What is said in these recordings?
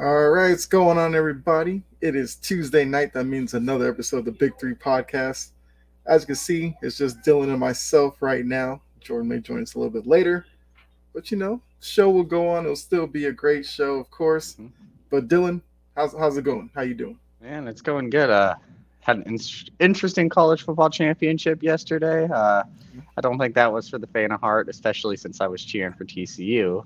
All right, what's going on, everybody? It is Tuesday night. That means another episode of the Big Three podcast. As you can see, it's just Dylan and myself right now. Jordan may join us a little bit later, but show will go on. It'll still be a great show, of course. Mhm. But Dylan, how's it going? How you doing? Man, it's going good. Had an interesting college football championship yesterday. I don't think that was for the faint of heart, especially since I was cheering for TCU.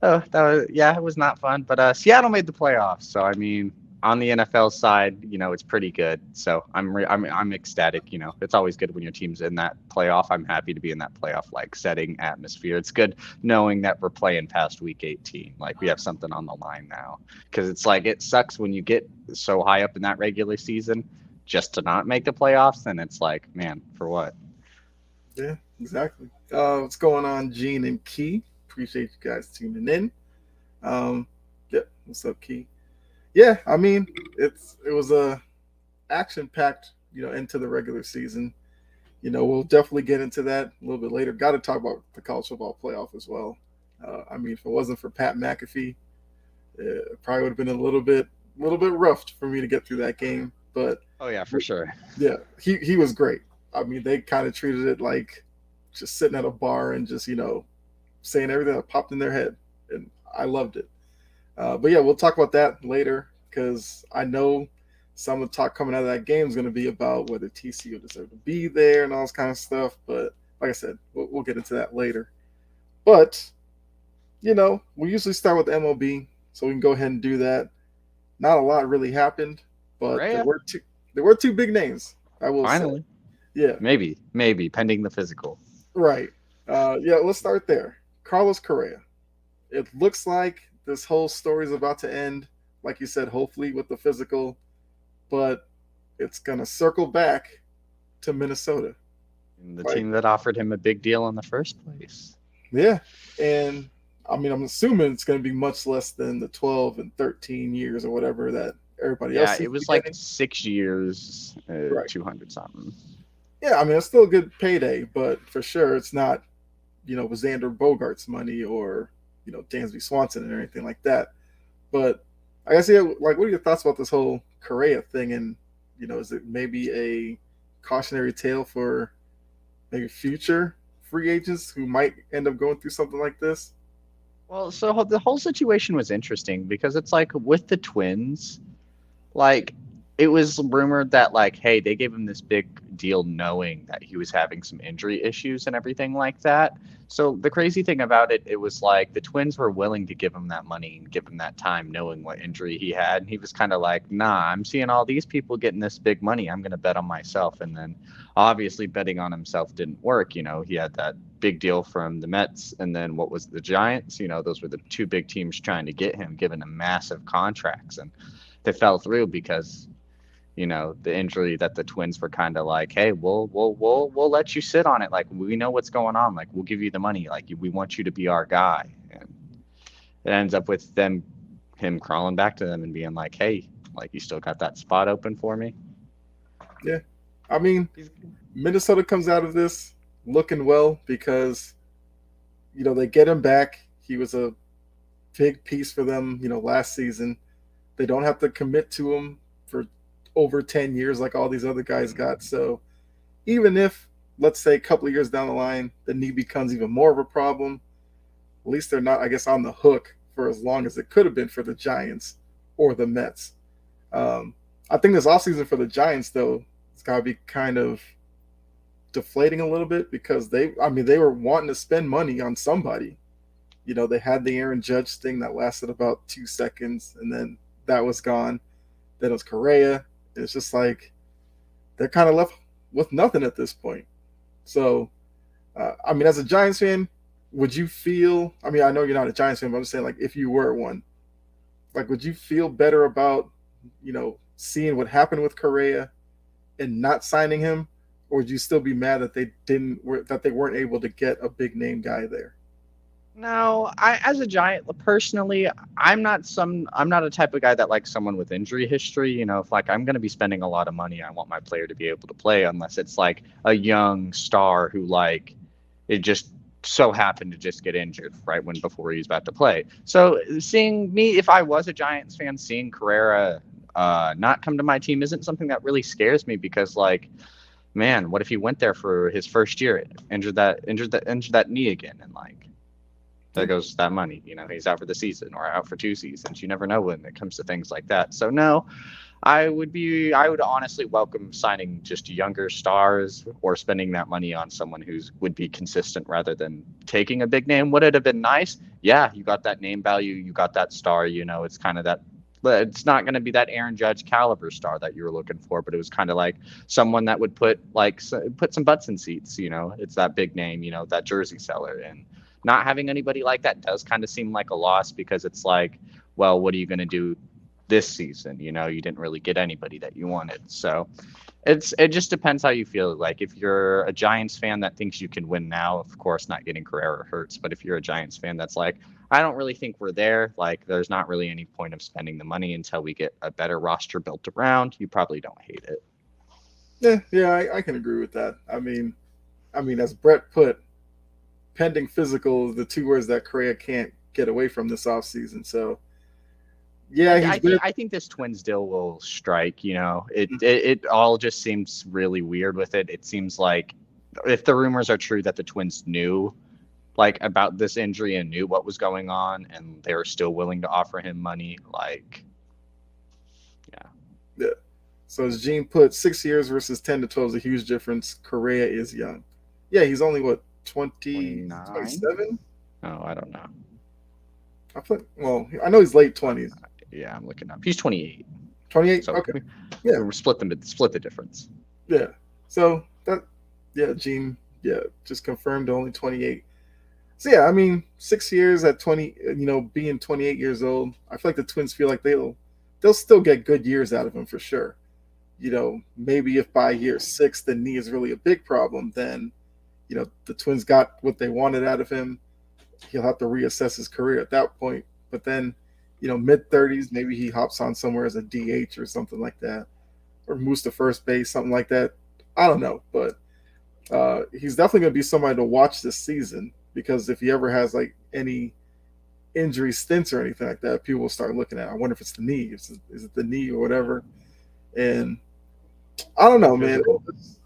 Oh, that was yeah, it was not fun. But Seattle made the playoffs, so I mean, on the NFL side, it's pretty good. So I'm ecstatic. It's always good when your team's in that playoff. I'm happy to be in that playoff like setting atmosphere. It's good knowing that we're playing past week 18. Like we have something on the line now, because it's like it sucks when you get so high up in that regular season just to not make the playoffs. Then it's like, man, for what? Yeah, exactly. What's going on, Gene and Key? Appreciate you guys tuning in. Um, yeah, what's up, Key? Yeah, I mean, it was a action packed, into the regular season. We'll definitely get into that a little bit later. Got to talk about the college football playoff as well. I mean, if it wasn't for Pat McAfee, it probably would have been a little bit rough for me to get through that game. But Oh yeah, for sure. yeah, he was great. I mean, they kind of treated it like just sitting at a bar and just saying everything that popped in their head, and I loved it. But yeah, we'll talk about that later because I know some of the talk coming out of that game is going to be about whether TCU deserved to be there and all this kind of stuff. But like I said, we'll get into that later. But we usually start with the MLB, so we can go ahead and do that. Not a lot really happened, but there Correa, were two big names. I will say, finally. yeah, Maybe pending the physical. right. Yeah, let's start there. Carlos Correa. It looks like this whole story is about to end, like you said, hopefully with the physical, but it's gonna circle back to Minnesota. And the Like, team that offered him a big deal in the first place. yeah, and I mean, I'm assuming it's gonna be much less than the 12 and 13 years or whatever that everybody else Yeah, seems it to be was like getting. 6 years, Right. 200 something. Yeah, I mean, it's still a good payday, but for sure, it's not with Xander Bogart's money or Dansby Swanson or anything like that. But I guess, yeah, like, what are your thoughts about this whole Correa thing? And is it maybe a cautionary tale for maybe future free agents who might end up going through something like this? Well, so the whole situation was interesting because it's like with the Twins, like it was rumored that like, hey, they gave him this big deal knowing that he was having some injury issues and everything like that. So the crazy thing about it, it was like the Twins were willing to give him that money and give him that time knowing what injury he had. And he was kind of like, nah, I'm seeing all these people getting this big money. I'm going to bet on myself. And then obviously betting on himself didn't work. He had that big deal from the Mets and then what was the Giants. Those were the two big teams trying to get him, giving him massive contracts. And they fell through because the injury that the Twins were kind of like, hey, we'll let you sit on it. Like we know what's going on. Like we'll give you the money. Like we want you to be our guy. And it ends up with him crawling back to them and being like, hey, like you still got that spot open for me. Yeah, I mean, He's, Minnesota comes out of this looking well because they get him back. He was a big piece for them, last season. They don't have to commit to him for over 10 years like all these other guys got. So even if, let's say, a couple of years down the line, the knee becomes even more of a problem, at least they're not, I guess, on the hook for as long as it could have been for the Giants or the Mets. Um, I think this offseason for the Giants, though, it's got to be kind of deflating a little bit because they were wanting to spend money on somebody. They had the Aaron Judge thing that lasted about 2 seconds, and then that was gone. Then it was Correa. It's just like they're kind of left with nothing at this point. So, I mean, as a Giants fan, would you feel? I mean, I know you're not a Giants fan, but I'm just saying, like, if you were one, like, would you feel better about, seeing what happened with Correa and not signing him, or would you still be mad that they weren't able to get a big name guy there? No, as a Giant personally, I'm not a type of guy that likes someone with injury history. If like I'm going to be spending a lot of money, I want my player to be able to play unless it's like a young star who like it just so happened to just get injured right when before he was about to play. So seeing me, if I was a Giants fan, seeing Carrera not come to my team isn't something that really scares me because like, man, what if he went there for his first year, injured that knee again, and like there goes that money. You know, he's out for the season or out for 2 seasons. You never know when it comes to things like that. So no, I would honestly welcome signing just younger stars or spending that money on someone would be consistent rather than taking a big name. Would it have been nice? Yeah, you got that name value, you got that star, you know, it's kind of that, but it's not going to be that Aaron Judge caliber star that you were looking for, but it was kind of like someone that would put some butts in seats, you know, it's that big name, you know, that jersey seller. And not having anybody like that does kind of seem like a loss because it's like, well, what are you going to do this season? You know, you didn't really get anybody that you wanted. So it just depends how you feel. Like if you're a Giants fan that thinks you can win now, of course not getting Carrera hurts. But if you're a Giants fan that's like, I don't really think we're there, like there's not really any point of spending the money until we get a better roster built around, you probably don't hate it. Yeah, I can agree with that. I mean, as Brett put, pending physical, the two words that Correa can't get away from this offseason. So yeah, I think this Twins deal will strike. You know, it all just seems really weird with it. It seems like if the rumors are true that the Twins knew like about this injury and knew what was going on, and they were still willing to offer him money, like, yeah. So as Gene put, 6 years versus 10 to 12 is a huge difference. Correa is young. Yeah, he's only what 27. Oh, I don't know. I know he's late 20s. Yeah, I'm looking up. He's 28. 28. So okay. Yeah, we're split the difference. Yeah. So Gene, just confirmed only 28. So yeah, I mean, 6 years at 20, being 28 years old, I feel like the Twins feel like they'll still get good years out of him for sure. You know, maybe if by year 6 the knee is really a big problem, then the Twins got what they wanted out of him. He'll have to reassess his career at that point. But then, mid-30s, maybe he hops on somewhere as a DH or something like that, or moves to first base, something like that. I don't know, but he's definitely going to be somebody to watch this season because if he ever has like any injury stints or anything like that, people will start looking at. I wonder if it's the knee. Is it the knee or whatever? And I don't know, man.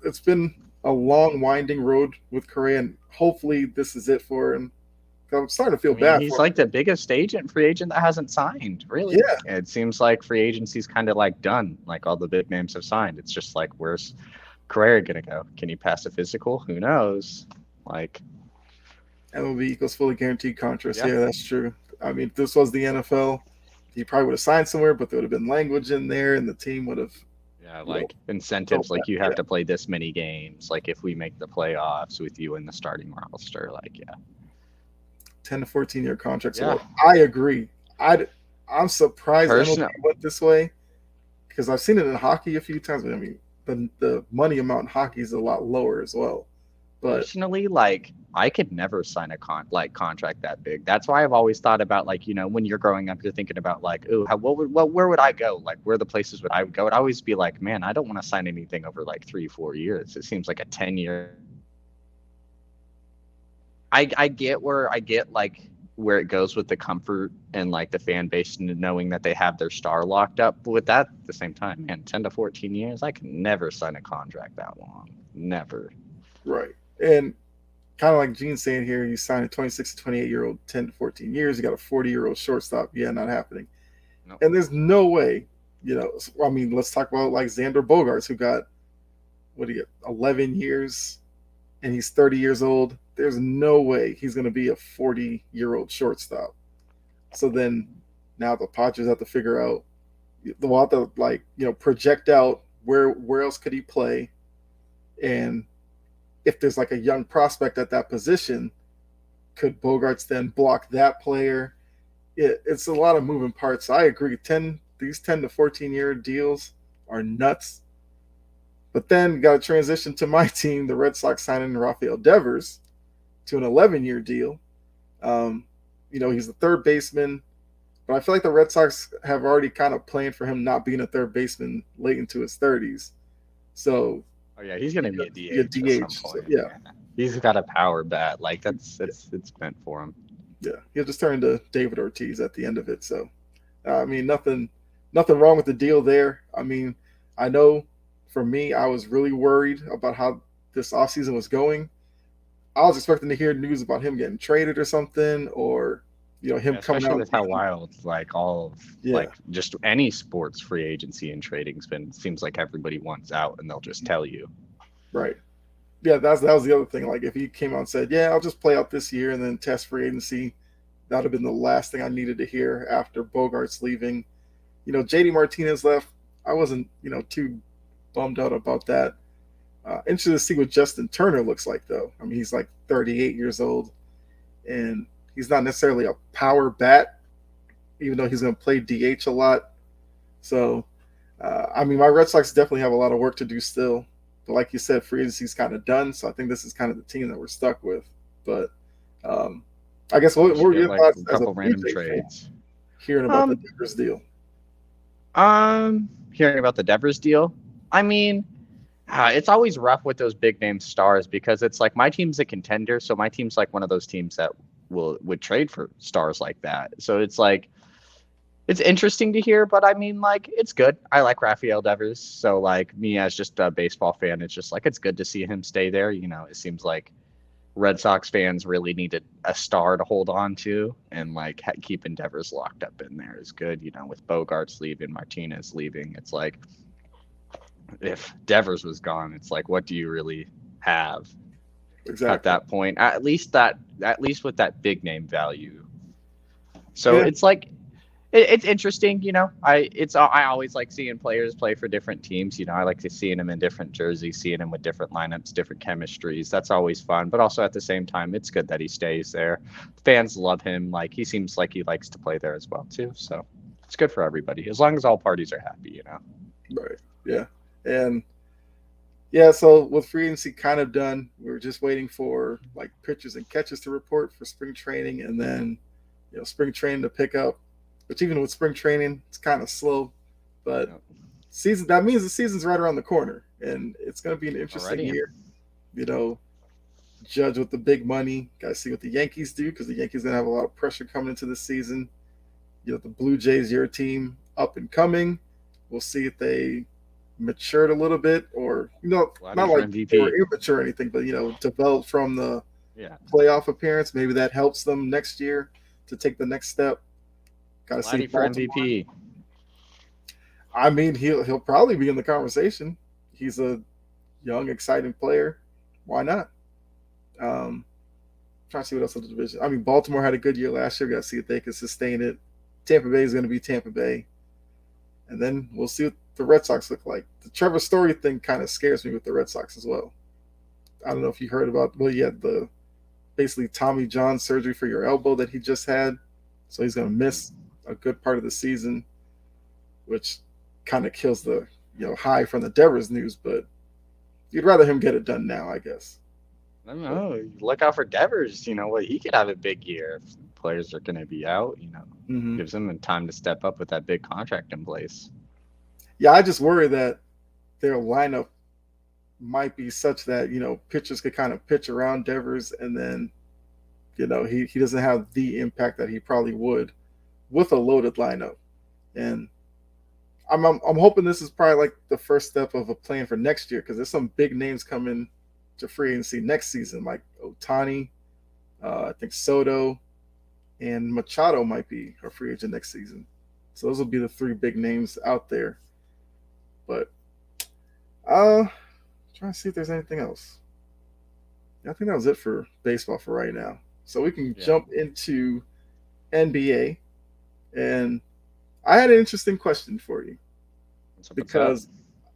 It's been a long, winding road with Correa, and hopefully this is it for him. I'm starting to feel bad. He's like the biggest free agent that hasn't signed, really. Yeah. It seems like free agency's kind of like done. Like all the big names have signed. It's just like, where's Correa gonna go? Can he pass a physical? Who knows? Like MLB equals fully guaranteed contracts. Yeah, that's true. I mean, if this was the NFL, he probably would have signed somewhere, but there would have been language in there, and the team would have. Yeah, like incentives, like you have to play this many games. Like if we make the playoffs with you in the starting roster, like 10 to 14-year contracts. Yeah. I agree. I'm surprised MLB went this way because I've seen it in hockey a few times. But I mean, the money amount in hockey is a lot lower as well. But personally, like I could never sign a contract that big. That's why I've always thought about like, when you're growing up, you're thinking about like, where would I go? Like where the places would I go? I'd always be like, man, I don't want to sign anything over like 3-4 years. It seems like a 10-year. I get where it goes with the comfort and like the fan base and knowing that they have their star locked up. But with that, at the same time, man, 10 to 14 years, I can never sign a contract that long. Never. Right. And kind of like Gene's saying here, you sign a 26 to 28-year-old 10 to 14 years, you got a 40-year-old shortstop. Yeah, not happening. Nope. And there's no way, I mean, let's talk about like Xander Bogaerts, who got, 11 years, and he's 30 years old. There's no way he's going to be a 40-year-old shortstop. So then now the Padres have to figure out, they'll have to project out where else could he play, and if there's like a young prospect at that position, could Bogaerts then block that player? It's a lot of moving parts. I agree. These 10 to 14-year deals are nuts. But then got to transition to my team, the Red Sox signing Rafael Devers to an 11-year deal. He's the third baseman, but I feel like the Red Sox have already kind of planned for him not being a third baseman late into his 30s. So he's going to be a DH. At some point. So, yeah. He's got a power bat. Like it's meant for him. Yeah, he'll just turn into David Ortiz at the end of it. So, I mean, nothing wrong with the deal there. I mean, I know for me, I was really worried about how this offseason was going. I was expecting to hear news about him getting traded or something, or him Yeah, coming especially out. with how wild like all of Yeah, like just any sports free agency and trading's been. Seems like everybody wants out, and they'll just tell you. right. Yeah, that was the other thing. Like if he came out and said, "Yeah, I'll just play out this year and then test free agency," that would have been the last thing I needed to hear after Bogart's leaving. JD Martinez left. I wasn't too bummed out about that. Interested to see what Justin Turner looks like, though. I mean, he's like 38 years old, and he's not necessarily a power bat, even though he's going to play DH a lot. So, I mean, my Red Sox definitely have a lot of work to do still. But like you said, free agency's kind of done. So I think this is kind of the team that we're stuck with. But I guess what Should were get your like thoughts a as a couple Blue random Jay fan trades. hearing about the Devers deal? Hearing about the Devers deal. I mean, it's always rough with those big name stars because it's like my team's a contender, so my team's like one of those teams that would trade for stars like that. So it's like it's interesting to hear, but I mean, like it's good. I like Rafael Devers, so like me as just a baseball fan, it's just like it's good to see him stay there. It seems like Red Sox fans really needed a star to hold on to, and like keeping Devers locked up in there is good. With Bogarts leaving, Martinez leaving, it's like if Devers was gone, it's like what do you really have at Exactly. that point? At least with that big name value. So Yeah, it's like it's interesting. I always like seeing players play for different teams. I like to seeing them in different jerseys, seeing them with different lineups, different chemistries. That's always fun. But also at the same time, it's good that he stays there. Fans love him. Like he seems like he likes to play there as well too. So it's good for everybody as long as all parties are happy. right. Yeah. And yeah, so with free agency kind of done, we were just waiting for like pitchers and catches to report for spring training, and then spring training to pick up. Which even with spring training, it's kind of slow, but Yep. season that means the season's right around the corner, and it's going to be an interesting Already. year. You know, judge with the big money. Got to see what the Yankees do because the Yankees going to have a lot of pressure coming into the season. The Blue Jays, your team, up and coming. We'll see if they matured a little bit, or Vladdy not for like they were MVP. immature or anything, but developed from the Yeah. playoff appearance. Maybe that helps them next year to take the next step. Got to see Vladdy for Baltimore. MVP. I mean, he'll probably be in the conversation. He's a young, exciting player. Why not? Trying to see what else in the division. I mean, Baltimore had a good year last year. Got to see if they can sustain it. Tampa Bay is going to be Tampa Bay, and then we'll see what the Red Sox look like. The Trevor Story thing kind of scares me with the Red Sox as well. I don't know if you heard about. Well, yeah, the basically Tommy John surgery for your elbow that he just had, so he's going to miss a good part of the season, which kind of kills the high from the Devers news. But you'd rather him get it done now, I guess. I don't But, know. Look out for Devers. What he could have a big year if players are going to be out. mm-hmm. Gives him time to step up with that big contract in place. Yeah, I just worry that their lineup might be such that pitchers could kind of pitch around Devers, and then he doesn't have the impact that he probably would with a loaded lineup. And I'm hoping this is probably like the first step of a plan for next year because there's some big names coming to free agency next season, like Otani, I think Soto, and Machado might be a free agent next season. So those will be the three big names out there. But trying to see if there's anything else. I think that was it for baseball for right now. So we can jump into NBA. And I had an interesting question for you because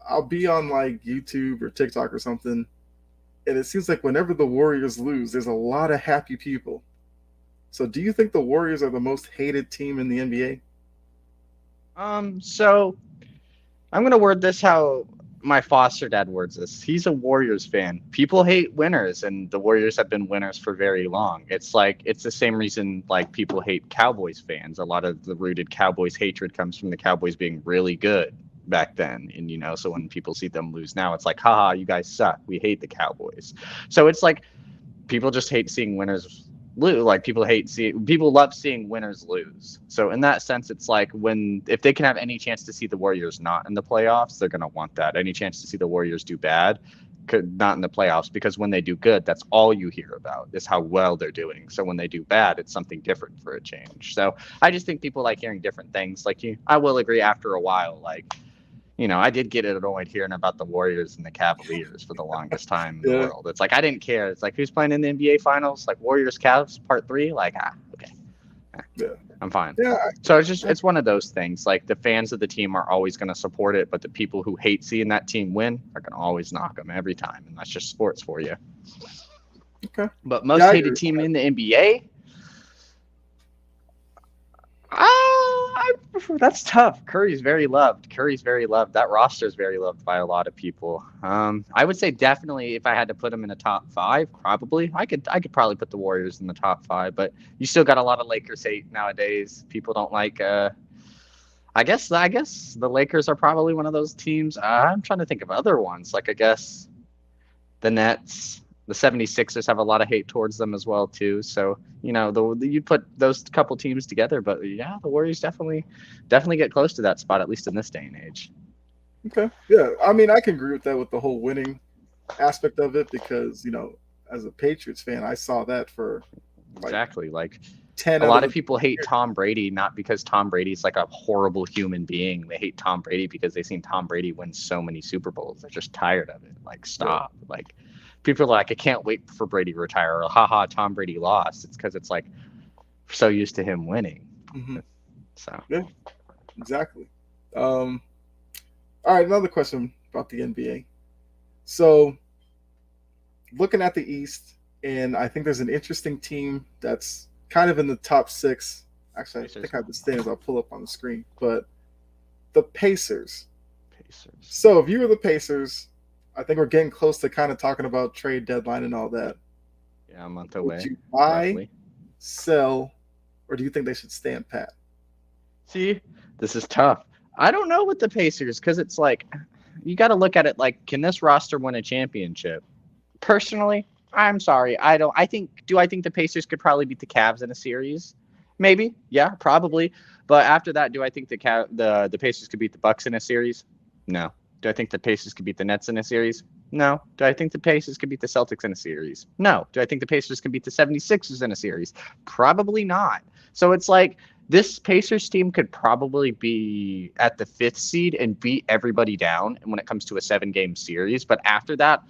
I'll be on like YouTube or TikTok or something, and it seems like whenever the Warriors lose, there's a lot of happy people. So do you think the Warriors are the most hated team in the NBA? So I'm gonna word this how my foster dad words this. He's a Warriors fan. People hate winners, and the Warriors have been winners for very long. It's like it's the same reason like people hate Cowboys fans. A lot of the rooted Cowboys hatred comes from the Cowboys being really good back then, and so when people see them lose now, it's like, haha, you guys suck. We hate the Cowboys. So it's like people just hate seeing winners lose. Like people love seeing winners lose. So in that sense, it's like if they can have any chance to see the Warriors not in the playoffs, they're gonna want that. Any chance to see the Warriors do bad, not in the playoffs, because when they do good, that's all you hear about is how well they're doing. So when they do bad, it's something different for a change. So I just think people like hearing different things. Like I will agree after a while, like. I did get annoyed hearing about the Warriors and the Cavaliers for the longest time in the Yeah. world. It's like I didn't care. It's like who's playing in the NBA Finals? Like Warriors Cavs Part 3? Like okay. Yeah. I'm fine. Yeah. So it's one of those things. Like the fans of the team are always going to support it, but the people who hate seeing that team win are going to always knock them every time, and that's just sports for you. Okay. But most hated team in the NBA. That's tough. Curry's very loved. That roster is very loved by a lot of people. I would say definitely if I had to put them in the top 5, probably I could probably put the Warriors in the top 5. But you still got a lot of Lakers hate nowadays. People don't like. I guess the Lakers are probably one of those teams. I'm trying to think of other ones. Like I guess the Nets. The 76ers have a lot of hate towards them as well too. So you put those couple teams together, but yeah, the Warriors definitely get close to that spot, at least in this day and age. Okay, yeah, I mean I can agree with that with the whole winning aspect of it because as a Patriots fan, I saw that for exactly like 10. A lot of people hate Tom Brady not because Tom Brady's like a horrible human being. They hate Tom Brady because they've seen Tom Brady win so many Super Bowls. They're just tired of it. Like stop, like. People are like, I can't wait for Brady to retire. Or, haha, Tom Brady lost. It's because it's like we're so used to him winning. Mm-hmm. So yeah, exactly. All right, another question about the NBA. So, looking at the East, and I think there's an interesting team that's kind of in the top 6. Actually, I think I have the standings. I'll pull up on the screen. But the Pacers. So, if you were the Pacers. I think we're getting close to kind of talking about trade deadline and all that. Yeah, a month away. Would you buy, sell, or do you think they should stand pat? See, this is tough. I don't know with the Pacers because it's like you got to look at it like, can this roster win a championship? Personally, I'm sorry. I don't. I think the Pacers could probably beat the Cavs in a series? Maybe. Yeah, probably. But after that, do I think the Pacers could beat the Bucks in a series? No. Do I think the Pacers could beat the Nets in a series? No. Do I think the Pacers could beat the Celtics in a series? No. Do I think the Pacers can beat the 76ers in a series? Probably not. So it's like this Pacers team could probably be at the 5th seed and beat everybody down when it comes to a 7-game series. But after that,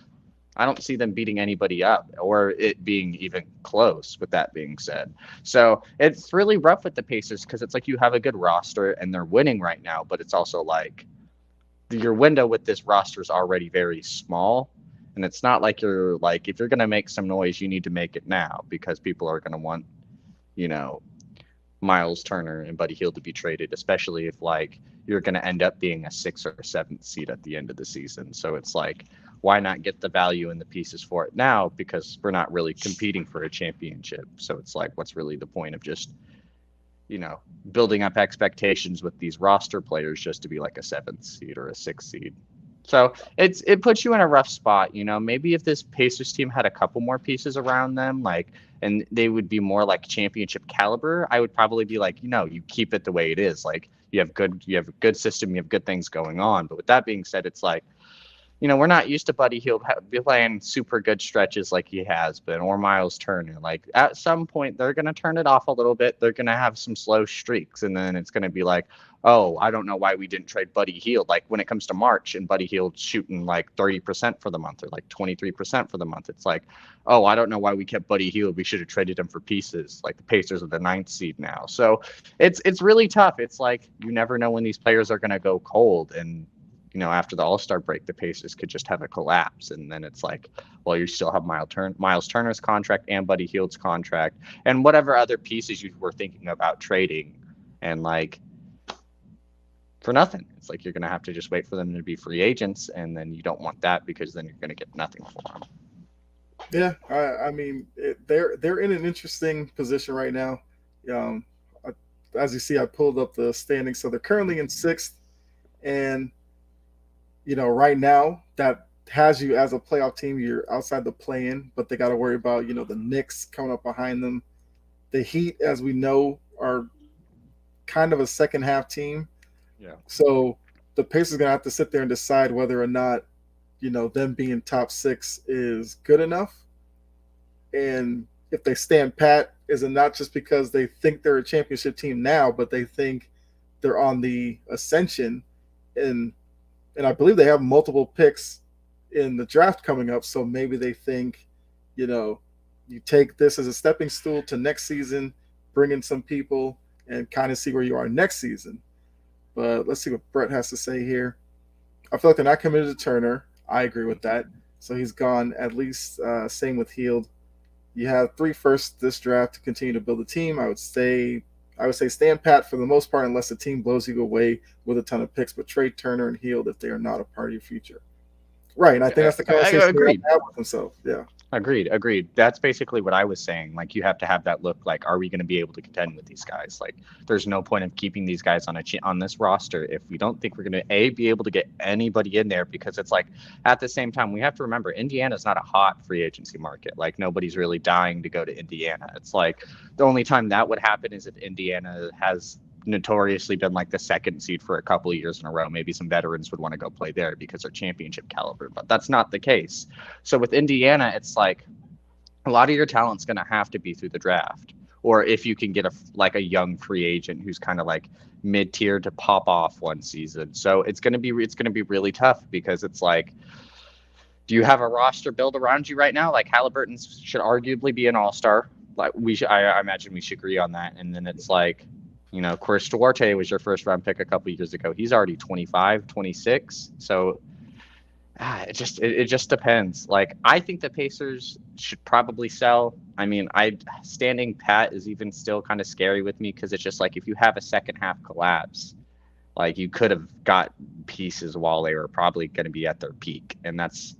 I don't see them beating anybody up or it being even close, with that being said. So it's really rough with the Pacers because it's like you have a good roster and they're winning right now, but it's also like your window with this roster is already very small. And it's not like you're like, if you're going to make some noise, you need to make it now because people are going to want, Miles Turner and Buddy Hield to be traded, especially if like you're going to end up being a 6th or 7th seed at the end of the season. So it's like, why not get the value and the pieces for it now? Because we're not really competing for a championship. So it's like, what's really the point of just, building up expectations with these roster players just to be like a 7th seed or a 6th seed. So it puts you in a rough spot. Maybe if this Pacers team had a couple more pieces around them, and they would be more like championship caliber, I would probably be like, you keep it the way it is. Like you have a good system, you have good things going on. But with that being said, it's like, we're not used to Buddy Hield playing super good stretches like he has been, or Miles Turner. Like at some point, they're going to turn it off a little bit. They're going to have some slow streaks, and then it's going to be like, oh, I don't know why we didn't trade Buddy Hield. Like when it comes to March and Buddy Hield shooting like 30% for the month or like 23% for the month, it's like, oh, I don't know why we kept Buddy Hield. We should have traded him for pieces. Like the Pacers are the 9th seed now. So it's really tough. It's like you never know when these players are going to go cold, and after the All-Star break, the Pacers could just have a collapse. And then it's like, well, you still have Miles Turner's contract and Buddy Hield's contract and whatever other pieces you were thinking about trading. And like, for nothing. It's like you're going to have to just wait for them to be free agents. And then you don't want that because then you're going to get nothing for them. Yeah, I mean, they're in an interesting position right now. As you see, I pulled up the standings. So they're currently in 6th. And right now that has you as a playoff team. You're outside the play-in, but they got to worry about the Knicks coming up behind them. The Heat, as we know, are kind of a second half team. Yeah. So the Pacers are gonna have to sit there and decide whether or not them being top six is good enough. And if they stand pat, is it not just because they think they're a championship team now, but they think they're on the ascension, and I believe they have multiple picks in the draft coming up. So maybe they think, you take this as a stepping stool to next season, bring in some people, and kind of see where you are next season. But let's see what Brett has to say here. I feel like they're not committed to Turner. I agree with that. So he's gone at least. Same with Hield. You have 3 firsts this draft to continue to build a team. I would say stand pat for the most part, unless the team blows you away with a ton of picks. But trade Turner and Hield if they are not a part of your future. Right, and I think that's the conversation I agreed. Have with himself. Yeah. Agreed. That's basically what I was saying. Like, you have to have that look. Like, are we going to be able to contend with these guys? Like, there's no point of keeping these guys on this roster if we don't think we're going to be able to get anybody in there. Because it's like, at the same time, we have to remember Indiana's not a hot free agency market. Like, nobody's really dying to go to Indiana. It's like the only time that would happen is if Indiana has notoriously been like the second seed for a couple of years in a row. Maybe some veterans would want to go play there because they're championship caliber, but that's not the case. So with Indiana, it's like a lot of your talent's going to have to be through the draft, or if you can get a young free agent who's kind of like mid-tier to pop off one season. So it's going to be really tough, because it's like, do you have a roster built around you right now? Like, Halliburton should arguably be an all-star. Like, I imagine we should agree on that. And then it's like, Chris Duarte was your first round pick a couple of years ago. He's already 25, 26. So it just depends. Like, I think the Pacers should probably sell. I mean, standing pat is even still kind of scary with me, because it's just like, if you have a second half collapse, like, you could have got pieces while they were probably going to be at their peak. And that's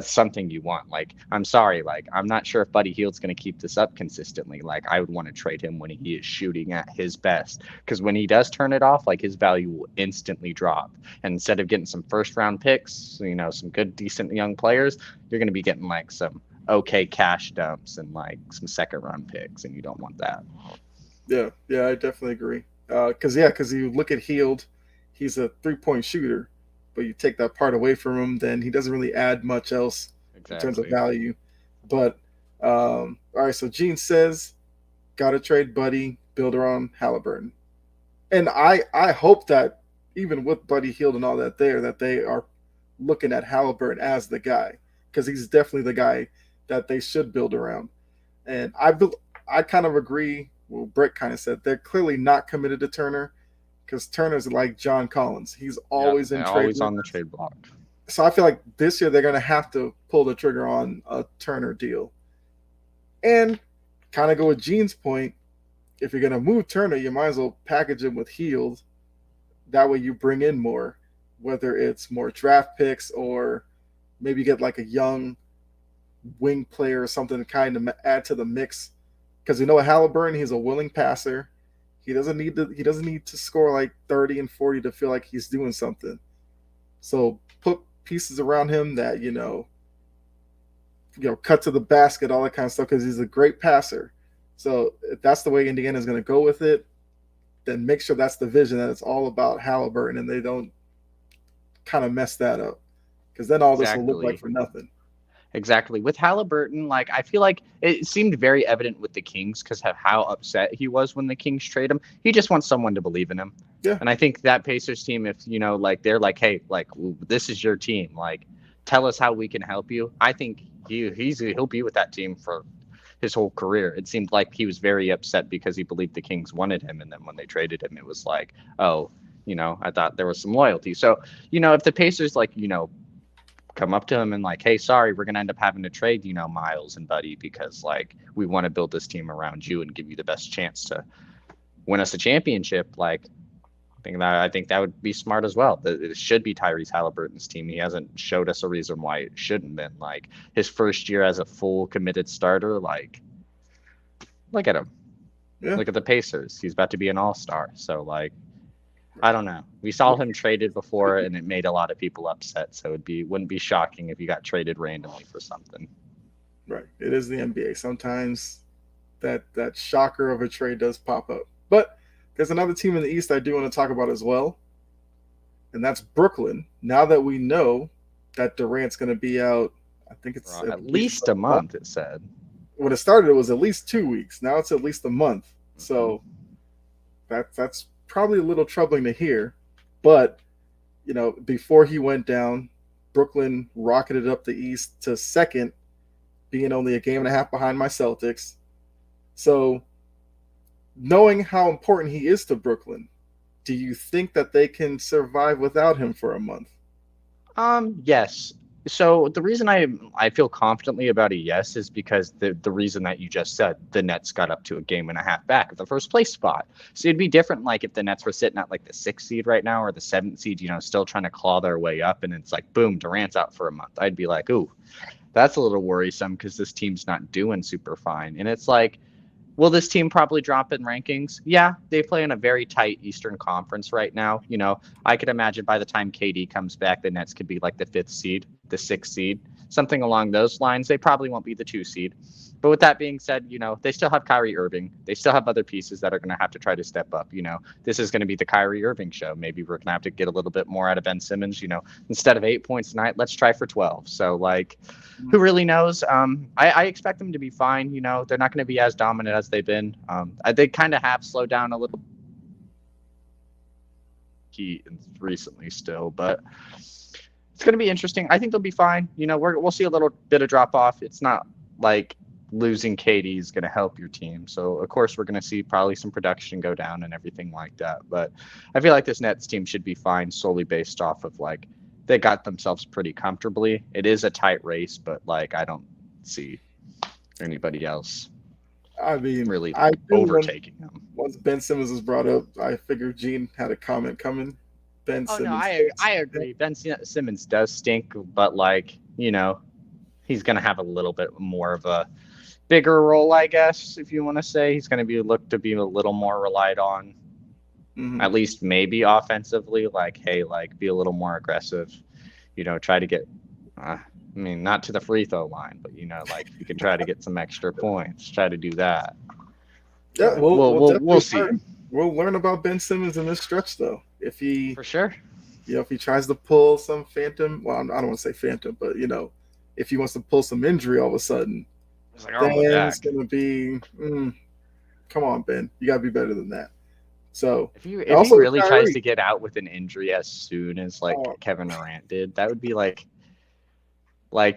something you want. Like, I'm sorry, like, I'm not sure if Buddy Hield's going to keep this up consistently. Like, I would want to trade him when he is shooting at his best, because when he does turn it off, like, his value will instantly drop. And instead of getting some first round picks, some good, decent young players, you're going to be getting like some okay cash dumps and like some second round picks, and you don't want that. Yeah, I definitely agree. Because you look at Hield, he's a 3-point shooter, but you take that part away from him, then he doesn't really add much else in terms of value. But all right, so Gene says, gotta trade Buddy, build around Halliburton. And I hope that even with Buddy Hield and all that that they are looking at Halliburton as the guy, because he's definitely the guy that they should build around. And I kind of agree with what Brett kind of said. They're clearly not committed to Turner, because Turner's like John Collins. He's always always on the trade block. So I feel like this year they're going to have to pull the trigger on a Turner deal. And kind of go with Gene's point, if you're going to move Turner, you might as well package him with Hield. That way you bring in more, whether it's more draft picks or maybe get like a young wing player or something to kind of add to the mix. Because Halliburton, he's a willing passer. He doesn't need to score like 30 and 40 to feel like he's doing something. So put pieces around him that cut to the basket, all that kind of stuff, because he's a great passer. So if that's the way Indiana's going to go with it, then make sure that's the vision, that it's all about Halliburton, and they don't kind of mess that up, because then all this will look like for nothing. Exactly. With Halliburton, like, I feel like it seemed very evident with the Kings because of how upset he was when the Kings trade him. He just wants someone to believe in him. Yeah. And I think that Pacers team, if, they're like, hey, like, this is your team. Like, tell us how we can help you. I think he'll be with that team for his whole career. It seemed like he was very upset because he believed the Kings wanted him. And then when they traded him, it was like, oh, I thought there was some loyalty. So, if the Pacers, like, come up to him and like, hey, sorry, we're going to end up having to trade, Miles and Buddy, because like, we want to build this team around you and give you the best chance to win us a championship. Like, I think that would be smart as well. It should be Tyrese Halliburton's team. He hasn't showed us a reason why it shouldn't been. Like, his first year as a full committed starter, like, look at him. Yeah. Look at the Pacers. He's about to be an all-star. So like, I don't know. We saw him traded before, and it made a lot of people upset. So wouldn't be shocking if he got traded randomly for something. Right. It is the NBA. Sometimes that shocker of a trade does pop up. But there's another team in the East I do want to talk about as well, and that's Brooklyn. Now that we know that Durant's going to be out, I think it's At least a month, it said. When it started, it was at least 2 weeks. Now it's at least a month. So that's probably a little troubling to hear. But, before he went down, Brooklyn rocketed up the East to second, being only a game and a half behind my Celtics. So, knowing how important he is to Brooklyn, do you think that they can survive without him for a month? Yes. So the reason I feel confidently about a yes is because the reason that you just said, the Nets got up to a game and a half back of the first place spot. So it'd be different like if the Nets were sitting at like the 6th seed right now or the 7th seed, still trying to claw their way up, and it's like boom, Durant's out for a month. I'd be like, ooh, that's a little worrisome because this team's not doing super fine. And it's like, will this team probably drop in rankings? Yeah, they play in a very tight Eastern Conference right now. I could imagine by the time KD comes back, the Nets could be like the 5th seed, the 6th seed, something along those lines. They probably won't be the 2 seed. But with that being said, they still have Kyrie Irving. They still have other pieces that are going to have to try to step up. This is going to be the Kyrie Irving show. Maybe we're going to have to get a little bit more out of Ben Simmons. Instead of 8 points tonight, let's try for 12. So, who really knows? I expect them to be fine. They're not going to be as dominant as they've been. They kind of have slowed down a little recently still, but it's going to be interesting. I think they'll be fine. We'll see a little bit of drop off. It's not like losing KD is going to help your team. So, of course, we're going to see probably some production go down and everything like that. But I feel like this Nets team should be fine solely based off of they got themselves pretty comfortably. It is a tight race, but I don't see anybody else really overtaking them. Once Ben Simmons was brought up, I figured Gene had a comment coming. Ben Simmons. No, I agree. Ben Simmons does stink, but he's going to have a little bit more of a bigger role, I guess, if you want to say. He's going to look to be a little more relied on. Mm-hmm. At least maybe offensively, be a little more aggressive, try to get, not to the free throw line, but, you can try to get some extra points, try to do that. Yeah, we'll see. We'll learn about Ben Simmons in this stretch, though. If he, for sure, if he tries to pull some phantom, well, I don't want to say phantom, but, if he wants to pull some injury all of a sudden, then it's going to be, come on, Ben, you got to be better than that. So if he really tries to get out with an injury as soon as Kevin Durant did, that would be like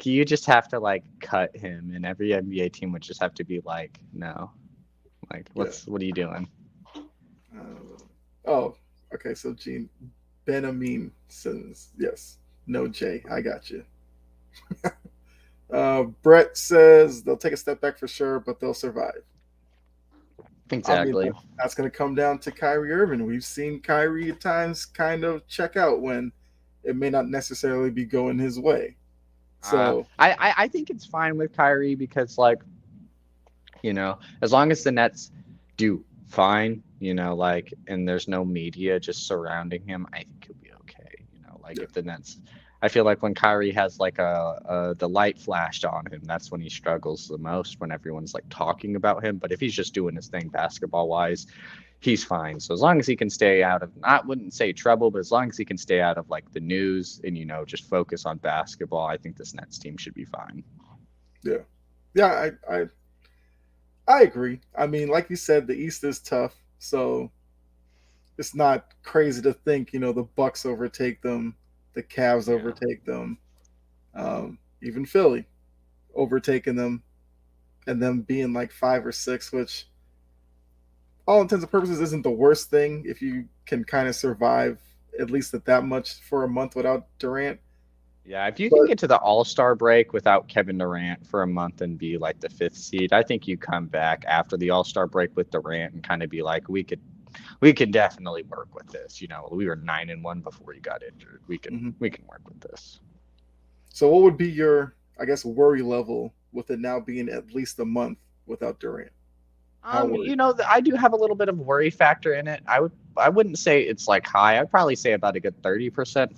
you just have to cut him, and every NBA team would just have to be like, no, what are you doing? Okay. So Gene, Ben Simmons, yes, no J, I got you. Brett says they'll take a step back for sure, but they'll survive. Exactly. That's going to come down to Kyrie Irving. We've seen Kyrie at times kind of check out when it may not necessarily be going his way. So I think it's fine with Kyrie because, as long as the Nets do fine, and there's no media just surrounding him, I think he'll be okay. If the Nets, I feel like when Kyrie has the light flashed on him, that's when he struggles the most, when everyone's talking about him. But if he's just doing his thing basketball wise, he's fine. So as long as he can stay out of, I wouldn't say trouble, but as long as he can stay out of the news and, just focus on basketball, I think this Nets team should be fine. Yeah. Yeah, I agree. Like you said, the East is tough. So it's not crazy to think, the Bucks overtake them. The Cavs overtake them, even Philly overtaking them, and them being 5 or 6, which all intents and purposes isn't the worst thing if you can kind of survive at least at that much for a month without Durant. Yeah, if you can get to the All-Star break without Kevin Durant for a month and be the 5th seed, I think you come back after the All-Star break with Durant and kind of be we could definitely work with this. We were 9-1 before he got injured. We can work with this. So what would be your, worry level with it now being at least a month without Durant? How worried? I do have a little bit of worry factor in it. I wouldn't say it's like high. I'd probably say about a good 30%,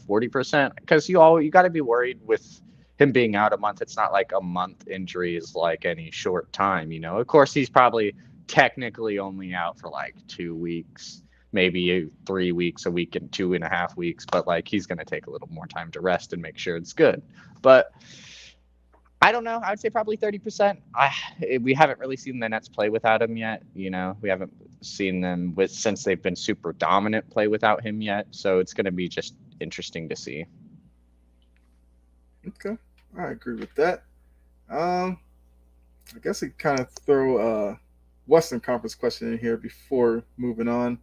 40%, because you got to be worried with him being out a month. It's not like a month injury is like any short time, you know. Of course, he's probably technically only out for like 2 weeks, maybe 3 weeks, a week and 2.5 weeks, but like he's going to take a little more time to rest and make sure it's good. But I don't know. I would say probably 30%. We haven't really seen the Nets play without him yet. You know, we haven't seen them since they've been super dominant play without him yet. So it's going to be just interesting to see. Okay, I agree with that. I guess we kind of throw a Western Conference question in here before moving on.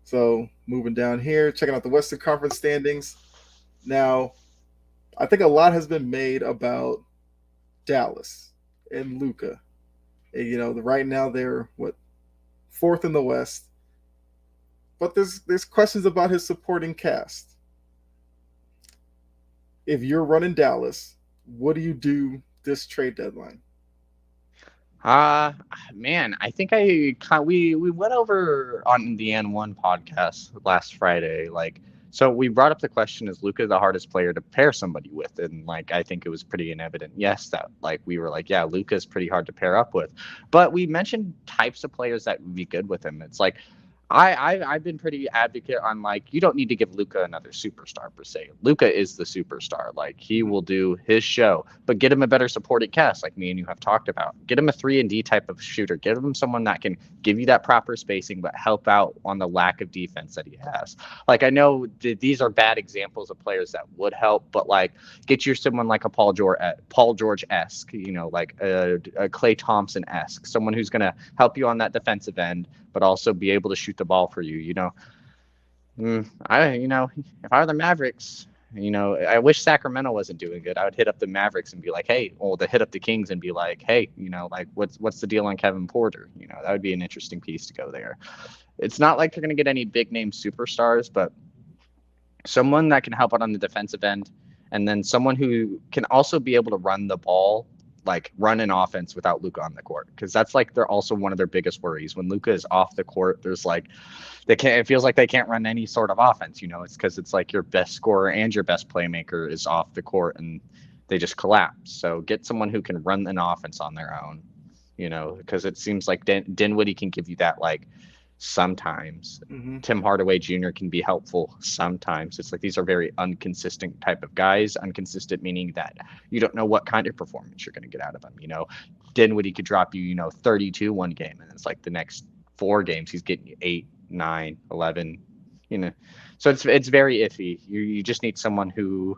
So moving down here, checking out the Western Conference standings. Now, I think a lot has been made about Dallas and Luka. You know, right now they're fourth in the West, but there's questions about his supporting cast. If you're running Dallas, what do you do this trade deadline? Man, I think we went over on the N1 podcast last Friday, like. So we brought up the question, is Luka the hardest player to pair somebody with? And like, I think it was pretty evident. Yes, that like, we were like, yeah, Luka is pretty hard to pair up with, but we mentioned types of players that would be good with him. It's like, I've been pretty advocate on like, you don't need to give Luka another superstar per se. Luka is the superstar. Like he will do his show, but get him a better supporting cast, like me and you have talked about. Get him a 3-and-D type of shooter. Get him someone that can give you that proper spacing, but help out on the lack of defense that he has. Like I know these are bad examples of players that would help, but like get you someone like a Paul George-esque, you know, like a Klay Thompson-esque, someone who's going to help you on that defensive end, but also be able to shoot the ball for you. You know, if I were the Mavericks, you know, I wish Sacramento wasn't doing good. I would hit up the Mavericks and be like, hey, or to hit up the Kings and be like, hey, you know, like what's the deal on Kevin Porter? You know, that would be an interesting piece to go there. It's not like they're going to get any big name superstars, but someone that can help out on the defensive end, and then someone who can also be able to run the ball, like run an offense without Luka on the court, because that's like they're also one of their biggest worries. When Luka is off the court, there's like it feels like they can't run any sort of offense. You know, it's because it's like your best scorer and your best playmaker is off the court and they just collapse. So get someone who can run an offense on their own. You know, because it seems like Dinwiddie can give you that like sometimes. Mm-hmm. Tim Hardaway Jr. can be helpful sometimes. It's like these are very inconsistent type of guys. Inconsistent meaning that you don't know what kind of performance you're going to get out of them. You know, Dinwiddie could drop you, 32 one game, and it's like the next 4 games he's getting you 8, 9, 11. You know, so it's very iffy. You just need someone who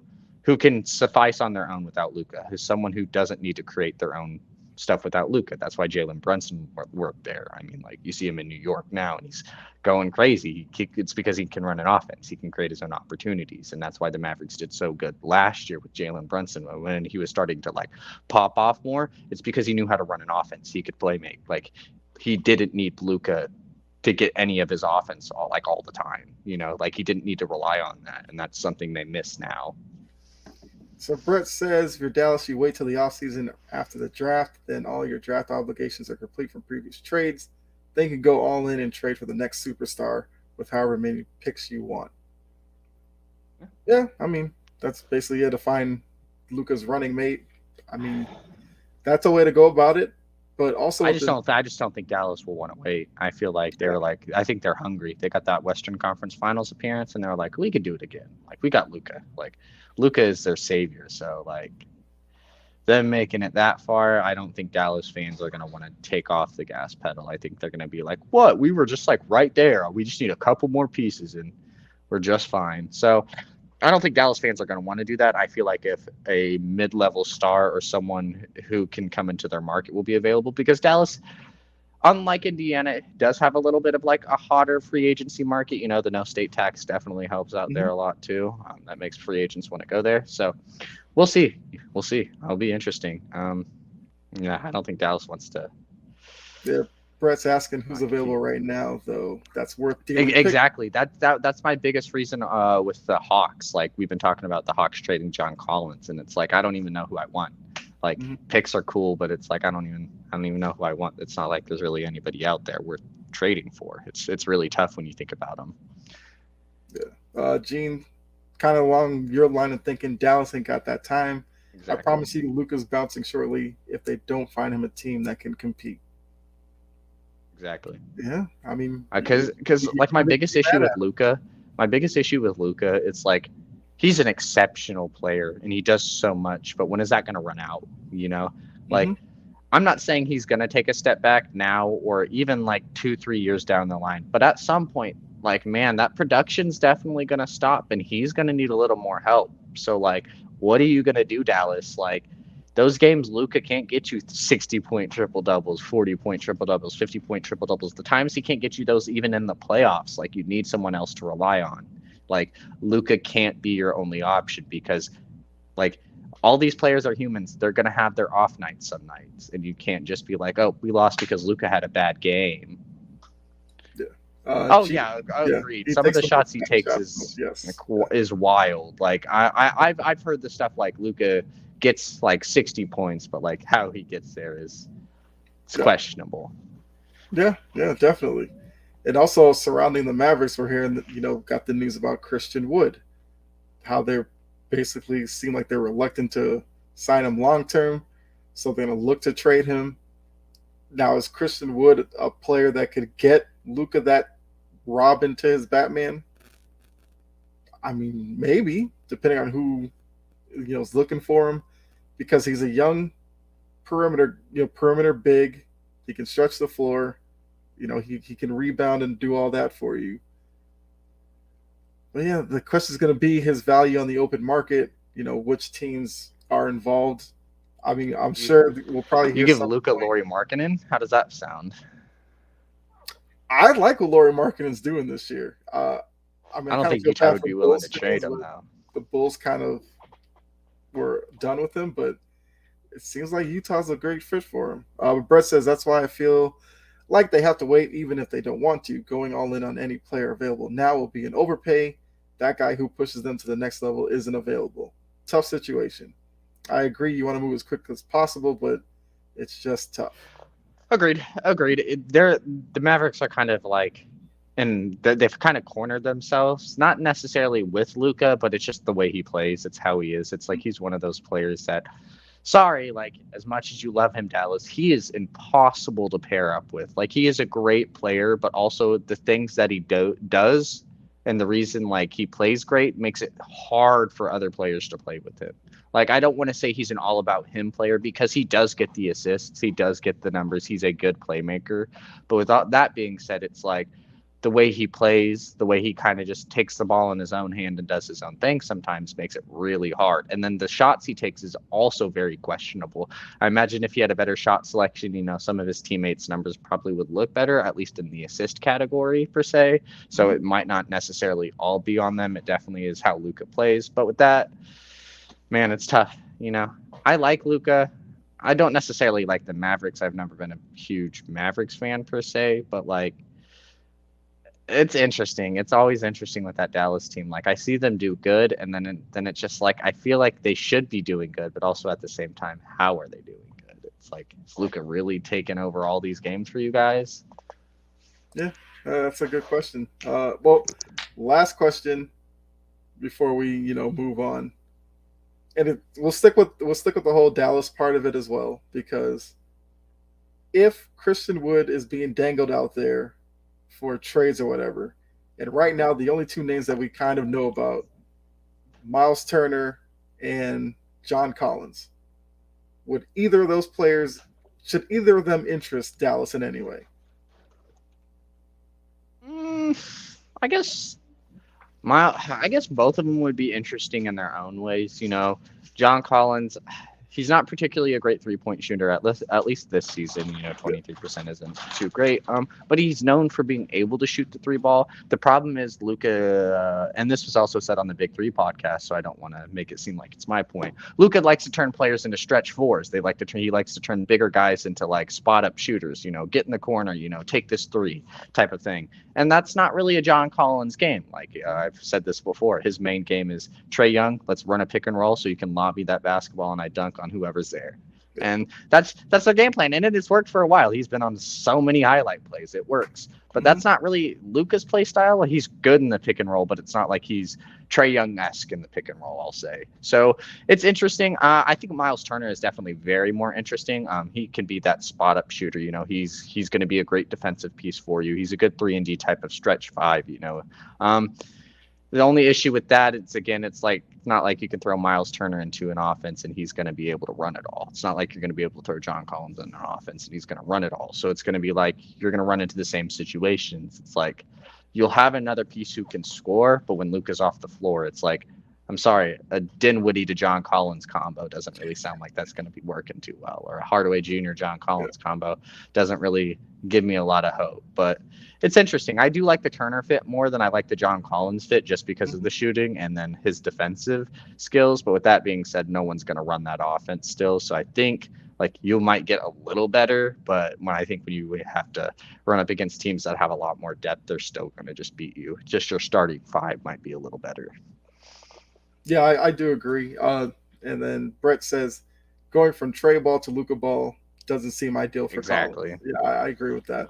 can suffice on their own without Luka. Who's someone who doesn't need to create their own stuff without Luka. That's why Jalen Brunson worked there. I mean, like you see him in New York now and he's going crazy. It's because he can run an offense. He can create his own opportunities. And that's why the Mavericks did so good last year with Jalen Brunson. When he was starting to like pop off more, it's because he knew how to run an offense. He could play make. Like he didn't need Luka to get any of his offense all the time. You know, like he didn't need to rely on that. And that's something they miss now. So Brett says, if you're Dallas, you wait till the offseason after the draft, then all your draft obligations are complete from previous trades. Then you can go all in and trade for the next superstar with however many picks you want. Yeah, I mean, that's basically it to find Luka's running mate. I mean, that's a way to go about it. But also, I just don't think Dallas will want to wait. I feel like I think they're hungry. They got that Western Conference Finals appearance, and they're like, we could do it again. Like we got Luka. Like Luka is their savior. So like them making it that far, I don't think Dallas fans are gonna want to take off the gas pedal. I think they're gonna be like, what? We were just like right there. We just need a couple more pieces, and we're just fine. So I don't think Dallas fans are going to want to do that. I feel like if a mid-level star or someone who can come into their market will be available, because Dallas, unlike Indiana, does have a little bit of like a hotter free agency market. You know, the no state tax definitely helps out there a lot too. That makes free agents want to go there. So we'll see. It'll be interesting. I don't think Dallas wants to. Yeah. Brett's asking who's available right now, though. That's worth dealing. Exactly. That's my biggest reason with the Hawks. Like we've been talking about the Hawks trading John Collins, and it's like I don't even know who I want. Like Mhm. picks are cool, but it's like I don't even know who I want. It's not like there's really anybody out there worth trading for. It's really tough when you think about them. Gene, kind of along your line of thinking, Dallas ain't got that time. I Exactly. promise you, Luka's bouncing shortly if they don't find him a team that can compete. Exactly. Yeah, I mean, Because like you make me mad at my biggest issue with Luca, it's like he's an exceptional player and he does so much, but when is that going to run out? You know, him. like I'm not saying he's going to take a step back now or even like 2-3 years down the line, but at some point, like man, that production's definitely going to stop and he's going to need a little more help. So like, what are you going to do, Dallas? Like those games, Luca can't get you 60-point triple doubles, 40-point triple doubles, 50-point triple doubles. The times he can't get you those even in the playoffs, like you need someone else to rely on. Like Luca can't be your only option because like all these players are humans. They're gonna have their off nights some nights, and you can't just be like, "Oh, we lost because Luca had a bad game." Yeah. Oh Gene, yeah, yeah, agreed. he Some of takes the the most shots he bad takes shots. Yes. is wild. Like I've heard the stuff like Luca gets like 60 points, but like how he gets there is it's Yeah. questionable. Yeah, definitely. And also surrounding the Mavericks, we're hearing that, got the news about Christian Wood, how they're basically seem like they're reluctant to sign him long term, so they're gonna look to trade him. Now, is Christian Wood a player that could get Luca that Robin to his Batman? I mean, maybe, depending on who is looking for him, because he's a young perimeter big. He can stretch the floor. He can rebound and do all that for you. But yeah, the question is going to be his value on the open market. Which teams are involved. I mean, I'm You, sure we'll probably you hear give something. Luca Laurie Markkinen? How does that sound? I like what Laurie Markkinen's doing this year. I mean, I I don't kind of think feel Utah bad would for be willing Bulls to trade fans, him but though. the Bulls kind of were done with him. But it seems like Utah's a great fit for him. But Brett says that's why I feel like they have to wait, even if they don't want to. Going all in on any player available now will be an overpay. That guy who pushes them to the next level isn't available. Tough situation. I agree. You want to move as quick as possible, but it's just tough. Agreed. The Mavericks are kind of like, and they've kind of cornered themselves. Not necessarily with Luca, but it's just the way he plays. It's how he is. It's like he's one of those players that, sorry, like as much as you love him, Dallas, he is impossible to pair up with. Like he is a great player, but also the things that he does and the reason like he plays great makes it hard for other players to play with him. Like I don't want to say he's an all about him player because he does get the assists, he does get the numbers, he's a good playmaker. But without that being said, it's like the way he plays, the way he kind of just takes the ball in his own hand and does his own thing sometimes makes it really hard. And then the shots he takes is also very questionable. I imagine if he had a better shot selection, some of his teammates' numbers probably would look better, at least in the assist category per se. So it might not necessarily all be on them. It definitely is how Luca plays. But with that, man, it's tough. I like Luca. I don't necessarily like the Mavericks. I've never been a huge Mavericks fan per se, but like it's interesting. It's always interesting with that Dallas team. Like I see them do good, and then it's just like I feel like they should be doing good, but also at the same time, how are they doing good? It's like is Luka really taking over all these games for you guys? Yeah, that's a good question. Well, last question before we move on, and we'll stick with the whole Dallas part of it as well, because if Christian Wood is being dangled out there for trades or whatever, and right now the only two names that we kind of know about, Miles Turner and John Collins, should either of them interest Dallas in any way? I guess I guess both of them would be interesting in their own ways. John Collins, he's not particularly a great 3-point shooter at least this season. 23% isn't too great. But he's known for being able to shoot the three ball. The problem is Luka, and this was also said on the Big Three podcast, so I don't want to make it seem like it's my point. Luka likes to turn players into stretch fours. He likes to turn bigger guys into like spot up shooters. Get in the corner. Take this three type of thing. And that's not really a John Collins game. Like I've said this before, his main game is Trae Young. Let's run a pick and roll so you can lobby that basketball and I dunk on whoever's there. And that's their game plan, and it has worked for a while. He's been on so many highlight plays, it works. But that's not really Luka's play style. He's good in the pick and roll, but it's not like he's Trae Young-esque in the pick and roll, I'll say. So it's interesting. I think Miles Turner is definitely very more interesting. He can be that spot up shooter. He's going to be a great defensive piece for you. He's a good 3-and-D type of stretch five. The only issue with that is, again, it's like not like you can throw Miles Turner into an offense and he's going to be able to run it all. It's not like you're going to be able to throw John Collins in an offense and he's going to run it all. So it's going to be like you're going to run into the same situations. It's like you'll have another piece who can score, but when Luka's off the floor, it's like, I'm sorry, a Dinwiddie to John Collins combo doesn't really sound like that's going to be working too well, or a Hardaway Jr. John Collins combo doesn't really give me a lot of hope. But it's interesting. I do like the Turner fit more than I like the John Collins fit, just because of the shooting and then his defensive skills. But with that being said, no one's going to run that offense still. So I think like you might get a little better, but when you have to run up against teams that have a lot more depth, they're still going to just beat you. Just your starting five might be a little better. Yeah, I do agree. And then Brett says going from Trae Ball to Luka Ball doesn't seem ideal for Exactly. Collins. Yeah, I agree with that.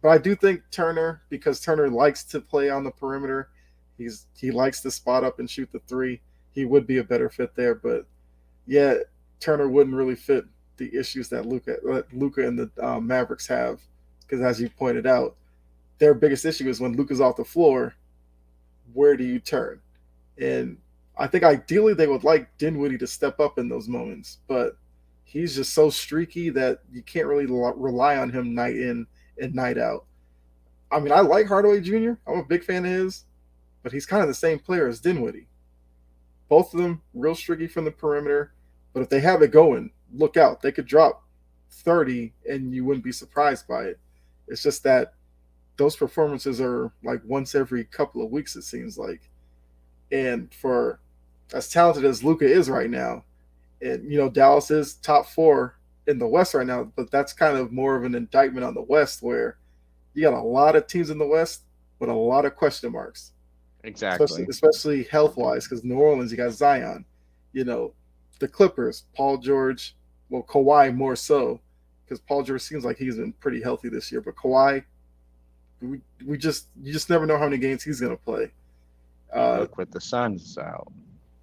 But I do think Turner, because Turner likes to play on the perimeter, he likes to spot up and shoot the three. He would be a better fit there. But yeah, Turner wouldn't really fit the issues that Luka and the Mavericks have, because as you pointed out, their biggest issue is when Luka's off the floor, where do you turn? And I think ideally they would like Dinwiddie to step up in those moments, but he's just so streaky that you can't really rely on him night in and night out. I mean, I like Hardaway Jr. I'm a big fan of his, but he's kind of the same player as Dinwiddie. Both of them real streaky from the perimeter, but if they have it going, look out. They could drop 30 and you wouldn't be surprised by it. It's just that those performances are like once every couple of weeks, it seems like. And for as talented as Luka is right now, and Dallas is top 4 in the West right now, but that's kind of more of an indictment on the West, where you got a lot of teams in the West with a lot of question marks. Exactly. Especially health wise, because New Orleans, you got Zion, the Clippers, Paul George, well, Kawhi more so, because Paul George seems like he's been pretty healthy this year, but Kawhi, you just never know how many games he's going to play. Look with the Suns out.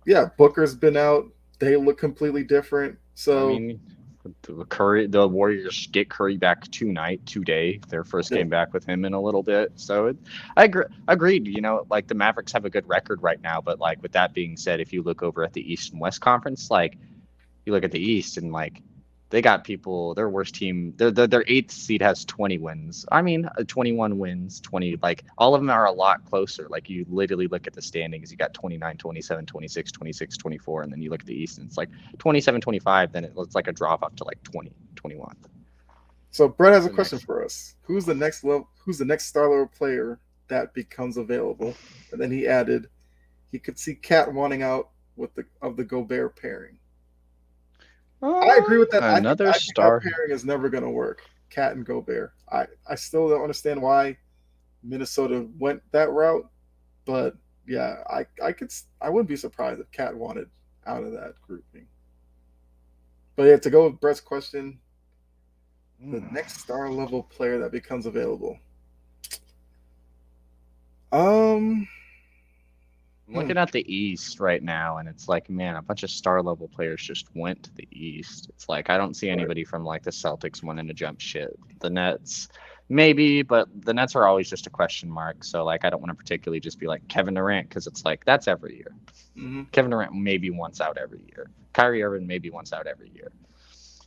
Yeah, Booker's been out. They look completely different. So I mean, the Warriors get Curry back today, their first game back with him in a little bit. So I agreed. Like the Mavericks have a good record right now, but like with that being said, if you look over at the East and West Conference, like you look at the East and like they got people, their worst team, their 8th seed has 20 wins. I mean, 21 wins, 20, like all of them are a lot closer. Like you literally look at the standings, you got 29, 27, 26, 26, 24, and then you look at the East and it's like 27, 25, then it's like a drop up to like 20, 21. So Brett has a question for us. Who's the next star level player that becomes available? And then he added, he could see Cat wanting out of the Gobert pairing. I agree with that. Another star pairing is never going to work. Cat and Gobert. I still don't understand why Minnesota went that route, but yeah, I wouldn't be surprised if Cat wanted out of that grouping. But yeah, to go with Brett's question, the next star level player that becomes available. I'm looking at the East right now, and it's like, man, a bunch of star level players just went to the East. It's like I don't see anybody from like the Celtics wanting to jump shit. The Nets, maybe, but the Nets are always just a question mark. So like I don't want to particularly just be like Kevin Durant, because it's like that's every year. Mm-hmm. Kevin Durant maybe once out every year. Kyrie Irving maybe once out every year.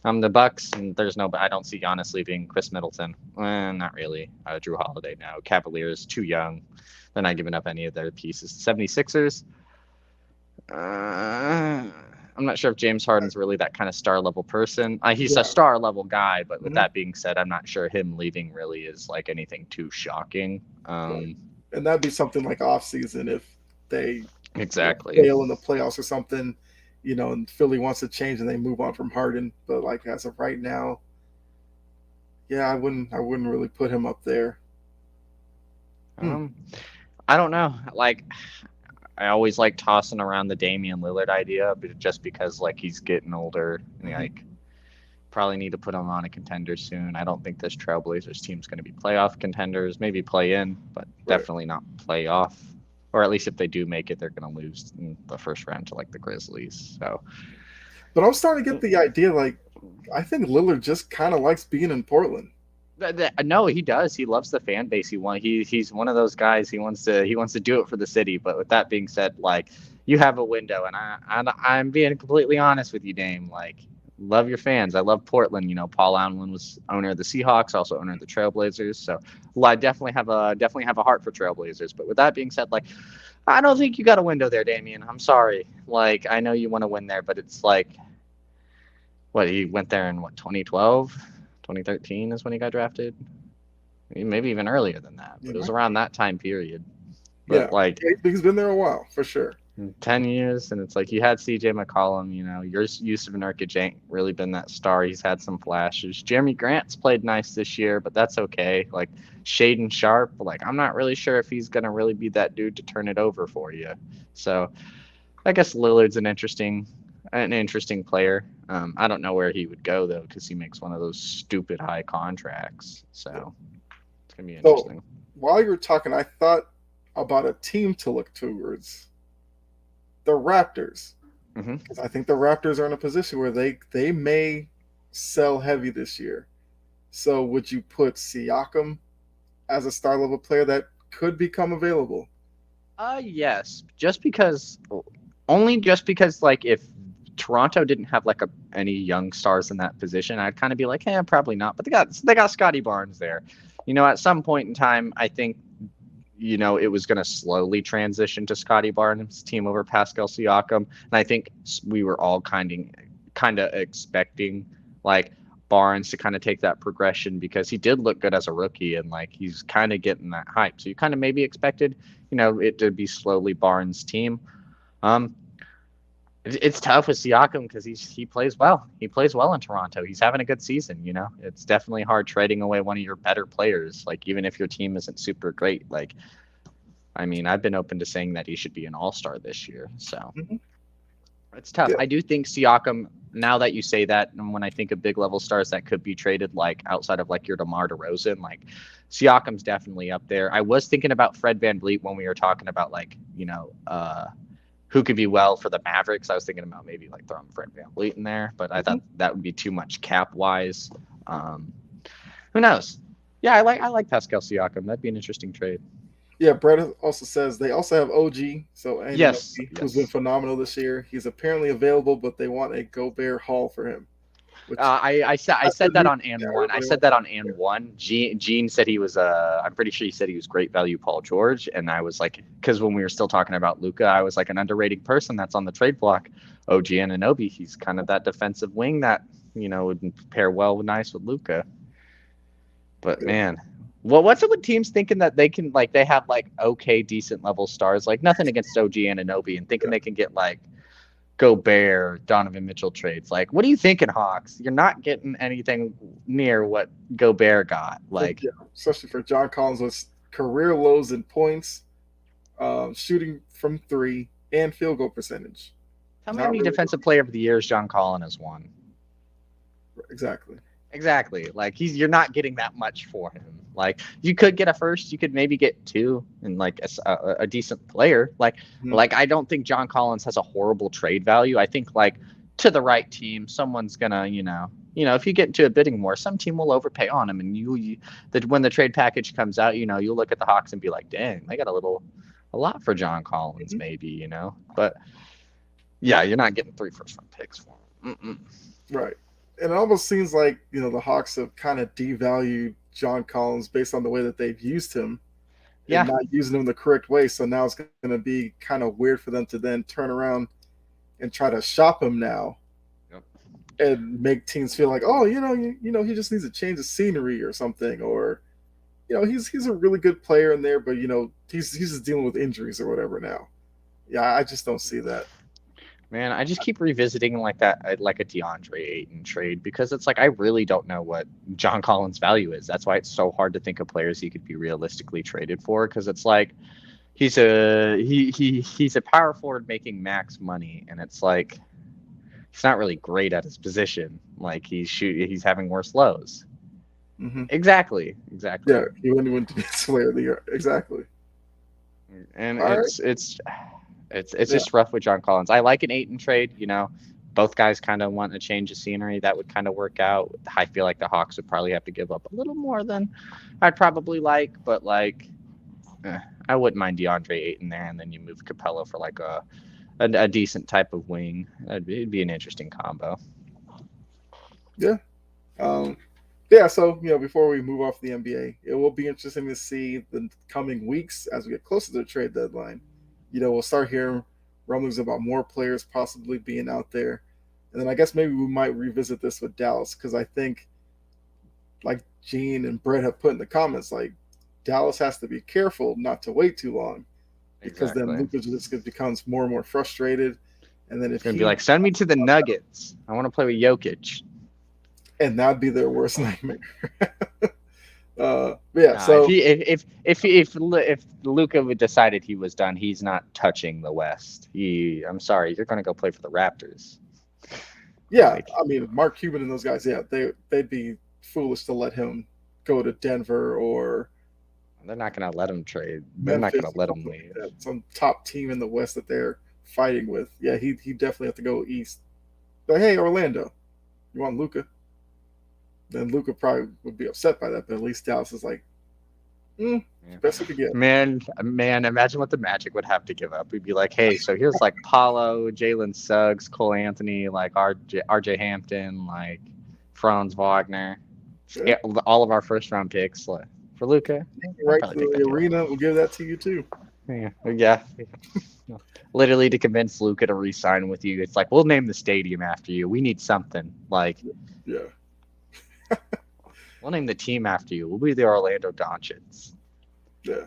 The Bucks, and I don't see Giannis leaving. Chris Middleton, not really. Drew Holiday now. Cavaliers, too young. They're not giving up any of their pieces. 76ers, I'm not sure if James Harden's really that kind of star level person. He's a star level guy, but with that being said, I'm not sure him leaving really is like anything too shocking. And that'd be something like off season if they fail in the playoffs or something. And Philly wants to change and they move on from Harden. But like as of right now, yeah, I wouldn't really put him up there. I don't know. Like, I always like tossing around the Damian Lillard idea, but just because like he's getting older, and like probably need to put them on a contender soon. I don't think this Trailblazers team's going to be playoff contenders. Maybe play in, but Right. definitely not playoff. Or at least if they do make it, they're going to lose in the first round to like the Grizzlies. So, But I'm starting to get the idea, like, I think Lillard just kind of likes being in Portland. no, he does. He loves the fan base. He's one of those guys. He wants to do it for the city. But with that being said, like you have a window, and I'm being completely honest with you, Dame. Like, love your fans. I love Portland. You know, Paul Allen was owner of the Seahawks, also owner of the Trailblazers. So I definitely have a heart for Trailblazers. But with that being said, like I don't think you got a window there, Damian. I'm sorry. Like I know you want to win there, but it's like what he went there in 2012. 2013 is when he got drafted. Maybe even earlier than that. But it was around that time period. But like he's been there a while for sure. 10 years, and it's like you had CJ McCollum, you know, your Yusuf Nurkic ain't really been that star. He's had some flashes. Jeremy Grant's played nice this year, but that's okay. Like Shaden Sharp, like I'm not really sure if he's gonna really be that dude to turn it over for you. So I guess Lillard's an interesting player. I don't know where he would go though, because he makes one of those stupid high contracts. So it's gonna be interesting. So, while you were talking, I thought about a team to look towards: the Raptors. Because I think the Raptors are in a position where they may sell heavy this year. So, would you put Siakam as a star level player that could become available? Yes, just because like if Toronto didn't have like any young stars in that position, I'd kind of be like, probably not. But they got Scotty Barnes there. You know, at some point in time, I think, you know, it was going to slowly transition to Scotty Barnes' team over Pascal Siakam, and I think we were all kind of expecting like Barnes to kind of take that progression because he did look good as a rookie and like he's kind of getting that hype. So you kind of maybe expected, you know, it to be slowly Barnes' team. It's tough with Siakam because he plays well. He plays well in Toronto. He's having a good season, you know. It's definitely hard trading away one of your better players. Like, even if your team isn't super great. Like, I mean, I've been open to saying that he should be an all-star this year. So, it's tough. Yeah. I do think Siakam, now that you say that, and when I think of big-level stars that could be traded, like, outside of, like, your DeMar DeRozan, like, Siakam's definitely up there. I was thinking about Fred VanVleet when we were talking about, like, you know, who could be well for the Mavericks. I was thinking about maybe like throwing Fred VanVleet in there, but I thought that would be too much cap wise. Who knows? Yeah, I like Pascal Siakam. That'd be an interesting trade. Yeah, Brett also says they also have OG, so who's been phenomenal this year. He's apparently available, but they want a Gobert haul for him. I said that on and one. I said that on and one. Gene said he was I'm pretty sure he said he was great value Paul George, and I was like, because when we were still talking about Luka, I was like an underrated person that's on the trade block. OG Anunoby, he's kind of that defensive wing that, you know, would pair nice with Luka. But man, well, what's it with teams thinking that they can they have like okay decent level stars, like nothing against OG Anunoby, and thinking they can get like Gobert, Donovan Mitchell trades. Like, what are you thinking, Hawks? You're not getting anything near what Gobert got. Like, especially for John Collins with career lows in points, shooting from three, and field goal percentage. How many defensive player of the years John Collins has won? Exactly. Like you're not getting that much for him. Like you could get a first, you could maybe get two, and like a decent player. Like I don't think John Collins has a horrible trade value. I think like to the right team, someone's gonna, you know, if you get into a bidding war, some team will overpay on him, and when the trade package comes out, you know, you'll look at the Hawks and be like, dang, they got a lot for John Collins, maybe, you know. But yeah, you're not getting 3 first-round picks for him. Right. And it almost seems like, you know, the Hawks have kind of devalued John Collins based on the way that they've used him. Yeah. And not using him the correct way. So now it's going to be kind of weird for them to then turn around and try to shop him now. Yep. And make teams feel like, oh, you know, he just needs a change of scenery or something. Or, you know, he's a really good player in there, but, you know, he's just dealing with injuries or whatever now. Yeah, I just don't see that. Man, I just keep revisiting like that, like a DeAndre Ayton trade, because it's like I really don't know what John Collins' value is. That's why it's so hard to think of players he could be realistically traded for, because it's like he's a power forward making max money, and it's like he's not really great at his position. Like he's having worse lows. Hmm. Exactly. Yeah, he wouldn't even be player of the year. Exactly. And All right. it's Yeah. just rough with John Collins. I like an Ayton trade. Both guys kind of want a change of scenery. That would kind of work out. I feel like the Hawks would probably have to give up a little more than I'd probably like, but like I wouldn't mind DeAndre Ayton there, and then you move Capella for like a decent type of wing. It'd be an interesting combo. Yeah. Um, yeah. So before we move off the NBA, it will be interesting to see the coming weeks as we get closer to the trade deadline. We'll start hearing rumblings about more players possibly being out there, and then I guess maybe we might revisit this with Dallas because I think, like Gene and Brett have put in the comments, like Dallas has to be careful not to wait too long because then Exactly. Luka just becomes more and more frustrated, and then It's if gonna be he like, send me to the Nuggets. I want to play with Jokic. and that'd be their worst nightmare. But yeah, Nah, if so he if Luca decided he was done, he's not touching the West. I'm sorry, you're gonna go play for the Raptors. yeah, Like I mean Mark Cuban and those guys, yeah, they'd be foolish to let him go to Denver or they're not gonna let him trade. They're not gonna Memphis or let him something like leave. that. Some top team in the West that they're fighting with. Yeah, he definitely have to go east. But hey, Orlando, you want Luca? Then Luca probably would be upset by that, but at least Dallas is like, Yeah. best we could get. Man, imagine what the Magic would have to give up. We'd be like, hey, so here's like Paulo, Jalen Suggs, Cole Anthony, like RJ Hampton, like Franz Wagner, Yeah. all of our first round picks like, for Luca. I'd Right probably to take that the deal. arena, we'll give that to you too. Yeah. Literally to convince Luca to re-sign with you, it's like we'll name the stadium after you. We need something like Yeah. we'll name the team after you. We'll be the Orlando Doncics. Yeah.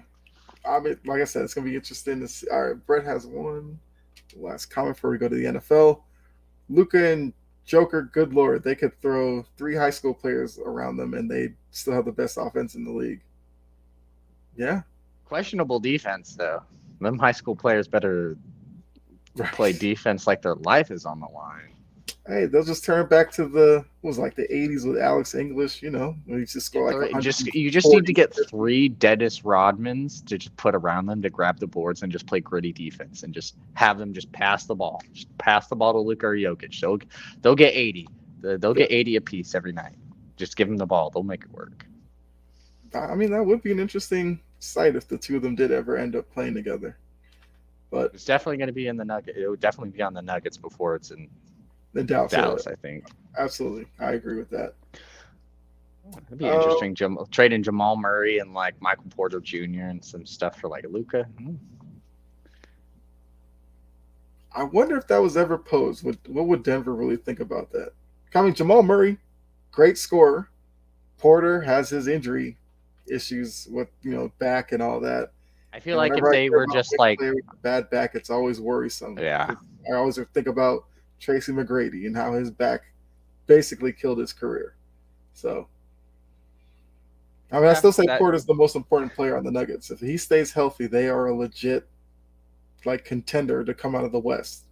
I mean, like I said, it's gonna be interesting to see. All right, Brett has one last comment before we go to the NFL. Luca and Joker, good lord, they could throw 3 high school players around them and they still have the best offense in the league. Yeah. Questionable defense though. Them high school players better Right. play defense like their life is on the line. Hey, they'll just turn back to the what was it, like the '80s with Alex English. When he just score like You just need to 140. get 3 Dennis Rodmans to just put around them to grab the boards and just play gritty defense and just have them just pass the ball. Just pass the ball to Luka or Jokic. They'll get 80. They'll get 80 apiece every night. Just give them the ball. They'll make it work. I mean, that would be an interesting sight if the two of them did ever end up playing together. But It's definitely going to be in the Nuggets. It would definitely be on the Nuggets before it's in the Dallas, I think. absolutely, I agree with that. It'd be interesting. Trading Jamal Murray and like Michael Porter Jr. and some stuff for like Luka. I wonder if that was ever posed. What would Denver really think about that? I mean, Jamal Murray, great scorer. Porter has his injury issues with back and all that. I feel And like if whenever I they hear were about just a like, player with a bad back, it's always worrisome. yeah, I always think about Tracy McGrady and how his back basically killed his career. So, I mean, I still say Porter's the most important player on the Nuggets. If he stays healthy, they are a legit contender to come out of the West.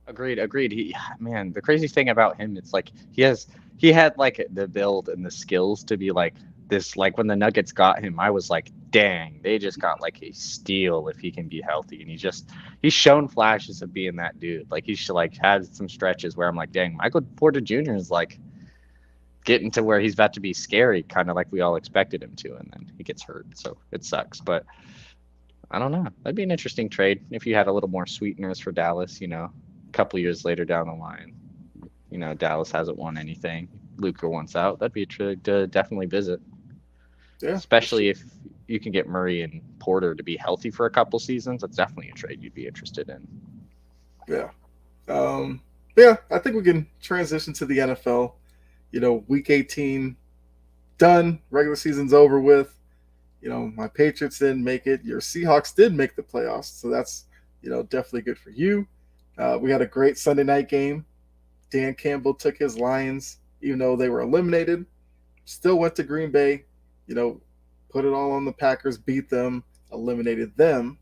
Agreed. The crazy thing about him, it's like he had like the build and the skills to be like this. Like when the Nuggets got him, I was like, dang, they just got like a steal if he can be healthy. And he's shown flashes of being that dude. Like he's like had some stretches where I'm like, dang, Michael Porter Jr. is like getting to where he's about to be scary, kind of like we all expected him to, and then he gets hurt, so it sucks. But I don't know. That'd be an interesting trade if you had a little more sweeteners for Dallas. A couple years later down the line, Dallas hasn't won anything. Luka wants out. That'd be a trade to definitely visit. Yeah, especially if you can get Murray and Porter to be healthy for a couple seasons. That's definitely a trade you'd be interested in. Yeah. Yeah, I think we can transition to the NFL. Week 18 done. Regular season's over with. My Patriots didn't make it. Your Seahawks did make the playoffs, so that's definitely good for you. We had a great Sunday night game. Dan Campbell took his Lions, even though they were eliminated. Still went to Green Bay. Put it all on the Packers, beat them, eliminated them.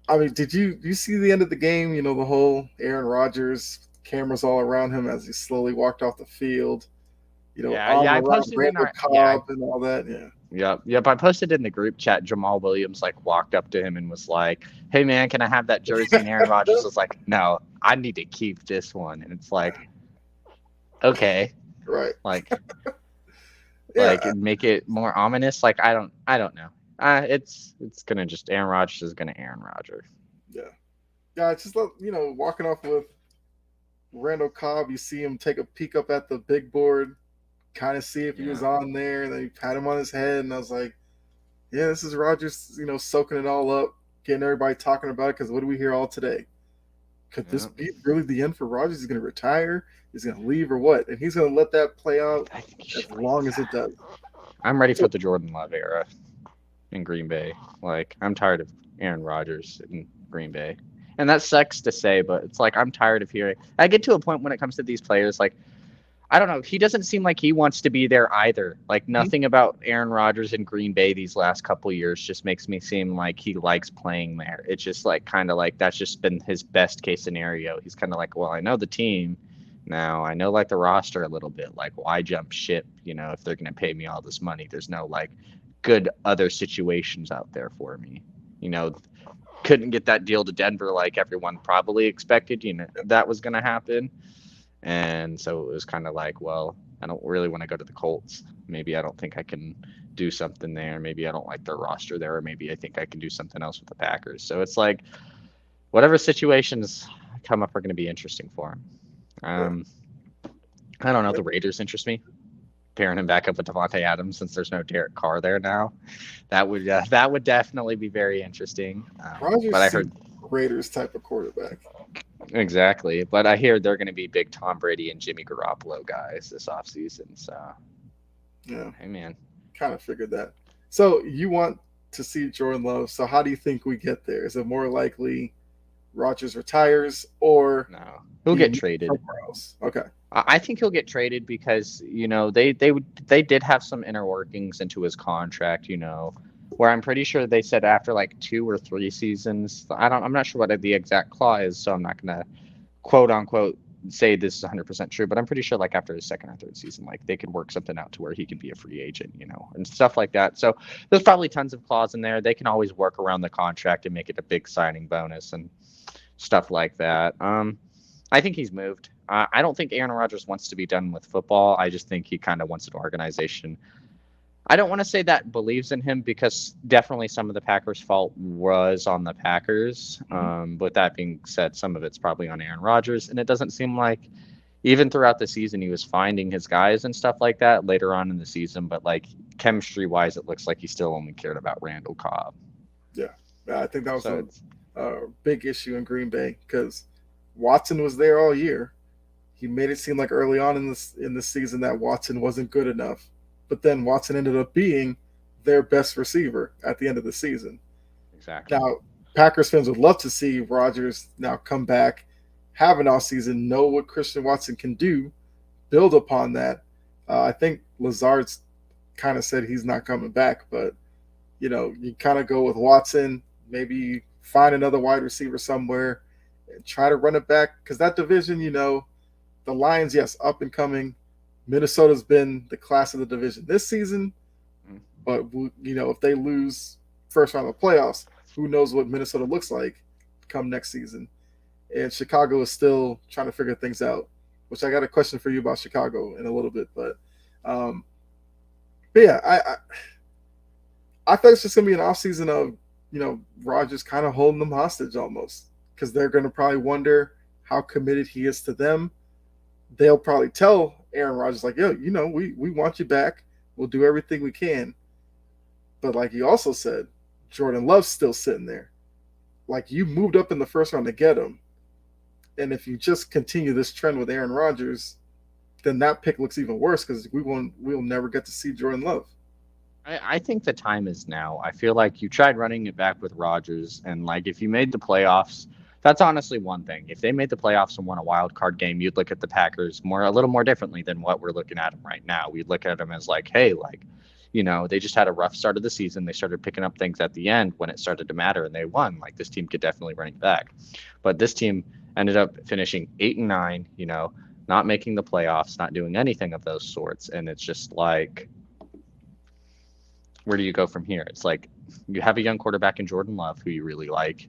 I mean, did you see the end of the game? The whole Aaron Rodgers cameras all around him as he slowly walked off the field. Yeah, arm I around posted in Randall our Cobb and all that. Yeah. Yep. I posted in the group chat. Jamal Williams like walked up to him and was like, "Hey man, can I have that jersey?" And Aaron Rodgers was like, "No, I need to keep this one." And it's like, okay, Right. like Yeah. make it more ominous. Like I don't know. It's gonna just Aaron Rodgers is gonna Aaron Rodgers. Yeah. Yeah. It's just walking off with Randall Cobb. You see him take a peek up at the big board, kind of see if he was on there, and then you pat him on his head, and I was like, yeah, this is Rodgers, soaking it all up, getting everybody talking about it, because what do we hear all today? Could this be really the end for Rodgers? He's going to retire? He's going to leave or what? And he's going to let that play out as long as it does. I'm ready for the Jordan Love era in Green Bay. Like, I'm tired of Aaron Rodgers in Green Bay. And that sucks to say, but it's like I'm tired of hearing. I get to a point when it comes to these players, like, I don't know. He doesn't seem like he wants to be there either. Like nothing about Aaron Rodgers in Green Bay these last couple years just makes me seem like he likes playing there. It's just like kind of like that's just been his best case scenario. He's kind of like, well, I know the team now. I know like the roster a little bit. Like why jump ship? If they're gonna pay me all this money, there's no like good other situations out there for me. Couldn't get that deal to Denver like everyone probably expected. That was gonna happen. And so it was kind of like, well, I don't really want to go to the Colts. Maybe I don't think I can do something there. Maybe I don't like their roster there, or maybe I think I can do something else with the Packers. So it's like, whatever situations come up are going to be interesting for him. I don't know. The Raiders interest me. Pairing him back up with Devontae Adams since there's no Derek Carr there now, that would definitely be very interesting. But I heard Raiders type of quarterback. Exactly. But I hear they're going to be big Tom Brady and Jimmy Garoppolo guys this offseason. So, yeah. Hey, man. Kind of figured that. So you want to see Jordan Love. So how do you think we get there? Is it more likely Rodgers retires or no? He'll get traded somewhere else? Okay. I think he'll get traded because they did have some inner workings into his contract. Where I'm pretty sure they said after like 2 or 3 seasons. I'm not sure what the exact clause is, so I'm not gonna quote unquote say this is 100% true. But I'm pretty sure like after his 2nd or 3rd season, like they could work something out to where he could be a free agent, and stuff like that. So there's probably tons of clause in there. They can always work around the contract and make it a big signing bonus and stuff like that. I think he's moved. I don't think Aaron Rodgers wants to be done with football. I just think he kind of wants an organization. I don't want to say that believes in him because definitely some of the Packers' fault was on the Packers. But that being said, some of it's probably on Aaron Rodgers. And it doesn't seem like even throughout the season he was finding his guys and stuff like that later on in the season. But like chemistry-wise, it looks like he still only cared about Randall Cobb. Yeah, I think that was a big issue in Green Bay because Watson was there all year. He made it seem like early on in the season that Watson wasn't good enough. But then Watson ended up being their best receiver at the end of the season. Exactly. Now, Packers fans would love to see Rodgers now come back, have an offseason, know what Christian Watson can do, build upon that. I think Lazard's kind of said he's not coming back, but, you kind of go with Watson, maybe find another wide receiver somewhere and try to run it back because that division, the Lions, yes, up and coming. Minnesota's been the class of the division this season, but if they lose first round of playoffs, who knows what Minnesota looks like come next season. And Chicago is still trying to figure things out, which I got a question for you about Chicago in a little bit. But yeah, I thought it's just going to be an offseason of, Rodgers kind of holding them hostage almost because they're going to probably wonder how committed he is to them. They'll probably tell Aaron Rodgers, like, yo, we want you back. We'll do everything we can. But like he also said, Jordan Love's still sitting there. Like you moved up in the first round to get him. And if you just continue this trend with Aaron Rodgers, then that pick looks even worse because we'll never get to see Jordan Love. I think the time is now. I feel like you tried running it back with Rodgers, and like if you made the playoffs, that's honestly one thing. If they made the playoffs and won a wild card game, you'd look at the Packers a little more differently than what we're looking at them right now. We'd look at them as like, hey, like, they just had a rough start of the season. They started picking up things at the end when it started to matter, and they won. Like this team could definitely run it back. But this team, ended up finishing 8-9. Not making the playoffs, not doing anything of those sorts, and it's just like, where do you go from here? It's like you have a young quarterback in Jordan Love who you really like.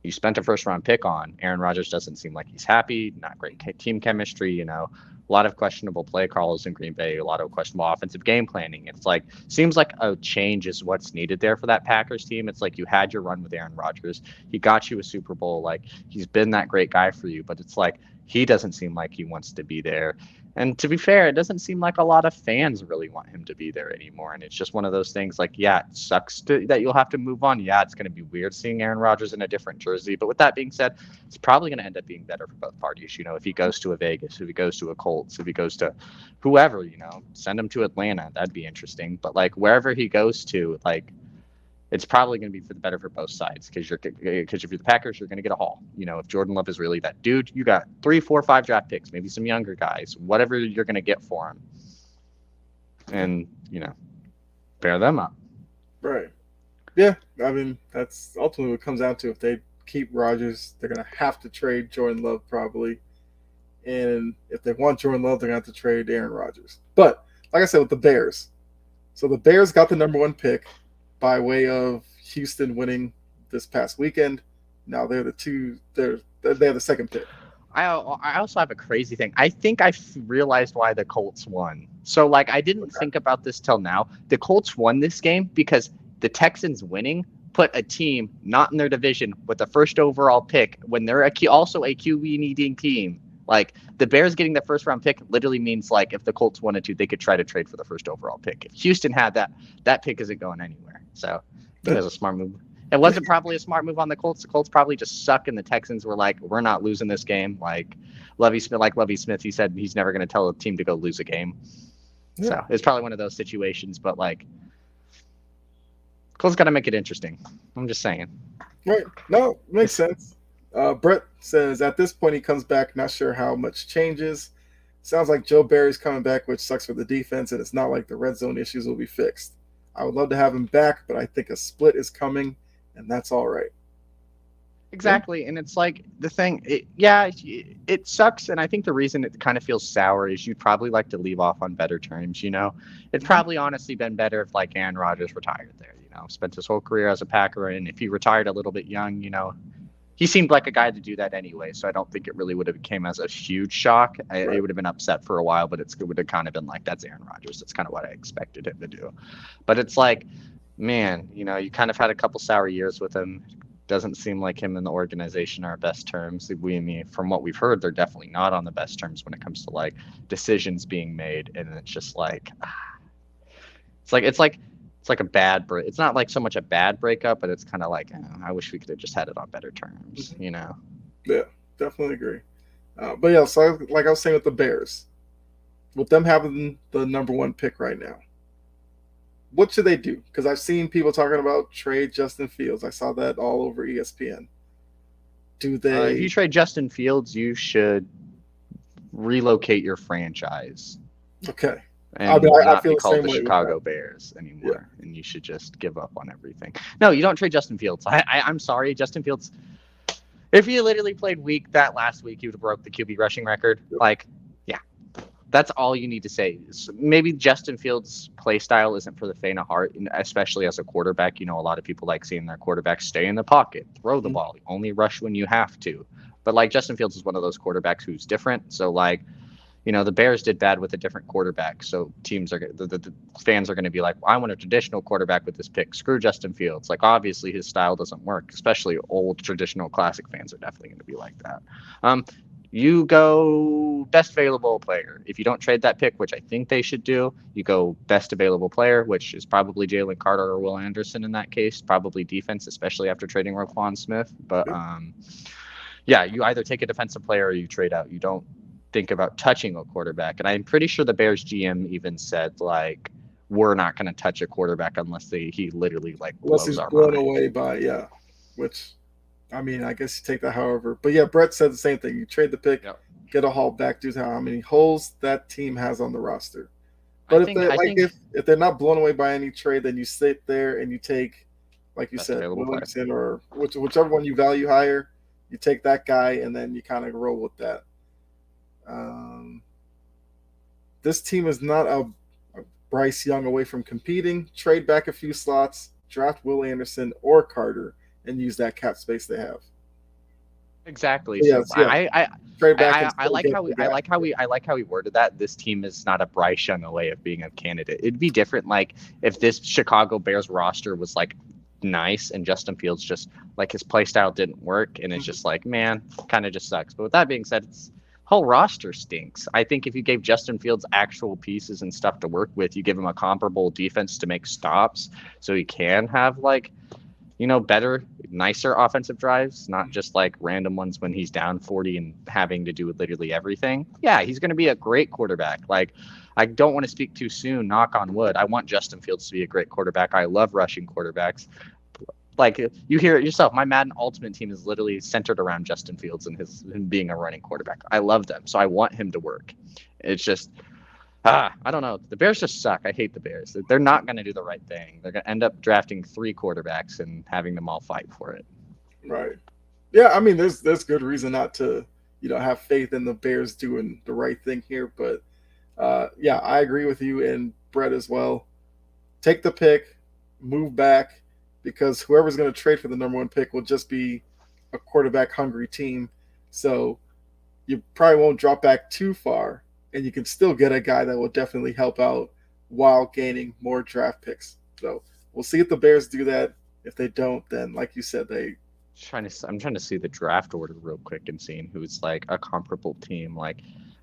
You spent a first-round pick on. Aaron Rodgers doesn't seem like he's happy. Not great team chemistry. A lot of questionable play calls in Green Bay. A lot of questionable offensive game planning. It's like seems like a change is what's needed there for that Packers team. It's like you had your run with Aaron Rodgers. He got you a Super Bowl. Like he's been that great guy for you. But it's like he doesn't seem like he wants to be there. And to be fair, it doesn't seem like a lot of fans really want him to be there anymore. And it's just one of those things like, yeah, it sucks that you'll have to move on. Yeah, it's going to be weird seeing Aaron Rodgers in a different jersey. But with that being said, it's probably going to end up being better for both parties. If he goes to a Vegas, if he goes to a Colts, if he goes to whoever, send him to Atlanta. That'd be interesting. But like wherever he goes to, like, it's probably going to be for the better for both sides because if you're the Packers, you're going to get a haul. If Jordan Love is really that dude, you got 3, 4, 5 draft picks, maybe some younger guys, whatever you're going to get for him, and pair them up. Right. Yeah. I mean, that's ultimately what it comes down to. If they keep Rodgers, they're going to have to trade Jordan Love probably, and if they want Jordan Love, they're going to have to trade Aaron Rodgers. But like I said, with the Bears, so the Bears got the number 1 pick by way of Houston winning this past weekend. Now they're they have the second pick. I also have a crazy thing. I think I realized why the Colts won. So like I didn't think about this till now. The Colts won this game because the Texans winning put a team not in their division with the first overall pick when they're also a QB needing team. Like the Bears getting the first round pick literally means like if the Colts wanted to, they could try to trade for the first overall pick. If Houston had that pick isn't going anywhere. So it was a smart move. It wasn't probably a smart move on the Colts. The Colts probably just suck, and the Texans were like, "We're not losing this game." Like Lovie Smith, he said he's never going to tell a team to go lose a game. Yeah. So it's probably one of those situations. But like, Colts got to make it interesting. I'm just saying. Right? No, makes sense. Brett says at this point he comes back, not sure how much changes. Sounds like Joe Barry's coming back, which sucks for the defense, and it's not like the red zone issues will be fixed. I would love to have him back, but I think a split is coming, and that's all right. Exactly, and it's like the thing, it sucks, and I think the reason it kind of feels sour is you'd probably like to leave off on better terms, It'd probably honestly been better if like Aaron Rodgers retired there, spent his whole career as a Packer, and if he retired a little bit young, he seemed like a guy to do that anyway, so I don't think it really would have came as a huge shock. It would have been upset for a while, but it would have kind of been like, that's Aaron Rodgers. That's kind of what I expected him to do. But it's like, man, you kind of had a couple sour years with him. Doesn't seem like him and the organization are best terms. From what we've heard, they're definitely not on the best terms when it comes to like decisions being made, and it's just like, it's like a bad break. It's not like so much a bad breakup, but it's kind of like, I wish we could have just had it on better terms, Yeah, definitely agree. But yeah, so like I was saying with the Bears, with them having the number 1 pick right now, what should they do? Because I've seen people talking about trade Justin Fields. I saw that all over ESPN. Do they? If you trade Justin Fields, you should relocate your franchise. Okay. And I feel be called the Chicago Bears anymore, and you should just give up on everything. No, you don't trade Justin Fields. I'm sorry, Justin Fields. If he literally played weak that last week, he would have broke the QB rushing record. Like, yeah, that's all you need to say. Maybe Justin Fields' play style isn't for the faint of heart, especially as a quarterback. A lot of people like seeing their quarterback stay in the pocket, throw the ball, only rush when you have to. But like Justin Fields is one of those quarterbacks who's different. So like, the Bears did bad with a different quarterback, so the fans are going to be like, well, I want a traditional quarterback with this pick. Screw Justin Fields. Like, obviously, his style doesn't work, especially old, traditional, classic fans are definitely going to be like that. You go best available player. If you don't trade that pick, which I think they should do, you go best available player, which is probably Jalen Carter or Will Anderson in that case, probably defense, especially after trading Roquan Smith. But, you either take a defensive player or you trade out. You don't think about touching a quarterback, and I'm pretty sure the Bears GM even said like, we're not going to touch a quarterback unless he literally like unless he's blown away by which I mean, I guess you take that however, but yeah, Brett said the same thing. You trade the pick, get a haul back due to how many holes that team has on the roster. But if they're not blown away by any trade, then you sit there and you take, like you said, Williamson or whichever one you value higher. You take that guy, and then you kind of roll with that. Um, this team is not a Bryce Young away from competing. Trade back a few slots, draft Will Anderson or Carter, and use that cap space they have. Exactly. So Yes, yeah. Trade back and I still like get how we the guy. I like how we worded that. This team is not a Bryce Young away of being a candidate. It'd be different like if this Chicago Bears roster was like nice and Justin Fields just like his play style didn't work and it's just like, man, kind of just sucks. But with that being said, it's whole roster stinks. I think if you gave Justin Fields actual pieces and stuff to work with, you give him a comparable defense to make stops so he can have like better, nicer offensive drives, not just like random ones when he's down 40 and having to do with literally everything. Yeah, he's going to be a great quarterback. Like, I don't want to speak too soon, knock on wood. I want Justin Fields to be a great quarterback. I love rushing quarterbacks. Like, you hear it yourself. My Madden Ultimate team is literally centered around Justin Fields and him being a running quarterback. I love them, so I want him to work. It's just, I don't know. The Bears just suck. I hate the Bears. They're not going to do the right thing. They're going to end up drafting 3 quarterbacks and having them all fight for it. Right. Yeah, I mean, there's good reason not to have faith in the Bears doing the right thing here, but yeah, I agree with you and Brett as well. Take the pick, move back, because whoever's going to trade for the number 1 pick will just be a quarterback hungry team. So you probably won't drop back too far, and you can still get a guy that will definitely help out while gaining more draft picks. So we'll see if the Bears do that. If they don't, then like you said, I'm trying to see the draft order real quick and seeing who's like a comparable team. Like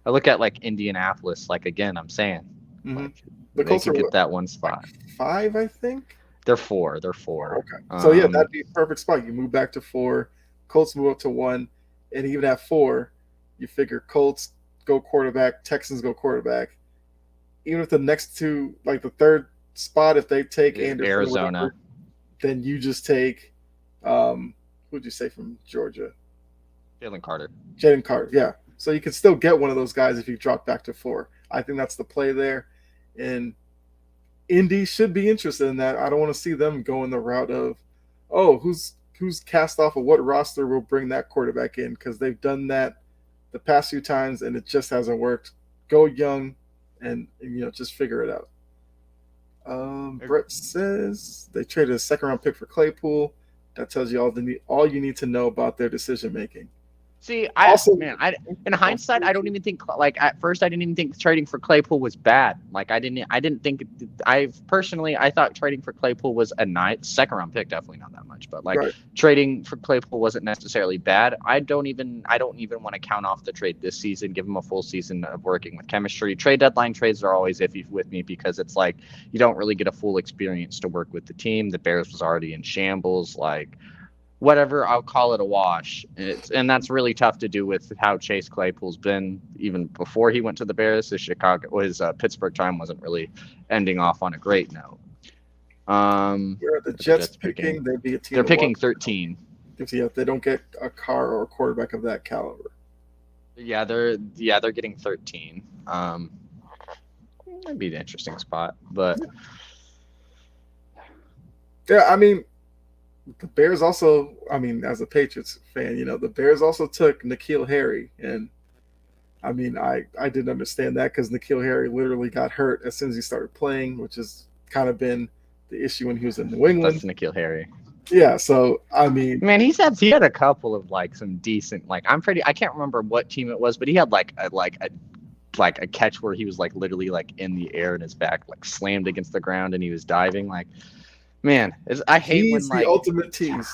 I look at like Indianapolis. Like again, I'm saying like the they Colts can are get that one spot. 5, I think. They're 4. They're 4. Okay. So yeah, that'd be a perfect spot. You move back to 4. Colts move up to 1, and even at 4, you figure Colts go quarterback, Texans go quarterback. Even if the next 2, like the 3rd spot, if they take Anderson, Arizona, whatever, then you just take who'd you say from Georgia? Jalen Carter. Jalen Carter, yeah. So you can still get one of those guys if you drop back to 4. I think that's the play there, and Indy should be interested in that. I don't want to see them going the route of, who's cast off of what roster will bring that quarterback in, because they've done that the past few times and it just hasn't worked. Go young and just figure it out. Brett says they traded a 2nd-round pick for Claypool. That tells you all you need to know about their decision making. See, Also, in hindsight, I don't even think like at first I didn't even think trading for Claypool was bad. Like I didn't think I thought trading for Claypool was a nice 2nd-round pick, definitely not that much, but like trading for Claypool wasn't necessarily bad. I don't even want to count off the trade this season, give him a full season of working with chemistry. Trade deadline trades are always iffy with me because it's like you don't really get a full experience to work with the team. The Bears was already in shambles, like whatever, I'll call it a wash. And that's really tough to do with how Chase Claypool's been even before he went to the Bears. His Pittsburgh time wasn't really ending off on a great note. Where the Jets picking, they'd be a team. They're picking 13. If they don't get a car or a quarterback of that caliber. Yeah, they're getting 13. That'd be an interesting spot, but yeah, I mean, the Bears also, as a Patriots fan, the Bears also took N'Keal Harry. And, I didn't understand that because N'Keal Harry literally got hurt as soon as he started playing, which has kind of been the issue when he was in New England. That's N'Keal Harry. Yeah, so, Man, he had a couple of, like, some decent, like, I can't remember what team it was, but he had, a catch where he was, like, literally, like, in the air and his back, like, slammed against the ground and he was diving, like, man, I hate when like the ultimate tease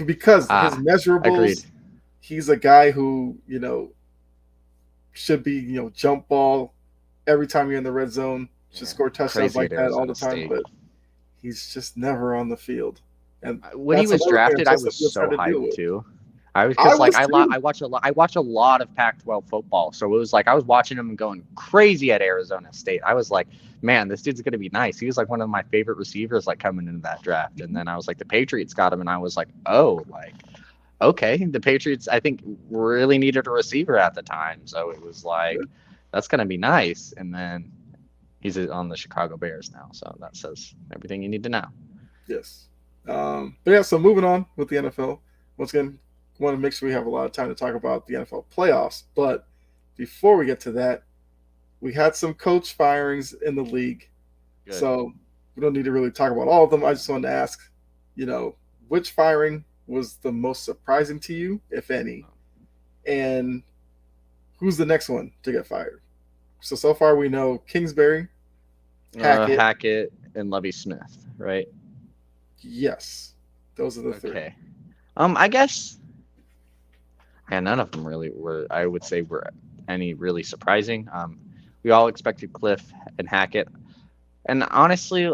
because his measurables. Agreed. He's a guy who should be jump ball every time you're in the red zone. Should score touchdowns like that all the time, but he's just never on the field. And when he was drafted, I was so hyped too. I watch a lot of Pac-12 football, so it was like I was watching him going crazy at Arizona State. I was like, man, this dude's gonna be nice. He was like one of my favorite receivers, like coming into that draft. And then I was like, the Patriots got him, and I was like, okay, the Patriots I think really needed a receiver at the time, so it was like that's gonna be nice. And then he's on the Chicago Bears now, so that says everything you need to know. Yes, but yeah. So moving on with the NFL, once again. want to make sure we have a lot of time to talk about the NFL playoffs. But before we get to that, we had some coach firings in the league. Good. So we don't need to really talk about all of them. I just wanted to ask, which firing was the most surprising to you, if any? And who's the next one to get fired? So far we know Kingsbury, Hackett, and Lovie Smith, right? Yes. Those are the three. Okay. I guess none of them really were, I would say, were any really surprising. We all expected Cliff and Hackett. And honestly,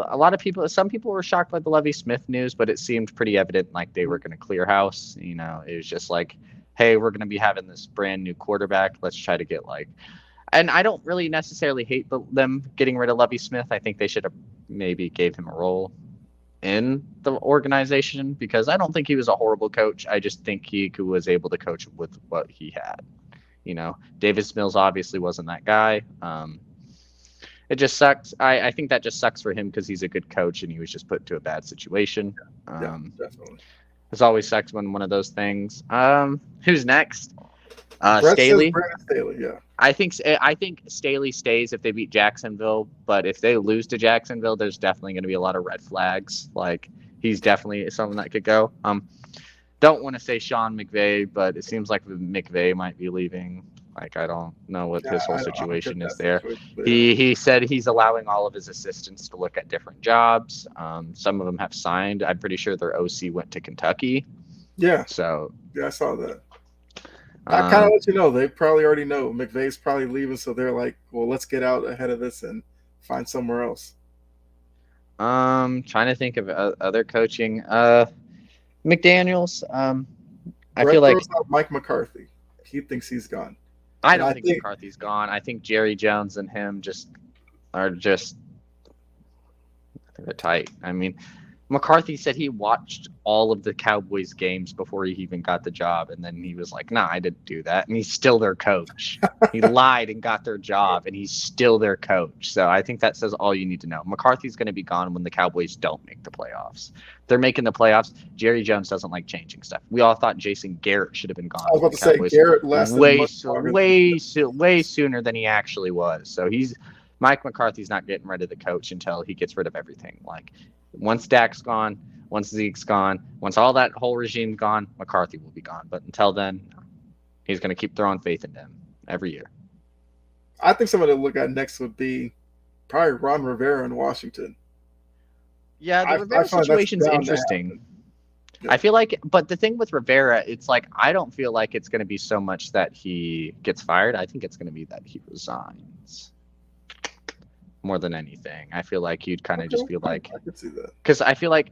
some people were shocked by the Lovie Smith news, but it seemed pretty evident like they were going to clear house. It was just like, hey, we're going to be having this brand new quarterback. Let's try to get and I don't really necessarily hate them getting rid of Lovie Smith. I think they should have maybe gave him a role in the organization because I don't think he was a horrible coach. I just think he was able to coach with what he had. Davis Mills obviously wasn't that guy. It just sucks. I think that just sucks for him because he's a good coach and he was just put into a bad situation. Yeah, definitely. It always sucks when one of those things. Who's next? Staley. Staley, yeah. I think Staley stays if they beat Jacksonville, but if they lose to Jacksonville, there's definitely going to be a lot of red flags. He's definitely someone that could go. Don't want to say Sean McVay, but it seems like McVay might be leaving. I don't know what his whole situation is there. He said he's allowing all of his assistants to look at different jobs. Some of them have signed. I'm pretty sure their OC went to Kentucky. Yeah. So yeah, I saw that. I kind of let you know. They probably already know McVay's probably leaving, so they're like, "Well, let's get out ahead of this and find somewhere else." Trying to think of other coaching. McDaniels. I feel like Mike McCarthy. He thinks he's gone. I don't think McCarthy's gone. I think Jerry Jones and him they're tight. I mean, McCarthy said he watched all of the Cowboys games before he even got the job, and then he was like, "Nah, I didn't do that," and he's still their coach. He lied and got their job, and he's still their coach. So I think that says all you need to know. McCarthy's going to be gone when the Cowboys don't make the playoffs. They're making the playoffs. Jerry Jones doesn't like changing stuff. We all thought Jason Garrett should have been gone. I was about to say Garrett lasted way sooner than he actually was. So Mike McCarthy's not getting rid of the coach until he gets rid of everything. Once Dak's gone, once Zeke's gone, once all that whole regime's gone, McCarthy will be gone. But until then, he's going to keep throwing faith in them every year. I think someone to look at next would be probably Ron Rivera in Washington. Yeah, the Rivera situation's interesting. I feel like, but the thing with Rivera, it's I don't feel like it's going to be so much that he gets fired. I think it's going to be that he resigns. More than anything, I feel like you'd kind of just be like, I could see that, because I feel like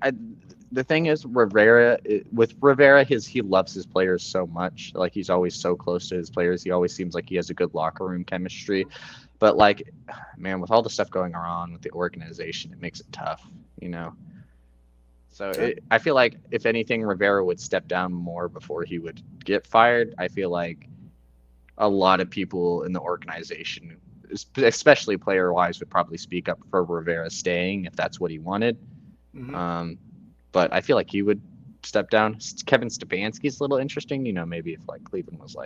the thing is Rivera, he loves his players so much. He's always so close to his players. He always seems like he has a good locker room chemistry. But man, with all the stuff going on with the organization, it makes it tough, So I feel like if anything, Rivera would step down more before he would get fired. I feel like a lot of people in the organization, especially player-wise, would probably speak up for Rivera staying if that's what he wanted. Mm-hmm. But I feel like he would step down. Kevin Stefanski's a little interesting, maybe if Cleveland was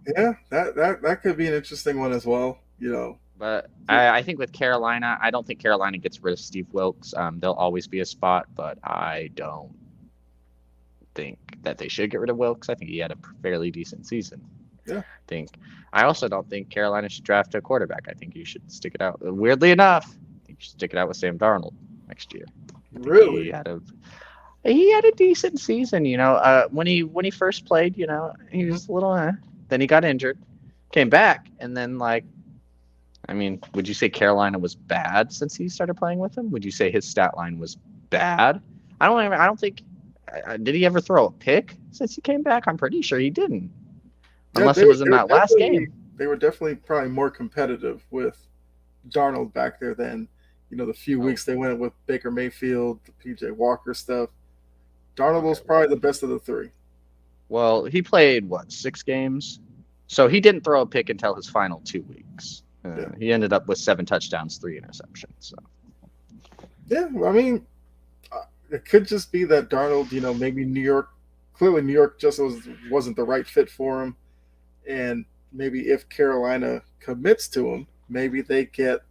yeah, that could be an interesting one as well, But I think with Carolina, I don't think Carolina gets rid of Steve Wilkes. There'll always be a spot, but I don't think that they should get rid of Wilkes. I think he had a fairly decent season. Yeah. I also don't think Carolina should draft a quarterback. I think you should stick it out. Weirdly enough, I think you should stick it out with Sam Darnold next year. Really? He had a decent season, when he first played, he was a little then he got injured, came back, and then would you say Carolina was bad since he started playing with him? Would you say his stat line was bad? I don't think did he ever throw a pick since he came back? I'm pretty sure he didn't. Unless it was in that last game. They were definitely probably more competitive with Darnold back there than, the few weeks they went with Baker Mayfield, the PJ Walker stuff. Darnold was probably the best of the three. Well, he played, 6 games? So he didn't throw a pick until his final 2 weeks. He ended up with 7 touchdowns, 3 interceptions. So. Yeah, it could just be that Darnold, maybe New York clearly New York just wasn't the right fit for him, and maybe if Carolina commits to him, maybe they get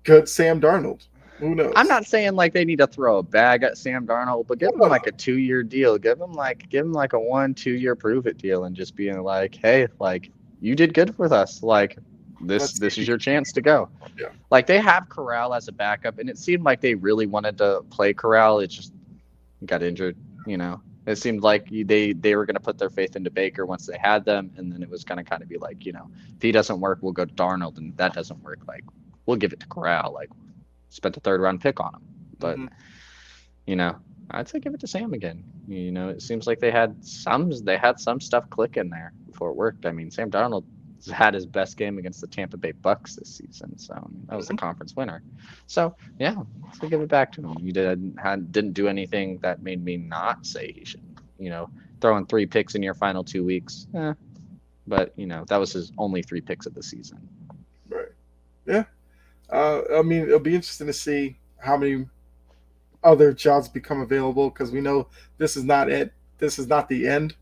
good Sam Darnold. Who knows? I'm not saying like they need to throw a bag at Sam Darnold, but give him like a 2-year deal. Give him like a 1-2 year prove it deal, and just being like, hey, like you did good with us. Like this is your chance to go. Yeah. Like they have Corral as a backup, and it seemed like they really wanted to play Corral. It just got injured. It seemed like they were going to put their faith into Baker once they had them, and then it was going to kind of be like, if he doesn't work, we'll go to Darnold, and if that doesn't work, like we'll give it to Corral. Like spent a 3rd-round pick on him, but I'd say give it to Sam again. It seems like they had some stuff clicking there before it worked. I mean, Sam Darnold had his best game against the Tampa Bay Bucks this season, so that was the conference winner. So yeah, so give it back to him. You didn't do anything that made me not say he should. Throwing 3 picks in your final 2 weeks, but that was his only 3 picks of the season. Right. Yeah. I mean, it'll be interesting to see how many other jobs become available, because we know this is not it. This is not the end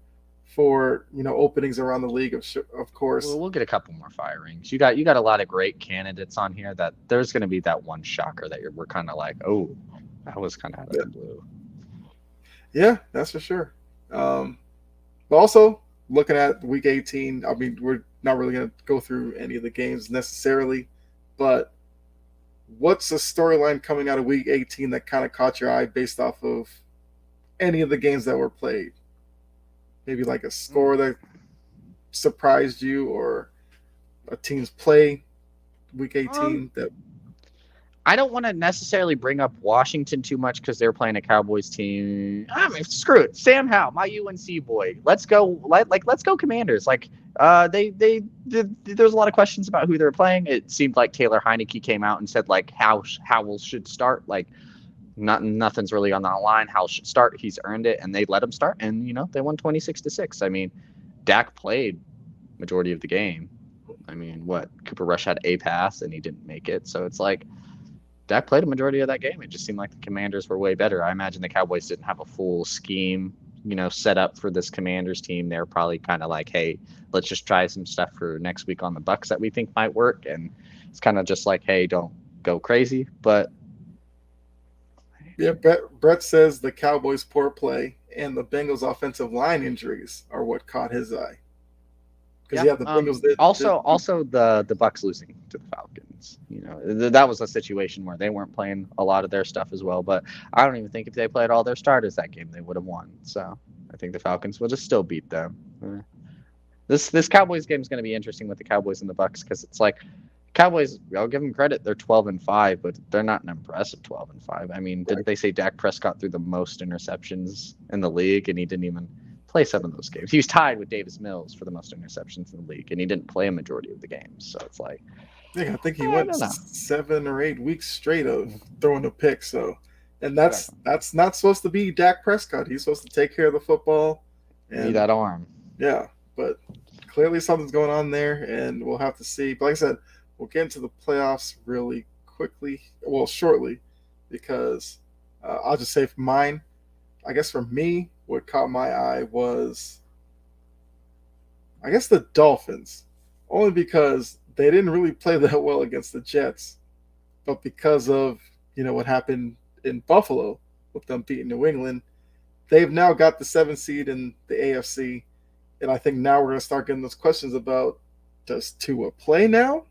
for openings around the league. Of course, we'll get a couple more firings. You got a lot of great candidates on here. That there's going to be that one shocker that we're kind of like, oh, that was kind of out of the blue. Yeah, that's for sure. But also looking at week 18, I mean, we're not really going to go through any of the games necessarily, but what's the storyline coming out of week 18 that kind of caught your eye based off of any of the games that were played? Maybe like a score that surprised you, or a team's play week 18 that. I don't want to necessarily bring up Washington too much because they're playing a Cowboys team. I mean, screw it. Sam Howell, my UNC boy. Let's go. Let's go Commanders. Like, there's a lot of questions about who they're playing. It seemed like Taylor Heineke came out and said like Howell should start. Like, nothing's really on the line. Howell should start. He's earned it, and they let him start. And they won 26-6. I mean, Dak played majority of the game. I mean, Cooper Rush had a pass and he didn't make it. So it's like, Dak played a majority of that game. It just seemed like the Commanders were way better. I imagine the Cowboys didn't have a full scheme, set up for this Commanders team. They're probably kind of like, hey, let's just try some stuff for next week on the Bucs that we think might work. And it's kind of just like, hey, don't go crazy. But yeah, Brett says the Cowboys' poor play and the Bengals' offensive line injuries are what caught his eye. Because the Bengals did. Also the Bucs losing to the Falcons. That was a situation where they weren't playing a lot of their stuff as well. But I don't even think if they played all their starters that game, they would have won. So I think the Falcons will just still beat them. This Cowboys game is going to be interesting with the Cowboys and the Bucs, because it's like Cowboys. I'll give them credit; they're 12-5, but they're not an impressive 12-5. I mean, didn't they say Dak Prescott threw the most interceptions in the league, and he didn't even play 7 of those games? He was tied with Davis Mills for the most interceptions in the league, and he didn't play a majority of the games. So it's like, I think he went 7 or 8 weeks straight of throwing a pick. So, and that's not supposed to be Dak Prescott. He's supposed to take care of the football. And that arm. Yeah, but clearly something's going on there, and we'll have to see. But like I said, we'll get into the playoffs really quickly. Well, shortly, because I'll just say for mine, I guess for me, what caught my eye was, I guess, the Dolphins. Only because they didn't really play that well against the Jets, but because of what happened in Buffalo with them beating New England, they've now got the 7th seed in the AFC, and I think now we're going to start getting those questions about, does Tua play now?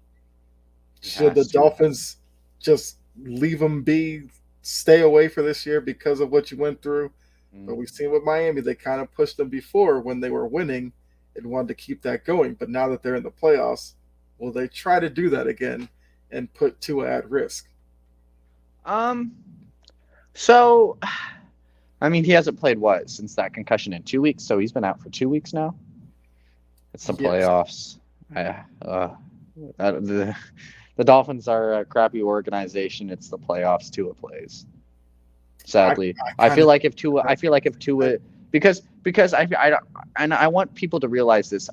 Should the Dolphins just leave him be, stay away for this year because of what you went through? But we've seen with Miami, they kind of pushed them before when they were winning and wanted to keep that going. But now that they're in the playoffs, will they try to do that again and put Tua at risk? So, I mean, he hasn't played since that concussion in 2 weeks. So he's been out for 2 weeks now. It's the playoffs. The Dolphins are a crappy organization. It's the playoffs. Tua plays. Sadly, I feel like if Tua because I don't, and I want people to realize this.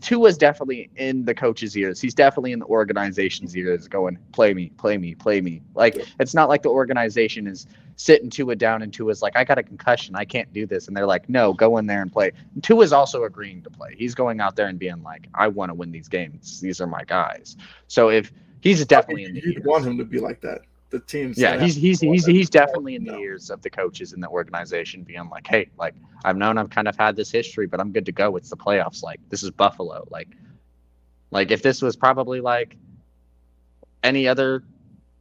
Tua's definitely in the coach's ears. He's definitely in the organization's ears, going play me, play me, play me. Like it's not like the organization is sitting Tua down and Tua's like, I got a concussion, I can't do this, and they're like, no, go in there and play. Tua's also agreeing to play. He's going out there and being like, I want to win these games. These are my guys. So if he's definitely in the you'd ears. want him to be like that. The team's he's definitely in the ears of the coaches in the organization, being like, hey, like I've kind of had this history, but I'm good to go. It's the playoffs. Like this is Buffalo. Like if this was probably like any other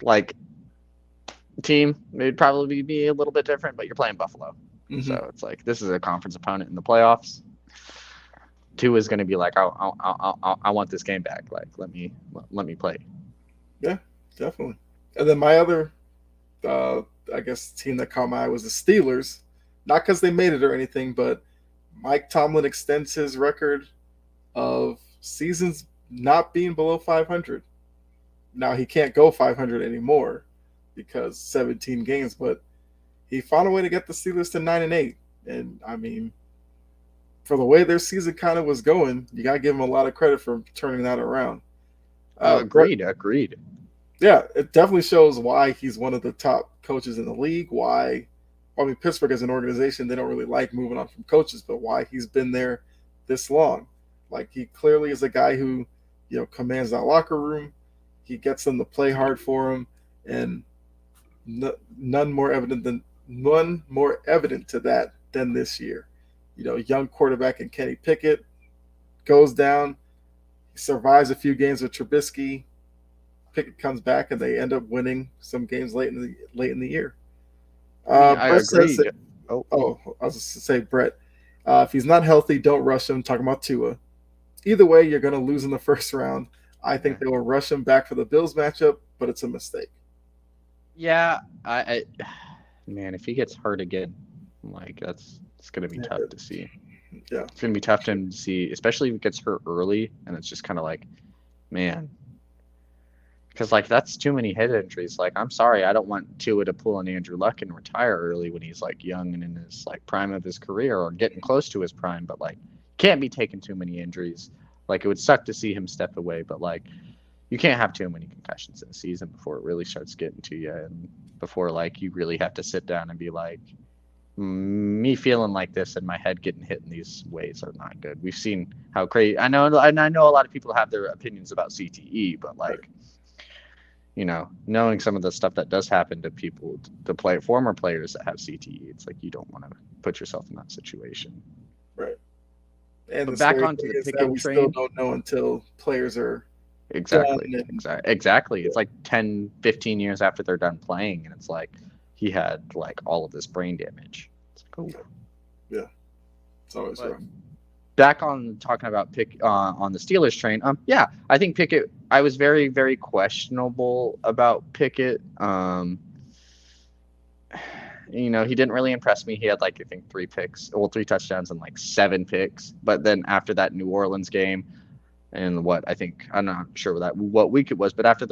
like team, it'd probably be a little bit different. But you're playing Buffalo, so it's like this is a conference opponent in the playoffs. Tua is going to be like, I want this game back. Like let me play. Yeah, definitely. And then my other, I guess, team that caught my eye was the Steelers. Not because they made it or anything, but Mike Tomlin extends his record of seasons not being below 500. Now, he can't go 500 anymore because 17 games, but he found a way to get the Steelers to 9-8. And, I mean, for the way their season kind of was going, you got to give him a lot of credit for turning that around. Agreed. Yeah, it definitely shows why he's one of the top coaches in the league. Why, I mean, Pittsburgh as an organization, they don't really like moving on from coaches, but why he's been there this long. Like, he clearly is a guy who, commands that locker room. He gets them to play hard for him, and none more evident to that than this year. Young quarterback in Kenny Pickett goes down. He survives a few games with Trubisky. Pickett comes back and they end up winning some games late in the year. I agree. I was just to say, Brett, if he's not healthy, don't rush him. Talking about Tua. Either way, you're going to lose in the first round. I think they will rush him back for the Bills matchup, but it's a mistake. Yeah, man, if he gets hurt again, like it's going to be tough to see. Yeah, it's going to be tough to see, especially if he gets hurt early, and it's just kind of like, man. Because, like, that's too many head injuries. Like, I'm sorry, I don't want Tua to pull an Andrew Luck and retire early when he's, like, young and in his, like, prime of his career or getting close to his prime. But, like, can't be taking too many injuries. Like, it would suck to see him step away. But, like, you can't have too many concussions in a season before it really starts getting to you. And before, like, you really have to sit down and be like, me feeling like this and my head getting hit in these ways are not good. We've seen how crazy. I know a lot of people have their opinions about CTE, but, like, knowing some of the stuff that does happen to people, to former players that have CTE, it's like you don't want to put yourself in that situation. Right. And but back onto the Pickett train, still don't know until players are exactly. It's like 10, 15 years after they're done playing, and it's like he had like all of this brain damage. It's like, oh. Yeah. It's always rough. Back on talking about on the Steelers train, yeah, I think Pickett. I was very, very questionable about Pickett. He didn't really impress me. He had like I think 3 touchdowns and like 7 picks. But then after that New Orleans game, and I'm not sure what week it was, but after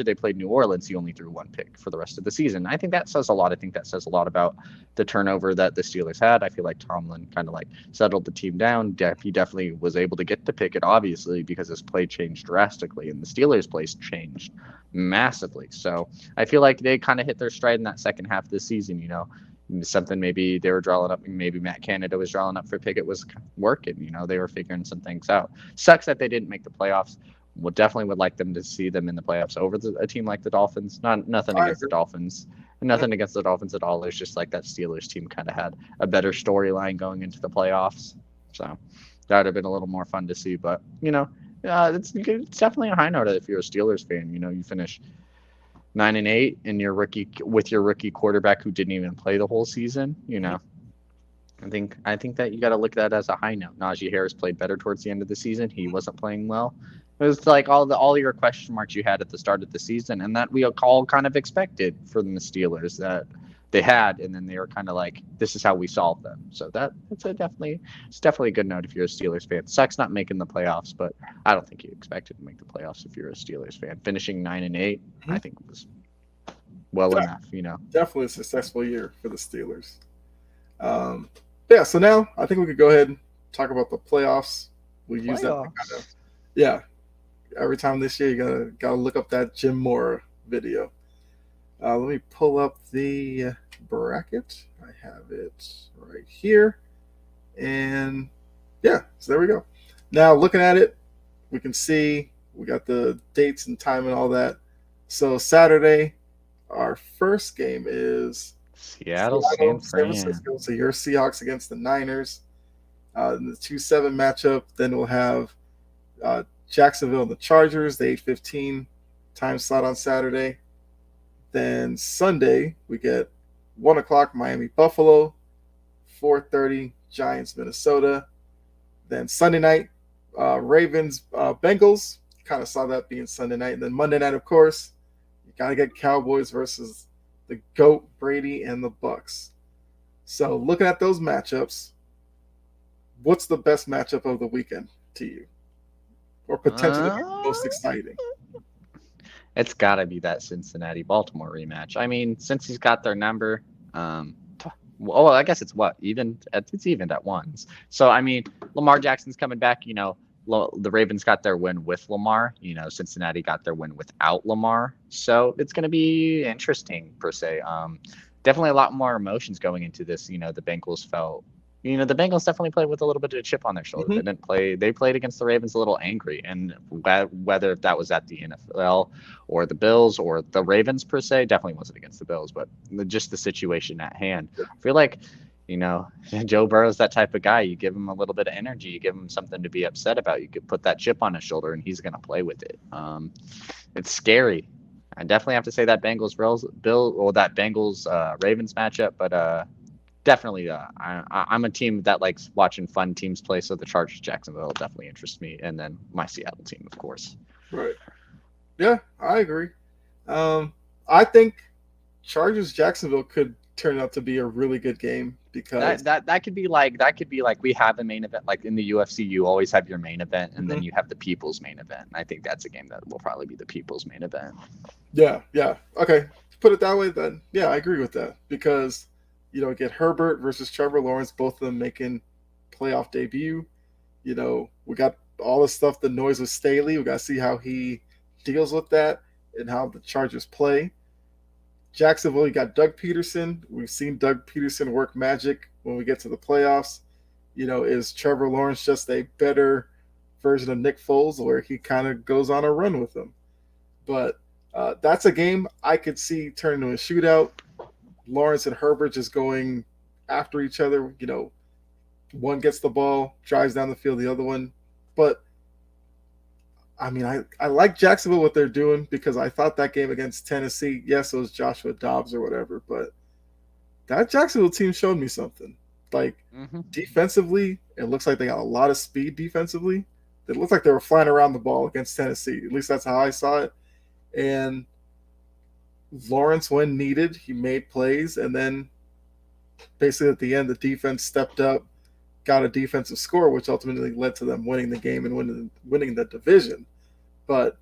they played New Orleans, he only threw 1 pick for the rest of the season. I think that says a lot. I think that says a lot about the turnover that the Steelers had. I feel like Tomlin kind of like settled the team down. He definitely was able to get to Pickett, obviously, because his play changed drastically, and the Steelers' play changed massively. So I feel like they kind of hit their stride in that second half of the season. Something maybe they were drawing up, maybe Matt Canada was drawing up for Pickett was working. They were figuring some things out. Sucks that they didn't make the playoffs. Definitely would like them to see them in the playoffs over a team like the Dolphins. Nothing against the Dolphins. Nothing against the Dolphins at all. It's just like that Steelers team kind of had a better storyline going into the playoffs. So that would have been a little more fun to see. But, it's definitely a high note if you're a Steelers fan. You finish 9-8 and your rookie quarterback who didn't even play the whole season. I think that you got to look at that as a high note. Najee Harris played better towards the end of the season. He wasn't playing well. It was like all your question marks you had at the start of the season, and that we all kind of expected from the Steelers that they had, and then they were kind of like, this is how we solve them. So it's definitely a good note if you're a Steelers fan. Sucks not making the playoffs, but I don't think you expected to make the playoffs if you're a Steelers fan. Finishing 9-8, I think was well enough. Definitely a successful year for the Steelers. yeah, so now I think we could go ahead and talk about the playoffs. We use that to kind Playoffs. of, yeah. Every time this year, you gotta look up that Jim Mora video. Let me pull up the bracket. I have it right here, and yeah, so there we go. Now looking at it, we can see we got the dates and time and all that. So Saturday, our first game is Seattle, San San Fran. Francisco. So your Seahawks against the Niners. In the 2-7 matchup. Then we'll have Jacksonville and the Chargers, the 8:15 time slot on Saturday. Then Sunday we get 1 o'clock Miami Buffalo, 4:30 Giants Minnesota. Then Sunday night Ravens Bengals. Kind of saw that being Sunday night. And then Monday night, of course, you gotta get Cowboys versus the GOAT Brady and the Bucks. So looking at those matchups, what's the best matchup of the weekend to you, or potentially the most exciting? It's got to be that Cincinnati Baltimore rematch. I mean, since he's got their number, well, I guess it's what even it's evened at ones. So I mean, Lamar Jackson's coming back. You know, the Ravens got their win with Lamar. You know, Cincinnati got their win without Lamar. So it's going to be interesting per se. Definitely a lot more emotions going into this. You know, the Bengals definitely played with a little bit of a chip on their shoulder. Mhm. They didn't play. They played against the Ravens a little angry, and whether that was at the NFL or the Bills or the Ravens per se, definitely wasn't against the Bills, but just the situation at hand. I feel like, you know, Joe Burrow's that type of guy. You give him a little bit of energy, you give him something to be upset about. You could put that chip on his shoulder, and he's going to play with it. It's scary. I definitely have to say that Bengals Ravens matchup, but definitely, I'm a team that likes watching fun teams play, so the Chargers Jacksonville definitely interests me, and then my Seattle team, of course. Right. Yeah, I agree. I think Chargers Jacksonville could turn out to be a really good game because That could be like we have a main event like in the UFC. You always have your main event, and then you have the people's main event. And I think that's a game that will probably be the people's main event. yeah, okay, put it that way then. Yeah, I agree with that because get Herbert versus Trevor Lawrence, both of them making playoff debut. We got all the stuff, the noise with Staley. We got to see how he deals with that and how the Chargers play. Jacksonville, you got Doug Peterson. We've seen Doug Peterson work magic when we get to the playoffs. Is Trevor Lawrence just a better version of Nick Foles where he kind of goes on a run with them? But that's a game I could see turn into a shootout. Lawrence and Herbert just going after each other. One gets the ball, drives down the field, the other one. But I mean, I like Jacksonville, what they're doing, because I thought that game against Tennessee, yes, it was Joshua Dobbs or whatever, but that Jacksonville team showed me something. Like, defensively, it looks like they got a lot of speed defensively. It looked like they were flying around the ball against Tennessee. At least that's how I saw it. And Lawrence, when needed, he made plays. And then basically at the end, the defense stepped up, got a defensive score, which ultimately led to them winning the game and winning the division. But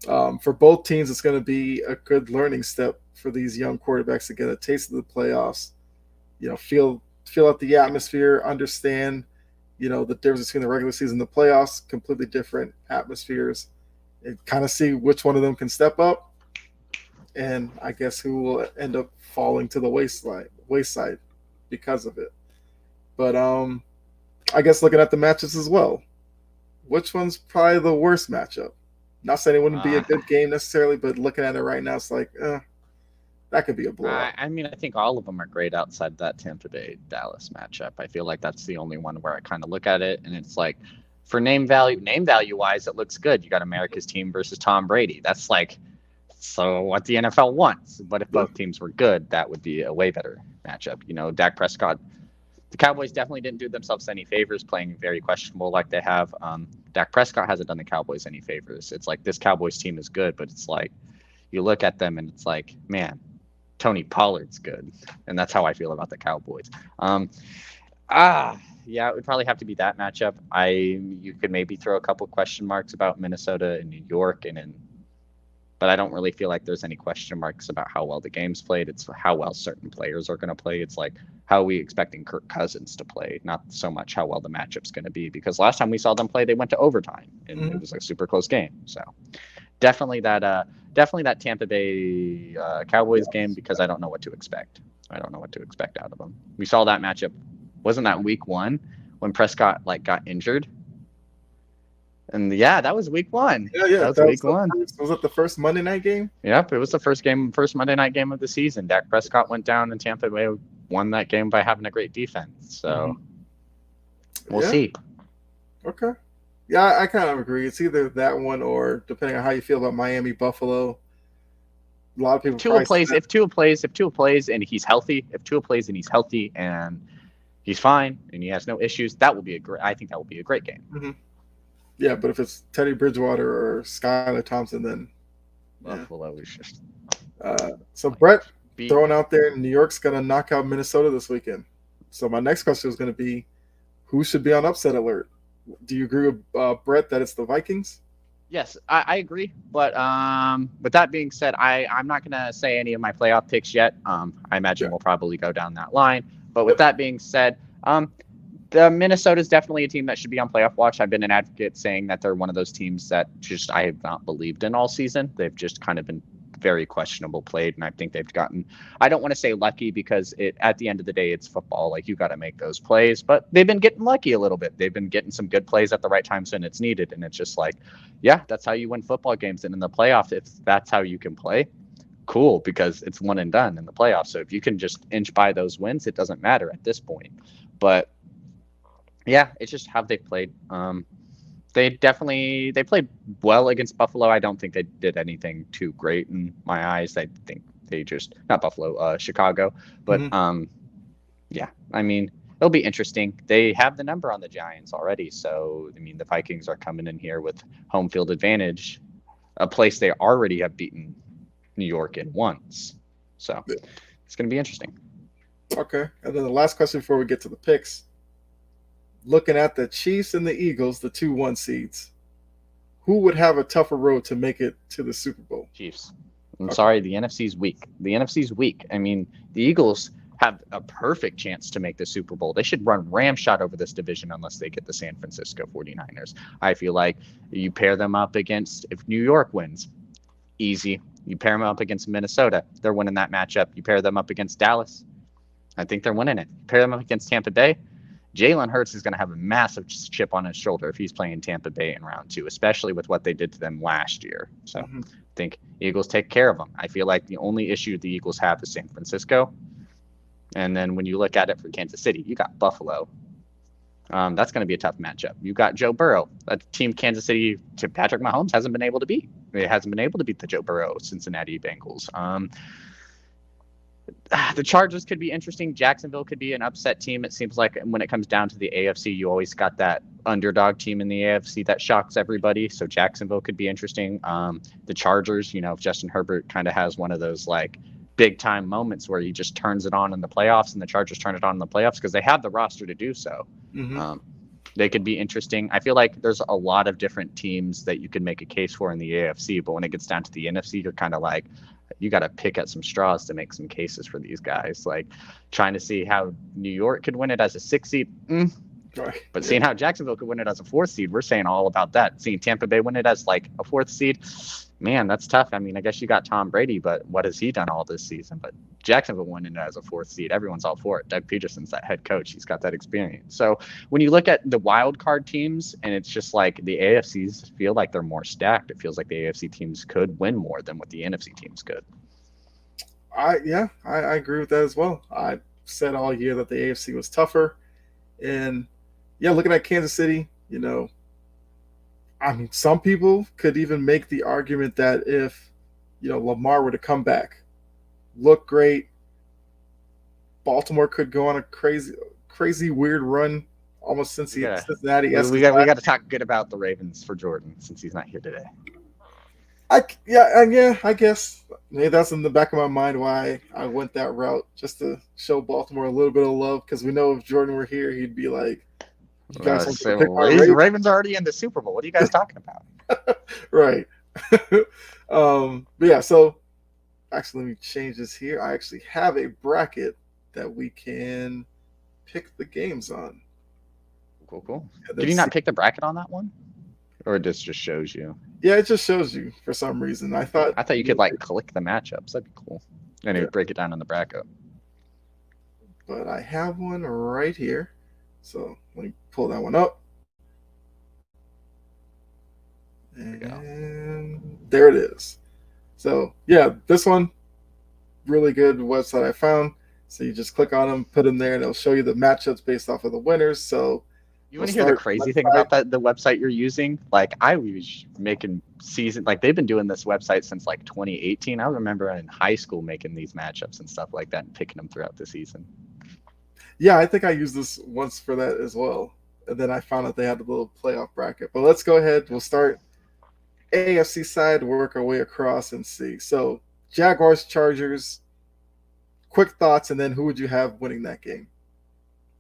for both teams, it's going to be a good learning step for these young quarterbacks to get a taste of the playoffs. Feel out the atmosphere, understand, the difference between the regular season and the playoffs, completely different atmospheres, and kind of see which one of them can step up, and I guess who will end up falling to the wayside because of it. But I guess looking at the matches as well, which one's probably the worst matchup? Not saying it wouldn't be a good game necessarily, but looking at it right now, it's like, that could be a blowout. I mean, I think all of them are great outside that Tampa Bay Dallas matchup. I feel like that's the only one where I kind of look at it and it's like, for name value wise, it looks good. You got America's team versus Tom Brady. That's like, so what the NFL wants. But if both teams were good, that would be a way better matchup. Dak Prescott. The Cowboys definitely didn't do themselves any favors playing very questionable like they have. Dak Prescott hasn't done the Cowboys any favors. It's like this Cowboys team is good, but it's like you look at them and it's like, man, Tony Pollard's good. And that's how I feel about the Cowboys. Yeah, it would probably have to be that matchup. You could maybe throw a couple question marks about Minnesota and New York, but I don't really feel like there's any question marks about how well the game's played. It's how well certain players are going to play. It's like how are we expecting Kirk Cousins to play, not so much how well the matchup's going to be. Because last time we saw them play, they went to overtime, and it was a super close game. So definitely that Tampa Bay Cowboys game, because I don't know what to expect. I don't know what to expect out of them. We saw that matchup. Wasn't that week 1 when Prescott got injured? And yeah, that was week 1. Yeah. That was week 1. Was it the first Monday night game? Yep, it was the first Monday night game of the season. Dak Prescott went down, and Tampa Bay won that game by having a great defense. So we'll see. Okay. Yeah, I kind of agree. It's either that one or, depending on how you feel about Miami, Buffalo. A lot of people. If Tua plays and he's healthy, and he's fine and he has no issues, I think that will be a great game. Mm-hmm. Yeah, but if it's Teddy Bridgewater or Skylar Thompson, then Buffalo is just. So Brett throwing out there, New York's gonna knock out Minnesota this weekend. So my next question is going to be, who should be on upset alert? Do you agree with Brett that it's the Vikings? Yes, I agree. But with that being said, I'm not going to say any of my playoff picks yet. I imagine we'll probably go down that line. But with that being said, the Minnesota is definitely a team that should be on playoff watch. I've been an advocate saying that they're one of those teams that just I have not believed in all season. They've just kind of been very questionable played, and I think they've gotten, I don't want to say lucky, because at the end of the day, it's football. Like, you got to make those plays, but they've been getting lucky a little bit. They've been getting some good plays at the right times when it's needed, and it's just like, yeah, that's how you win football games. And in the playoffs, if that's how you can play, cool, because it's one and done in the playoffs. So if you can just inch by those wins, it doesn't matter at this point. But yeah, it's just how they played. They played well against Buffalo. I don't think they did anything too great in my eyes. I think they just, not Buffalo, Chicago. But yeah, I mean, it'll be interesting. They have the number on the Giants already. So, I mean, the Vikings are coming in here with home field advantage, a place they already have beaten New York in once. So it's going to be interesting. Okay. And then the last question before we get to the picks. Looking at the Chiefs and the Eagles, the 2-1 seeds, who would have a tougher road to make it to the Super Bowl? Chiefs. I'm sorry, the NFC's weak. I mean, the Eagles have a perfect chance to make the Super Bowl. They should run ramshot over this division unless they get the San Francisco 49ers. I feel like you pair them up against, if New York wins, easy. You pair them up against Minnesota, they're winning that matchup. You pair them up against Dallas, I think they're winning it. Pair them up against Tampa Bay, Jalen Hurts is going to have a massive chip on his shoulder if he's playing Tampa Bay in round 2, especially with what they did to them last year. So I think Eagles take care of them. I feel like the only issue the Eagles have is San Francisco. And then when you look at it for Kansas City, you got Buffalo. That's going to be a tough matchup. You got Joe Burrow, a team Kansas City to Patrick Mahomes hasn't been able to beat. It hasn't been able to beat the Joe Burrow Cincinnati Bengals. The Chargers could be interesting. Jacksonville could be an upset team. It seems like when it comes down to the AFC, you always got that underdog team in the AFC that shocks everybody. So Jacksonville could be interesting. The Chargers, if Justin Herbert kind of has one of those like big time moments where he just turns it on in the playoffs, and the Chargers turn it on in the playoffs because they have the roster to do so. They could be interesting. I feel like there's a lot of different teams that you could make a case for in the AFC, but when it gets down to the NFC, you're kind of like, you got to pick at some straws to make some cases for these guys. Like trying to see how New York could win it as a 6 seed. But seeing how Jacksonville could win it as a 4th seed, we're saying all about that. Seeing Tampa Bay win it as like a 4th seed, man, that's tough. I mean, I guess you got Tom Brady, but what has he done all this season? But Jacksonville winning it as a 4th seed, everyone's all for it. Doug Peterson's that head coach. He's got that experience. So when you look at the wild card teams, and it's just like the AFCs feel like they're more stacked. It feels like the AFC teams could win more than what the NFC teams could. I agree with that as well. I said all year that the AFC was tougher. And yeah, looking at Kansas City, I mean, some people could even make the argument that if, Lamar were to come back, look great, Baltimore could go on a crazy weird run almost since Cincinnati. We got to talk good about the Ravens for Jordan since he's not here today. I guess maybe that's in the back of my mind why I went that route, just to show Baltimore a little bit of love, because we know if Jordan were here, he'd be like, the Ravens are already in the Super Bowl. What are you guys talking about? Right. But yeah, so actually let me change this here. I actually have a bracket that we can pick the games on. Cool. And Did then you not see- pick the bracket on that one? Or this just shows you? Yeah, it just shows you for some reason. I thought you could like click the matchups. That'd be cool. And it would break it down in the bracket. but I have one right here. So let me pull that one up. And there it is. So yeah, this one, really good website I found. So you just click on them, put them there, and it'll show you the matchups based off of the winners. So You want to hear the crazy thing about the website you're using? Like I was making they've been doing this website since like 2018. I remember in high school making these matchups and stuff like that and picking them throughout the season. yeah, I think I used this once for that as well. And then I found out they had a little playoff bracket. But let's go ahead. We'll start AFC side, work our way across and see. So Jaguars, Chargers, quick thoughts, and then who would you have winning that game?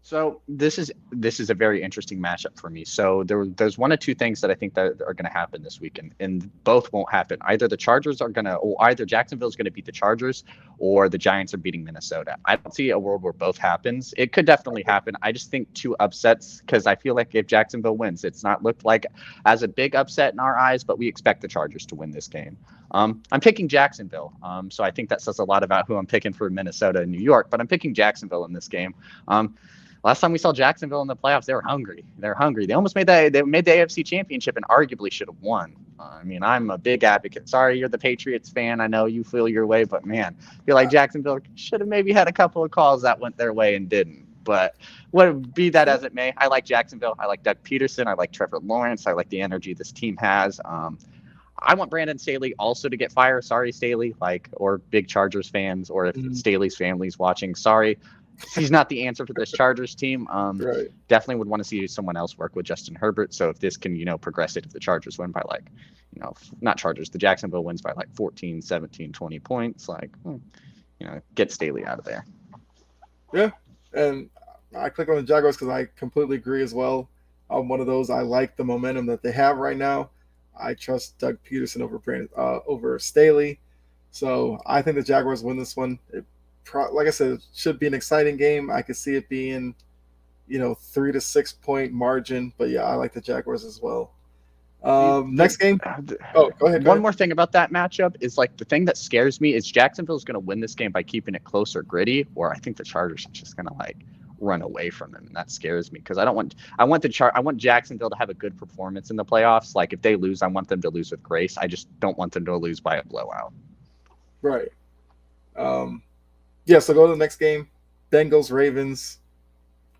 So this is a very interesting matchup for me. So there's one of two things that I think that are going to happen this weekend, and both won't happen. Either either Jacksonville's going to beat the Chargers, or the Giants are beating Minnesota. I don't see a world where both happens. It could definitely happen. I just think two upsets, because I feel like if Jacksonville wins, it's not looked like as a big upset in our eyes, but we expect the Chargers to win this game. I'm picking Jacksonville, so I think that says a lot about who I'm picking for Minnesota and New York. But I'm picking Jacksonville in this game. Last time we saw Jacksonville in the playoffs, they were hungry. They're hungry. They almost made the AFC Championship and arguably should have won. I mean, I'm a big advocate. Sorry, you're the Patriots fan. I know you feel your way, but man, I feel like Jacksonville should have maybe had a couple of calls that went their way and didn't. But be that as it may, I like Jacksonville. I like Doug Peterson. I like Trevor Lawrence. I like the energy this team has. I want Brandon Staley also to get fired. Sorry, Staley, or big Chargers fans, or if Staley's family's watching, sorry. He's not the answer for this Chargers team. Right. Definitely would want to see someone else work with Justin Herbert. So if this can, progress it, if the Chargers win by not Chargers, the Jacksonville wins by 14, 17, 20 points, get Staley out of there. Yeah. And I click on the Jaguars because I completely agree as well. I'm one of those. I like the momentum that they have right now. I trust Doug Peterson over Staley. So I think the Jaguars win this one. Like I said, it should be an exciting game. I could see it being, 3 to 6 point margin. But yeah, I like the Jaguars as well. Next game. Oh, go ahead. One more thing about that matchup is the thing that scares me is Jacksonville's going to win this game by keeping it close or gritty, or I think the Chargers are just going to run away from them, and that scares me because I want Jacksonville to have a good performance in the playoffs. If they lose, I want them to lose with grace. I just don't want them to lose by a blowout. Right. Yeah, so go to the next game. Bengals, Ravens.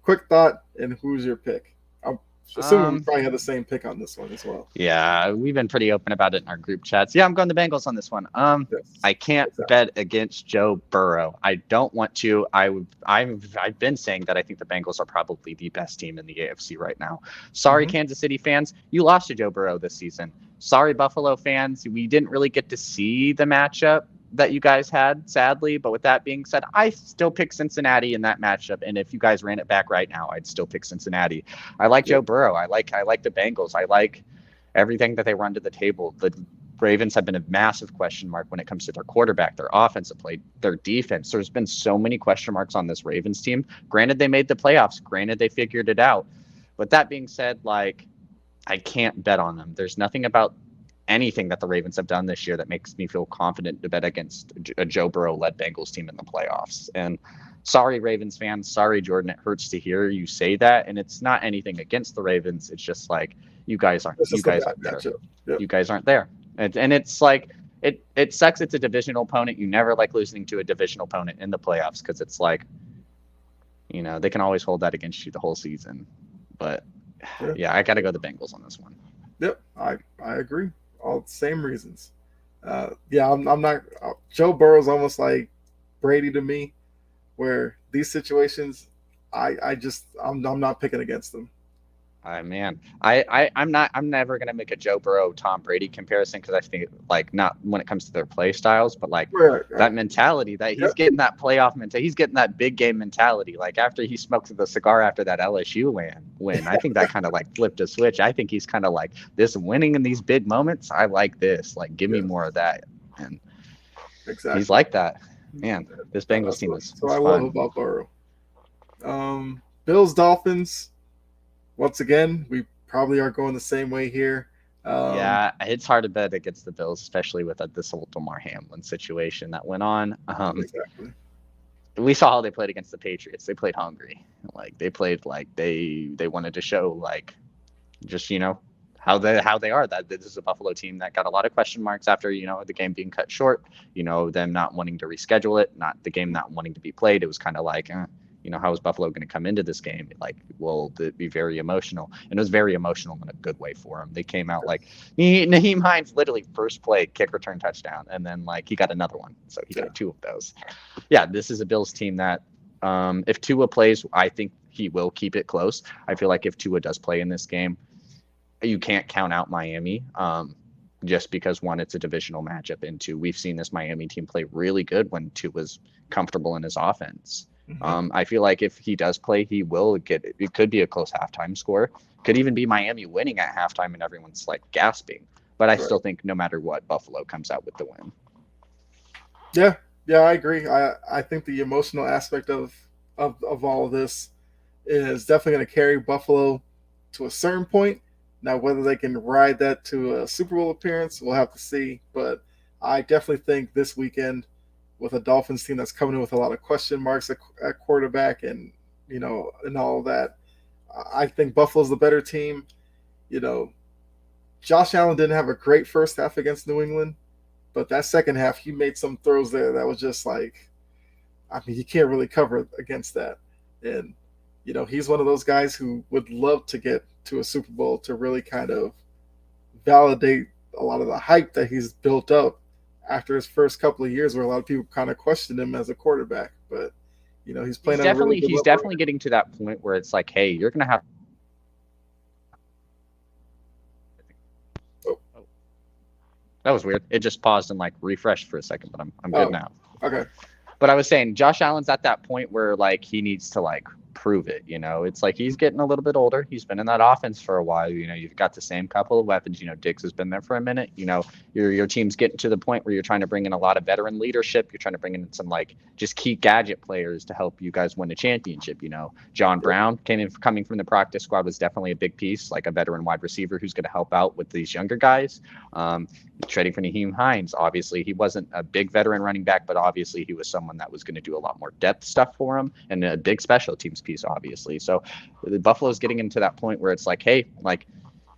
Quick thought, and who's your pick? I'm assuming we probably have the same pick on this one as well. Yeah, we've been pretty open about it in our group chats. Yeah, I'm going the Bengals on this one. Yes, I can't bet against Joe Burrow. I don't want to. I've been saying that I think the Bengals are probably the best team in the AFC right now. Sorry, Kansas City fans, you lost to Joe Burrow this season. Sorry, Buffalo fans, we didn't really get to see the matchup that you guys had, sadly. But with that being said, I still pick Cincinnati in that matchup. And if you guys ran it back right now, I'd still pick Cincinnati. I like Joe Burrow. I like the Bengals. I like everything that they run to the table. The Ravens have been a massive question mark when it comes to their quarterback, their offensive play, their defense. There's been so many question marks on this Ravens team. Granted, they made the playoffs. Granted, they figured it out. But that being said, I can't bet on them. There's nothing about anything that the Ravens have done this year that makes me feel confident to bet against a Joe Burrow-led Bengals team in the playoffs. And sorry, Ravens fans. Sorry, Jordan. It hurts to hear you say that. And it's not anything against the Ravens. It's just you guys aren't there. Yep. You guys aren't there. And it's it sucks. It's a divisional opponent. You never like losing to a divisional opponent in the playoffs because it's they can always hold that against you the whole season. But yeah, I got to go the Bengals on this one. Yep, I agree. All the same reasons. I'm not. Joe Burrow's almost like Brady to me, where these situations, I'm not picking against them. I'm never gonna make a Joe Burrow Tom Brady comparison because I think not when it comes to their play styles, but that mentality that he's getting that playoff mentality, he's getting that big game mentality. After he smoked the cigar after that LSU win, I think that kind of flipped a switch. I think he's kind of this winning in these big moments. I like this. Give me more of that, and exactly. He's like that. Man, this Bengals That's team what, is, that's what I love fun. about Burrow. Bills Dolphins. Once again, we probably are going the same way here. Yeah, it's hard to bet against the Bills, especially with this whole Damar Hamlin situation that went on. Exactly. We saw how they played against the Patriots. They played hungry. Like they played like they wanted to show like just how they are. That this is a Buffalo team that got a lot of question marks after the game being cut short. Them not wanting to reschedule it, not the game not wanting to be played. It was kind of like, how is Buffalo going to come into this game? Like, will it be very emotional? And it was very emotional in a good way for them. They came out like Naheem Hines literally first play kick return touchdown, and then like he got another one, so he got two of those. Yeah, this is a Bills team that if Tua plays, I think he will keep it close. I feel like if Tua does play in this game, you can't count out Miami just because, one, it's a divisional matchup, and two, we've seen this Miami team play really good when Tua's comfortable in his offense. I feel like if he does play, he will get it. It could be a close halftime score. Could even be Miami winning at halftime and everyone's like gasping. But I still think no matter what, Buffalo comes out with the win. Yeah, I agree. I think the emotional aspect of all of this is definitely going to carry Buffalo to a certain point. Now, whether they can ride that to a Super Bowl appearance, we'll have to see. But I definitely think this weekend, with a Dolphins team that's coming in with a lot of question marks at quarterback and and all of that, I think Buffalo's the better team. Josh Allen didn't have a great first half against New England, but that second half he made some throws there that was just like, I mean, you can't really cover against that. And he's one of those guys who would love to get to a Super Bowl to really kind of validate a lot of the hype that he's built up after his first couple of years, where a lot of people kind of questioned him as a quarterback. But he's playing at a really good he's level. definitely getting to that point where it's like, hey, you're gonna have. Oh. That was weird. It just paused and like refreshed for a second, but I'm good now. Okay. But I was saying Josh Allen's at that point where like he needs to like prove it. It's like he's getting a little bit older. He's been in that offense for a while. You've got the same couple of weapons. Diggs has been there for a minute. Your team's getting to the point where you're trying to bring in a lot of veteran leadership. You're trying to bring in some like just key gadget players to help you guys win a championship. John Brown coming from the practice squad was definitely a big piece, like a veteran wide receiver who's going to help out with these younger guys. Trading for Naheem Hines, obviously he wasn't a big veteran running back, but obviously he was someone that was going to do a lot more depth stuff for him and a big special teams piece, obviously. So the Buffalo's getting into that point where it's like, hey, like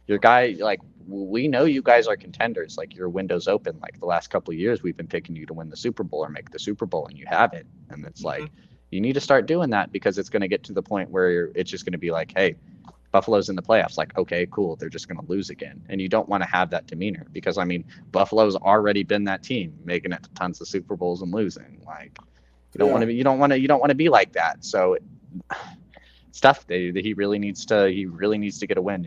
your guy, like we know you guys are contenders, like your window's open. Like the last couple of years we've been picking you to win the Super Bowl or make the Super Bowl, and you haven't. And it's like you need to start doing that, because it's going to get to the point where it's just going to be like, hey, Buffalo's in the playoffs. Like, okay, cool. They're just going to lose again. And you don't want to have that demeanor, because, I mean, Buffalo's already been that team making it to tons of Super Bowls and losing. Like, you don't want to be, you don't want to be like that. So it's tough. He really needs to get a win.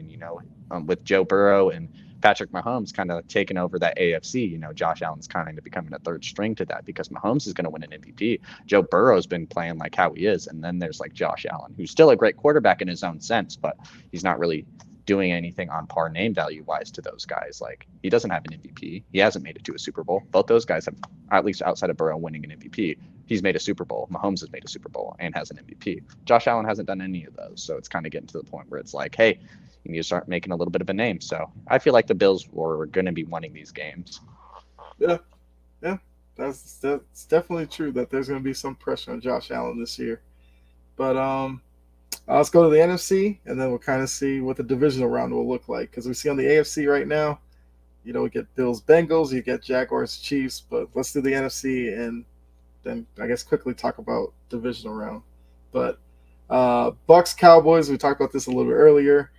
And, with Joe Burrow and Patrick Mahomes kind of taking over that AFC, Josh Allen's kind of becoming a third string to that, because Mahomes is going to win an MVP. Joe Burrow's been playing like how he is. And then there's like Josh Allen, who's still a great quarterback in his own sense, but he's not really doing anything on par name value wise to those guys. Like, he doesn't have an MVP. He hasn't made it to a Super Bowl. Both those guys have, at least outside of Burrow winning an MVP, he's made a Super Bowl. Mahomes has made a Super Bowl and has an MVP. Josh Allen hasn't done any of those. So it's kind of getting to the point where it's like, hey, you need to start making a little bit of a name. So I feel like the Bills were going to be winning these games. Yeah. That's definitely true that there's going to be some pressure on Josh Allen this year. But let's go to the NFC, and then we'll kind of see what the divisional round will look like. Because we see on the AFC right now, we get Bills, Bengals, you get Jaguars, Chiefs. But let's do the NFC, and then I guess quickly talk about divisional round. But Bucks, Cowboys, we talked about this a little bit earlier.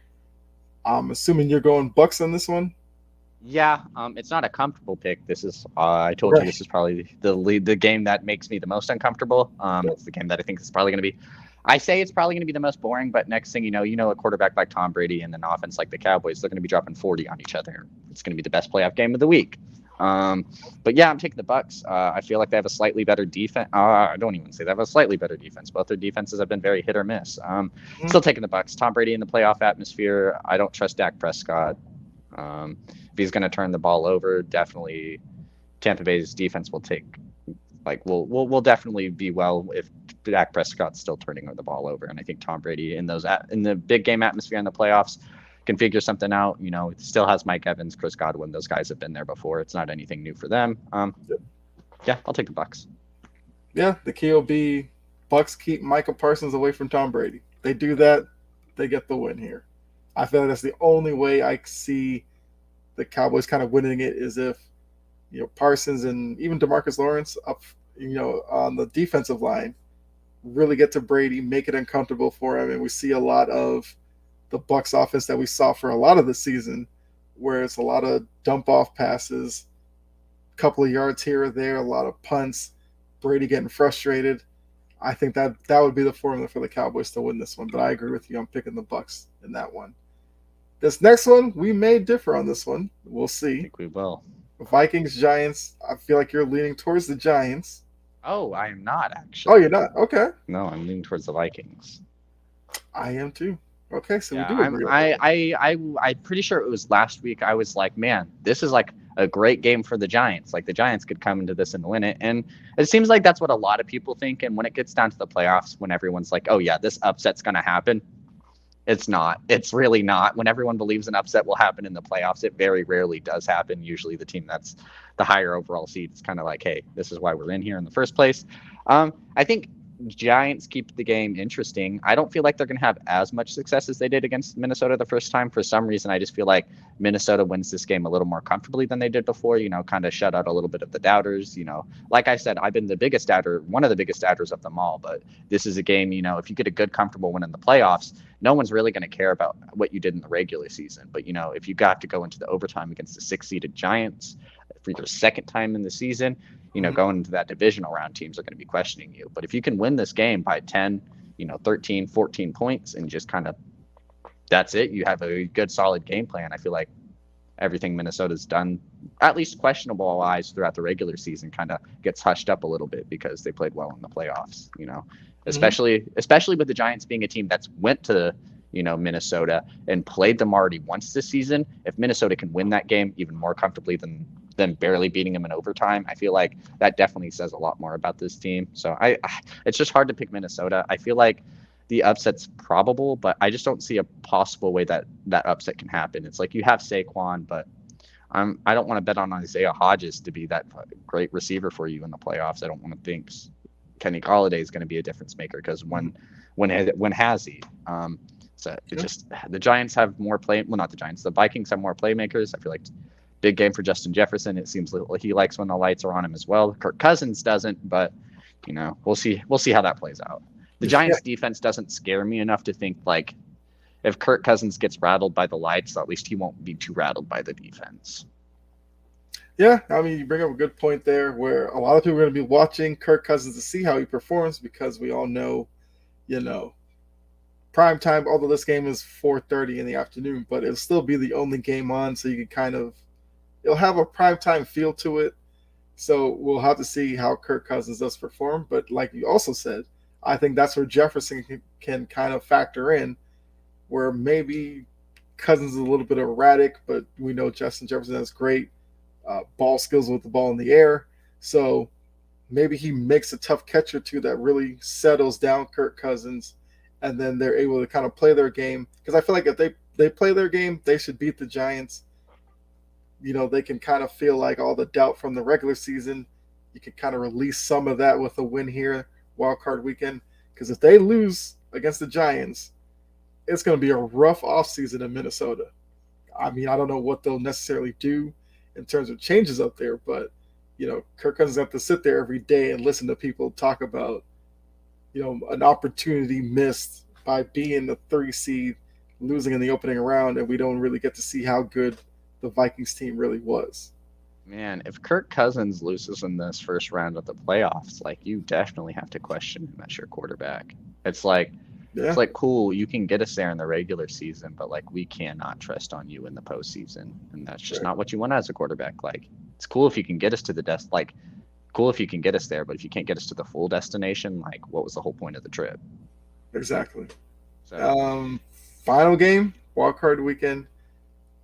I'm assuming you're going Bucks on this one. Yeah, it's not a comfortable pick. This is, I told you, this is probably the game that makes me the most uncomfortable. It's the game that I think is probably going to be. I say it's probably going to be the most boring, but next thing you know, a quarterback like Tom Brady and an offense like the Cowboys, they're going to be dropping 40 on each other. It's going to be the best playoff game of the week. But yeah, I'm taking the Bucks. I feel like they have a slightly better defense. I don't even say they have a slightly better defense. Both their defenses have been very hit or miss. Still taking the Bucks. Tom Brady in the playoff atmosphere. I don't trust Dak Prescott. If he's going to turn the ball over, definitely Tampa Bay's defense will take Like we'll definitely be well if Dak Prescott's still turning the ball over, and I think Tom Brady in the big game atmosphere in the playoffs can figure something out. It still has Mike Evans, Chris Godwin. Those guys have been there before. It's not anything new for them. Yeah, I'll take the Bucks. Yeah, the key will be Bucks keep Michael Parsons away from Tom Brady. They do that, they get the win here. I feel like that's the only way I see the Cowboys kind of winning it is if Parsons and even DeMarcus Lawrence up on the defensive line really get to Brady, make it uncomfortable for him, and we see a lot of the Bucks offense that we saw for a lot of the season, where it's a lot of dump off passes, a couple of yards here or there, a lot of punts, Brady getting frustrated. I think that would be the formula for the Cowboys to win this one. But I agree with you. I'm picking the Bucks in that one. This next one, we may differ on this one. We'll see. I think we will. Vikings, Giants. I feel like you're leaning towards the Giants. Oh, I am not actually. Oh, you're not? Okay. No, I'm leaning towards the Vikings. I am too. Okay, so yeah, we do agree. I'm pretty sure it was last week. I was like, man, this is like a great game for the Giants. Like the Giants could come into this and win it. And it seems like that's what a lot of people think. And when it gets down to the playoffs, when everyone's like, oh yeah, this upset's going to happen. It's not. It's really not. When everyone believes an upset will happen in the playoffs, it very rarely does happen. Usually the team that's the higher overall seed is kind of like, hey, this is why we're in here in the first place. I think Giants keep the game interesting. I don't feel like they're going to have as much success as they did against Minnesota the first time. For some reason, I just feel like Minnesota wins this game a little more comfortably than they did before, kind of shut out a little bit of the doubters. Like I said, I've been the biggest doubter, one of the biggest doubters of them all. But this is a game, if you get a good, comfortable win in the playoffs, no one's really going to care about what you did in the regular season. But, if you got to go into the overtime against the 6-seeded Giants for your second time in the season, going into that divisional round, teams are going to be questioning you. But if you can win this game by 10, 13, 14 points and just kind of that's it, you have a good, solid game plan. I feel like everything Minnesota's done, at least questionable wise throughout the regular season, kind of gets hushed up a little bit because they played well in the playoffs, especially with the Giants being a team that's went to Minnesota and played them already once this season. If Minnesota can win that game even more comfortably than barely beating them in overtime, I feel like that definitely says a lot more about this team. So it's just hard to pick Minnesota. I feel like the upset's probable, but I just don't see a possible way that upset can happen. It's like you have Saquon, but I don't want to bet on Isaiah Hodges to be that great receiver for you in the playoffs. I don't want to think Kenny Golladay is going to be a difference maker because when has he? So just the Giants have more play. Well, not the Giants. The Vikings have more playmakers. I feel like big game for Justin Jefferson. It seems like he likes when the lights are on him as well. Kirk Cousins doesn't, but we'll see. We'll see how that plays out. The Giants defense doesn't scare me enough to think like if Kirk Cousins gets rattled by the lights, at least he won't be too rattled by the defense. Yeah, I mean, you bring up a good point there where a lot of people are going to be watching Kirk Cousins to see how he performs because we all know, prime time, although this game is 4:30 in the afternoon, but it'll still be the only game on, so you can it'll have a primetime feel to it. So we'll have to see how Kirk Cousins does perform. But like you also said, I think that's where Jefferson can kind of factor in, where maybe Cousins is a little bit erratic, but we know Justin Jefferson has great ball skills with the ball in the air. So maybe he makes a tough catch or two that really settles down Kirk Cousins, and then they're able to kind of play their game. Because I feel like if they play their game, they should beat the Giants. They can kind of feel like all the doubt from the regular season. You can kind of release some of that with a win here, wild card weekend. Because if they lose against the Giants, it's going to be a rough offseason in Minnesota. I mean, I don't know what they'll necessarily do in terms of changes up there, but, Kirk Cousins have to sit there every day and listen to people talk about, an opportunity missed by being the 3 seed, losing in the opening round, and we don't really get to see how good the Vikings team really was. Man, if Kirk Cousins loses in this first round of the playoffs, like you definitely have to question him as your quarterback. It's like, It's like, cool, you can get us there in the regular season, but like we cannot trust on you in the postseason, and that's just not what you want as a quarterback. Like, it's cool if you can get us to the cool if you can get us there, but if you can't get us to the full destination, like, what was the whole point of the trip? Exactly. So, final game, wild card weekend.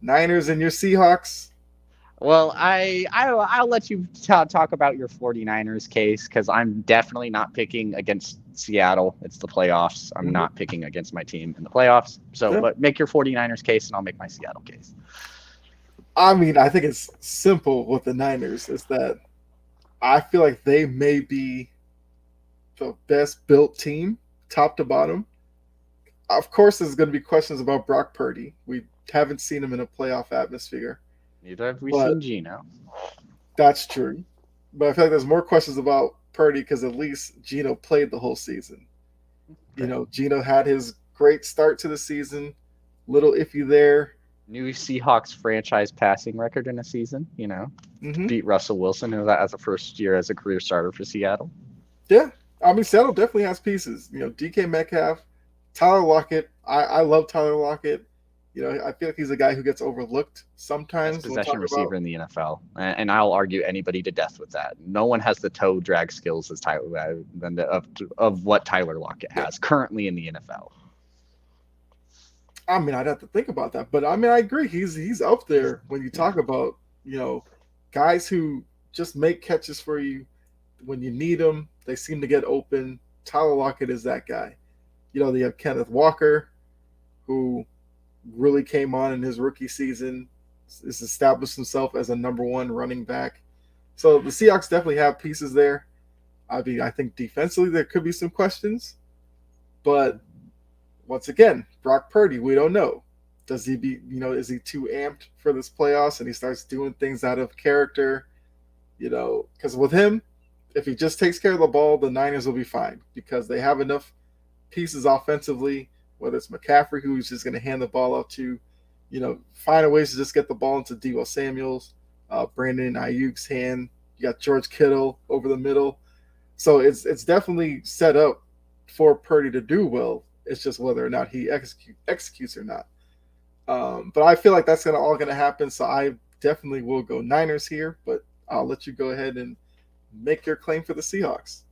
Niners and your Seahawks. Well, I'll let you talk about your 49ers case because I'm definitely not picking against Seattle. It's the playoffs. I'm Mhm. not picking against my team in the playoffs. So, Yeah. but make your 49ers case and I'll make my Seattle case. I mean, I think it's simple with the Niners is that I feel like they may be the best built team, top to bottom. Of course, there's going to be questions about Brock Purdy. We haven't seen him in a playoff atmosphere, Neither have we but seen Gino. that's true. But I feel like there's more questions about Purdy because at least Gino played the whole season. You Okay. know, Gino had his great start to the season, little iffy there. New Seahawks franchise passing record in a season, Hmm. beat Russell Wilson, who that as a first year as a career starter for Seattle. Yeah, I mean, Seattle definitely has pieces. You know, DK Metcalf, Tyler Lockett. I love Tyler Lockett. You know, I feel like he's a guy who gets overlooked Best sometimes when possession talking about. receiver in the NFL, and I'll argue anybody to death with that. No one has the toe drag skills as Tyler of what Tyler Lockett Yeah, has currently in the NFL. I mean, I'd have to think about that, but I mean, I agree. He's up there when you Yeah. talk about guys who just make catches for you when you need them. They seem to get open. Tyler Lockett is that guy. You know, they have Kenneth Walker, who really came on in his rookie season, has established himself as a number one running back. So the Seahawks definitely have pieces there. I mean, I think defensively there could be some questions, but once again, Brock Purdy, we don't know. Does he be, is he too amped for this playoffs and he starts doing things out of character? Because with him, if he just takes care of the ball, the Niners will be fine because they have enough pieces offensively, whether it's McCaffrey, who's just going to hand the ball up to, find a ways to just get the ball into Deebo Samuels, Brandon Ayuk's hand. You got George Kittle over the middle. So it's definitely set up for Purdy to do well. It's just whether or not he executes or not. But I feel like that's all gonna happen. So I definitely will go Niners here. But I'll let you go ahead and make your claim for the Seahawks.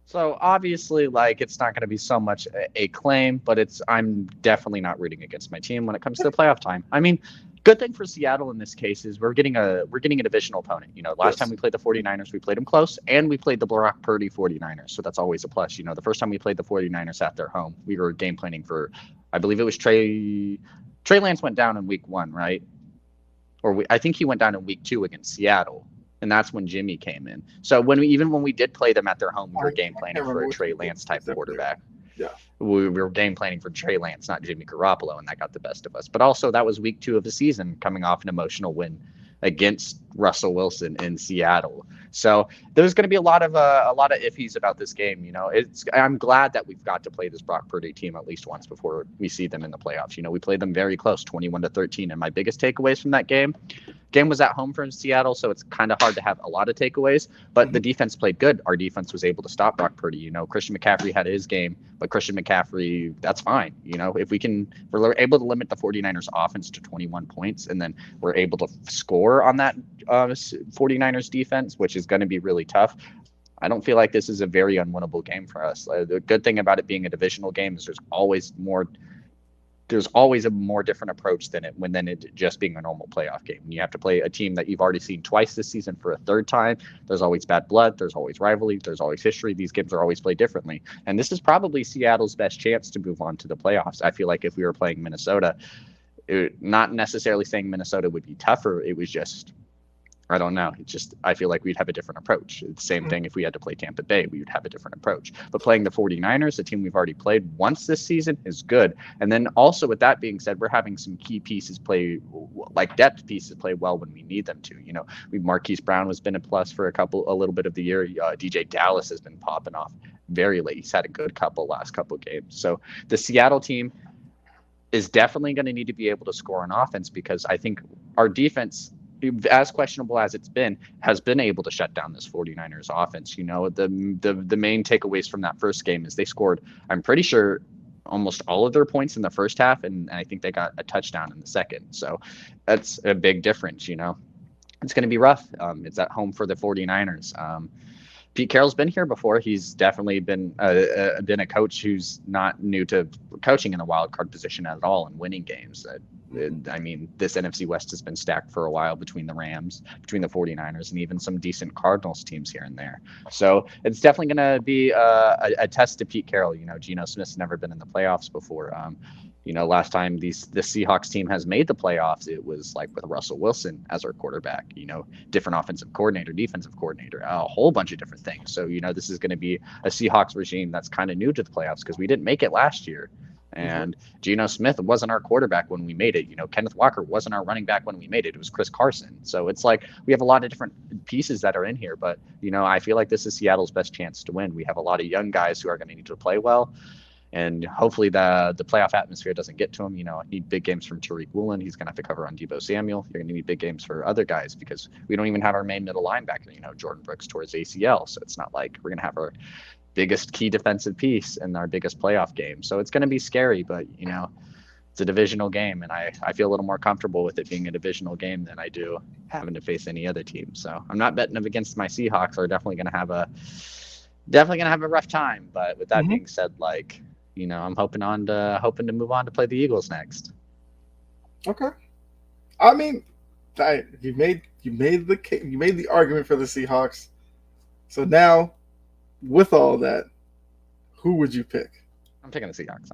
So obviously, like it's not going to be so much a claim, but I'm definitely not rooting against my team when it comes to the playoff time. I mean, good thing for Seattle in this case is we're getting a divisional opponent. Last time Yes. we played the 49ers, we played them close, and we played the Brock Purdy 49ers. So that's always a plus. The first time we played the 49ers at their home, we were game planning for, I believe it was Trey Lance went down in week 1, right? I think he went down in week 2 against Seattle, and that's when Jimmy came in. So when we did play them at their home, we were game I planning can't for remember a which Trey one Lance type was there. quarterback. Yeah. We were game planning for Trey Lance, not Jimmy Garoppolo, and that got the best of us. But also that was week 2 of the season, coming off an emotional win against Russell Wilson in Seattle. So there's going to be a lot of iffies about this game. I'm glad that we've got to play this Brock Purdy team at least once before we see them in the playoffs. We played them very close, 21-13, and my biggest takeaways from that game was at home for Seattle, so it's kind of hard to have a lot of takeaways. But the Mhm. defense played good. Our defense was able to stop Brock Purdy. Christian McCaffrey had his game, but Christian McCaffrey, that's fine. If we're able to limit the 49ers offense to 21 points, and then we're able to score on that 49ers defense, which is going to be really tough. I don't feel like this is a very unwinnable game for us. The good thing about it being a divisional game is there's always a more different approach than it just being a normal playoff game. When you have to play a team that you've already seen twice this season for a third time, there's always bad blood, there's always rivalry, there's always history. These games are always played differently. And this is probably Seattle's best chance to move on to the playoffs. I feel like if we were playing Minnesota, not necessarily saying Minnesota would be tougher, it was just I don't know. I feel like we'd have a different approach. It's the same thing if we had to play Tampa Bay, we would have a different approach. But playing the 49ers, a team we've already played once this season, is good. And then also with that being said, we're having some key pieces play, like depth pieces play well when we need them to. Marquise Brown has been a plus for a little bit of the year. DJ Dallas has been popping off very late. He's had a good last couple games. So the Seattle team is definitely going to need to be able to score on offense because I think our defense, as questionable as it's been, has been able to shut down this 49ers offense. The main takeaways from that first game is they scored, I'm pretty sure, almost all of their points in the first half, and I think they got a touchdown in the second. So that's a big difference. It's going to be rough. It's at home for the 49ers. Pete Carroll's been here before. He's definitely been a coach who's not new to coaching in a wild card position at all and winning games. I mean, this NFC West has been stacked for a while between the Rams, between the 49ers, and even some decent Cardinals teams here and there. So it's definitely going to be a test to Pete Carroll. You know, Geno Smith's never been in the playoffs before. You know, last time the Seahawks team has made the playoffs, it was like with Russell Wilson as our quarterback, you know, different offensive coordinator, defensive coordinator, a whole bunch of different things. So, you know, this is going to be a Seahawks regime that's kind of new to the playoffs because we didn't make it last year. And Geno Smith wasn't our quarterback when we made it. You know, Kenneth Walker wasn't our running back when we made it. It was Chris Carson. So it's like we have a lot of different pieces that are in here. But, you know, I feel like this is Seattle's best chance to win. We have a lot of young guys who are going to need to play well. And hopefully the playoff atmosphere doesn't get to him. You know, I need big games from Tariq Woolen. He's going to have to cover on Deebo Samuel. You're going to need big games for other guys because we don't even have our main middle linebacker. You know, Jordan Brooks towards ACL. So it's not like we're going to have our biggest key defensive piece in our biggest playoff game. So it's going to be scary, but, you know, it's a divisional game. And I feel a little more comfortable with it being a divisional game than I do having to face any other team. So I'm not betting against my Seahawks. They're definitely going to have a rough time. But with that being said, like, you know, I'm hoping to move on to play the Eagles next. Okay. I mean, you made the argument for the Seahawks. So now, with all that, who would you pick? I'm picking the Seahawks.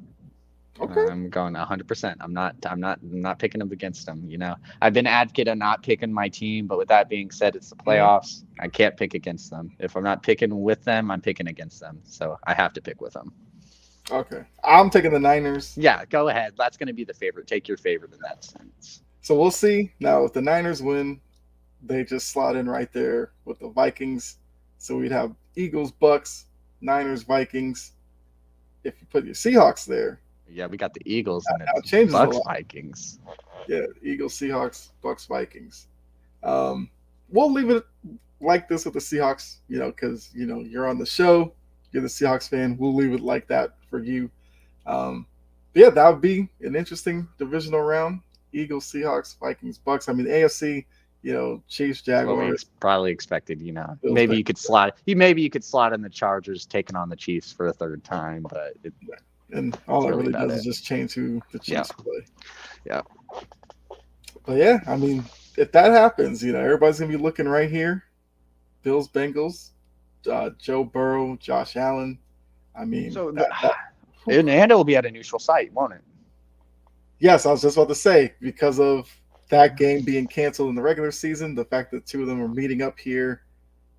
Okay. I'm going 100%. I'm not picking them against them. You know, I've been advocate of not picking my team, but with that being said, it's the playoffs. I can't pick against them. If I'm not picking with them, I'm picking against them. So I have to pick with them. Okay. I'm taking the Niners. Yeah, go ahead. That's going to be the favorite. Take your favorite in that sense. So we'll see. Now, if the Niners win, they just slot in right there with the Vikings. So we'd have Eagles, Bucks, Niners, Vikings. If you put your Seahawks there. Yeah, we got the Eagles and it's Bucks, Vikings. Yeah, Eagles, Seahawks, Bucks, Vikings. We'll leave it like this with the Seahawks, you know, because, you know, you're on the show. You're the Seahawks fan. We'll leave it like that for you. Yeah, that would be an interesting divisional round. Eagles, Seahawks, Vikings, Bucks. I mean, AFC, you know, Chiefs, Jaguars. Well, we probably expected, you know, Bills, maybe you could slot in the Chargers taking on the Chiefs for a third time, but and all it really does is just change who the Chiefs play. Yeah. But yeah, I mean, if that happens, you know, everybody's gonna be looking right here. Bills, Bengals, Joe Burrow, Josh Allen. I mean, so and it will be at a neutral site, won't it? Yes, I was just about to say, because of that game being canceled in the regular season, the fact that two of them are meeting up here,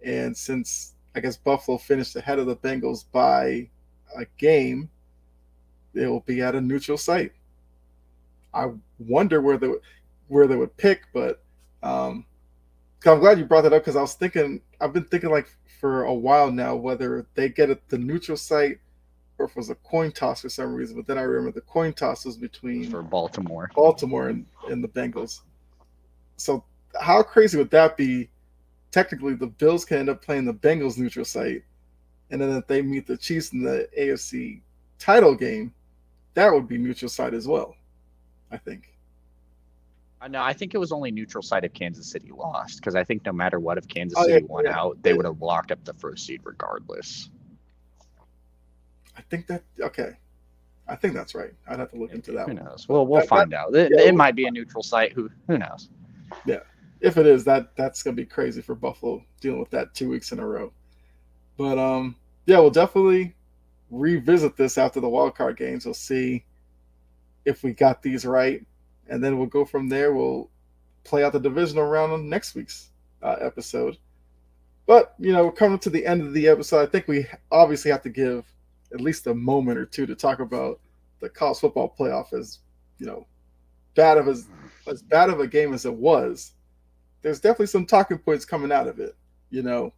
and since I guess Buffalo finished ahead of the Bengals by a game, it will be at a neutral site. I wonder where they would pick, but I'm glad you brought that up because I've been thinking like for a while now whether they get at the neutral site or if it was a coin toss for some reason. But then I remember the coin toss was between for Baltimore and the Bengals. So how crazy would that be? Technically, the Bills can end up playing the Bengals neutral site, and then if they meet the Chiefs in the AFC title game, that would be neutral site as well, I think. No, I think it was only neutral site if Kansas City lost, because I think no matter what, if Kansas City won out, they would have locked up the first seed regardless. I think that's right. I'd have to look into that. Who knows? We'll find out. It might be a neutral site. Who knows? Yeah. If it is, that's gonna be crazy for Buffalo dealing with that 2 weeks in a row. But yeah, we'll definitely revisit this after the wild card games. We'll see if we got these right, and then we'll go from there. We'll play out the divisional round on next week's episode. But you know, we're coming to the end of the episode. I think we obviously have to give at least a moment or two to talk about the college football playoff. As you know, as bad of a game as it was, there's definitely some talking points coming out of it. You know,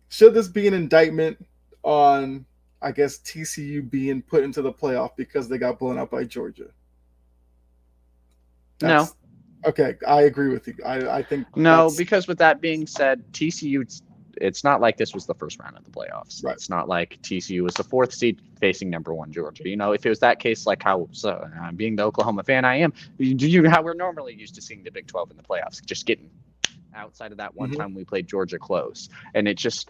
should this be an indictment on, I guess, TCU being put into the playoff because they got blown out by Georgia? No. Okay, I agree with you. I think no, because with that being said, TCU, it's not like this was the first round of the playoffs. Right. It's not like TCU was the fourth seed facing number one Georgia. You know, if it was that case, like how, being the Oklahoma fan I am, how we're normally used to seeing the Big 12 in the playoffs, just getting outside of that one time we played Georgia close. And it just,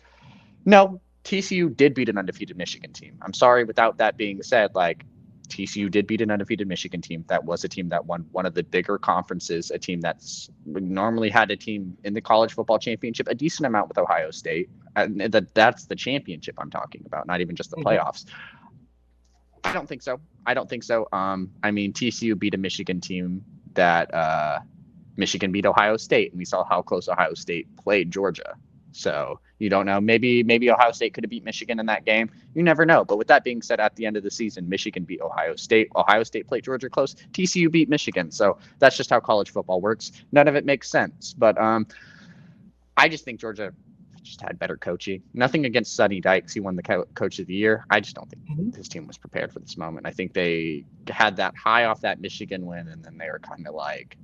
no, TCU did beat an undefeated Michigan team. I'm sorry, without that being said, like, TCU did beat an undefeated Michigan team. That was a team that won one of the bigger conferences, a team that's normally had a team in the college football championship, a decent amount with Ohio State. And that's the championship I'm talking about, not even just the playoffs. I don't think so. I mean, TCU beat a Michigan team that Michigan beat Ohio State, and we saw how close Ohio State played Georgia. So you don't know. Maybe Ohio State could have beat Michigan in that game. You never know. But with that being said, at the end of the season, Michigan beat Ohio State. Ohio State played Georgia close. TCU beat Michigan. So that's just how college football works. None of it makes sense. But I just think Georgia just had better coaching. Nothing against Sonny Dykes. He won the coach of the year. I just don't think his team was prepared for this moment. I think they had that high off that Michigan win, and then they were kind of like,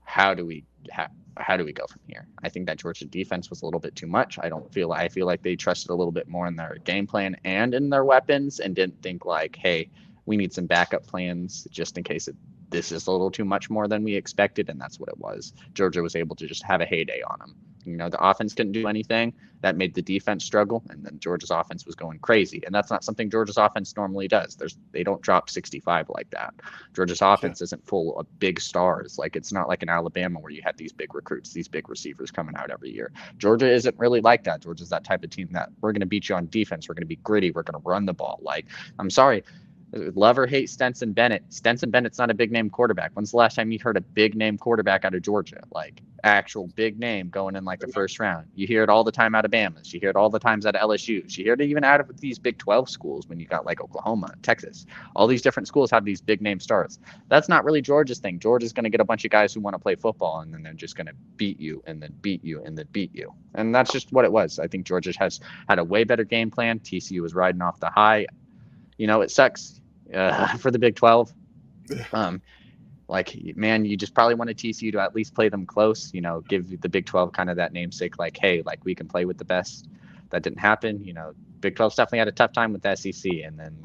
how do we go from here? I think that Georgia defense was a little bit too much. I feel like they trusted a little bit more in their game plan and in their weapons, and didn't think like, hey, we need some backup plans just in case this is a little too much more than we expected, and that's what it was. Georgia was able to just have a heyday on them. The offense couldn't do anything. That made the defense struggle, and then Georgia's offense was going crazy. And that's not something Georgia's offense normally does. They don't drop 65 like that. Georgia's offense isn't full of big stars. Like, it's not like in Alabama where you had these big recruits, these big receivers coming out every year. Georgia isn't really like that. Georgia's that type of team that we're going to beat you on defense. We're going to be gritty. We're going to run the ball. Like, I'm sorry. Love or hate Stetson Bennett. Stetson Bennett's not a big name quarterback. When's the last time you heard a big name quarterback out of Georgia? Like, actual big name going in like the first round. You hear it all the time out of Bama's. You hear it all the times out of LSU's. You hear it even out of these Big 12 schools when you got like Oklahoma, Texas. All these different schools have these big name stars. That's not really Georgia's thing. Georgia's going to get a bunch of guys who want to play football, and then they're just going to beat you and then beat you and then beat you. And that's just what it was. I think Georgia has had a way better game plan. TCU was riding off the high. It sucks. For the Big 12, man, you just probably wanted TCU to at least play them close. Give the Big 12 kind of that namesake, like, hey, like, we can play with the best. That didn't happen. Big 12's definitely had a tough time with the SEC, and then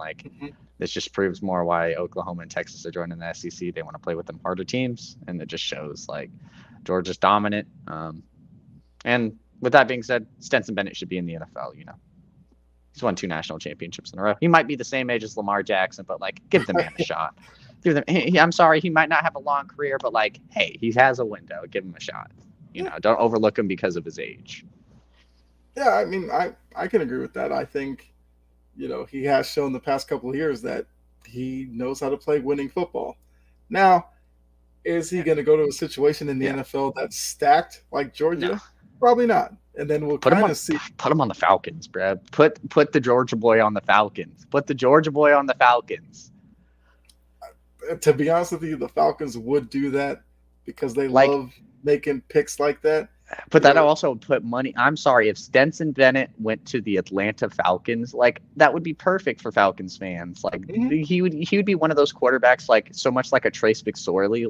this just proves more why Oklahoma and Texas are joining the SEC. They want to play with them harder teams, and it just shows like Georgia's dominant. And with that being said, Stetson Bennett should be in the NFL. He's won 2 national championships in a row. He might be the same age as Lamar Jackson, but give the man a shot. I'm sorry, he might not have a long career, but hey, he has a window. Give him a shot. Don't overlook him because of his age. Yeah, I mean, I can agree with that. I think, he has shown the past couple of years that he knows how to play winning football. Now, is he going to go to a situation in the NFL that's stacked like Georgia? No. Probably not. And then we'll kind of see. Put him on the Falcons, Brad. Put the Georgia boy on the Falcons. Put the Georgia boy on the Falcons. To be honest with you, the Falcons would do that because they love making picks like that. But that also put money. I'm sorry, if Stetson Bennett went to the Atlanta Falcons, that would be perfect for Falcons fans. He would be one of those quarterbacks, so much like a Trace McSorley.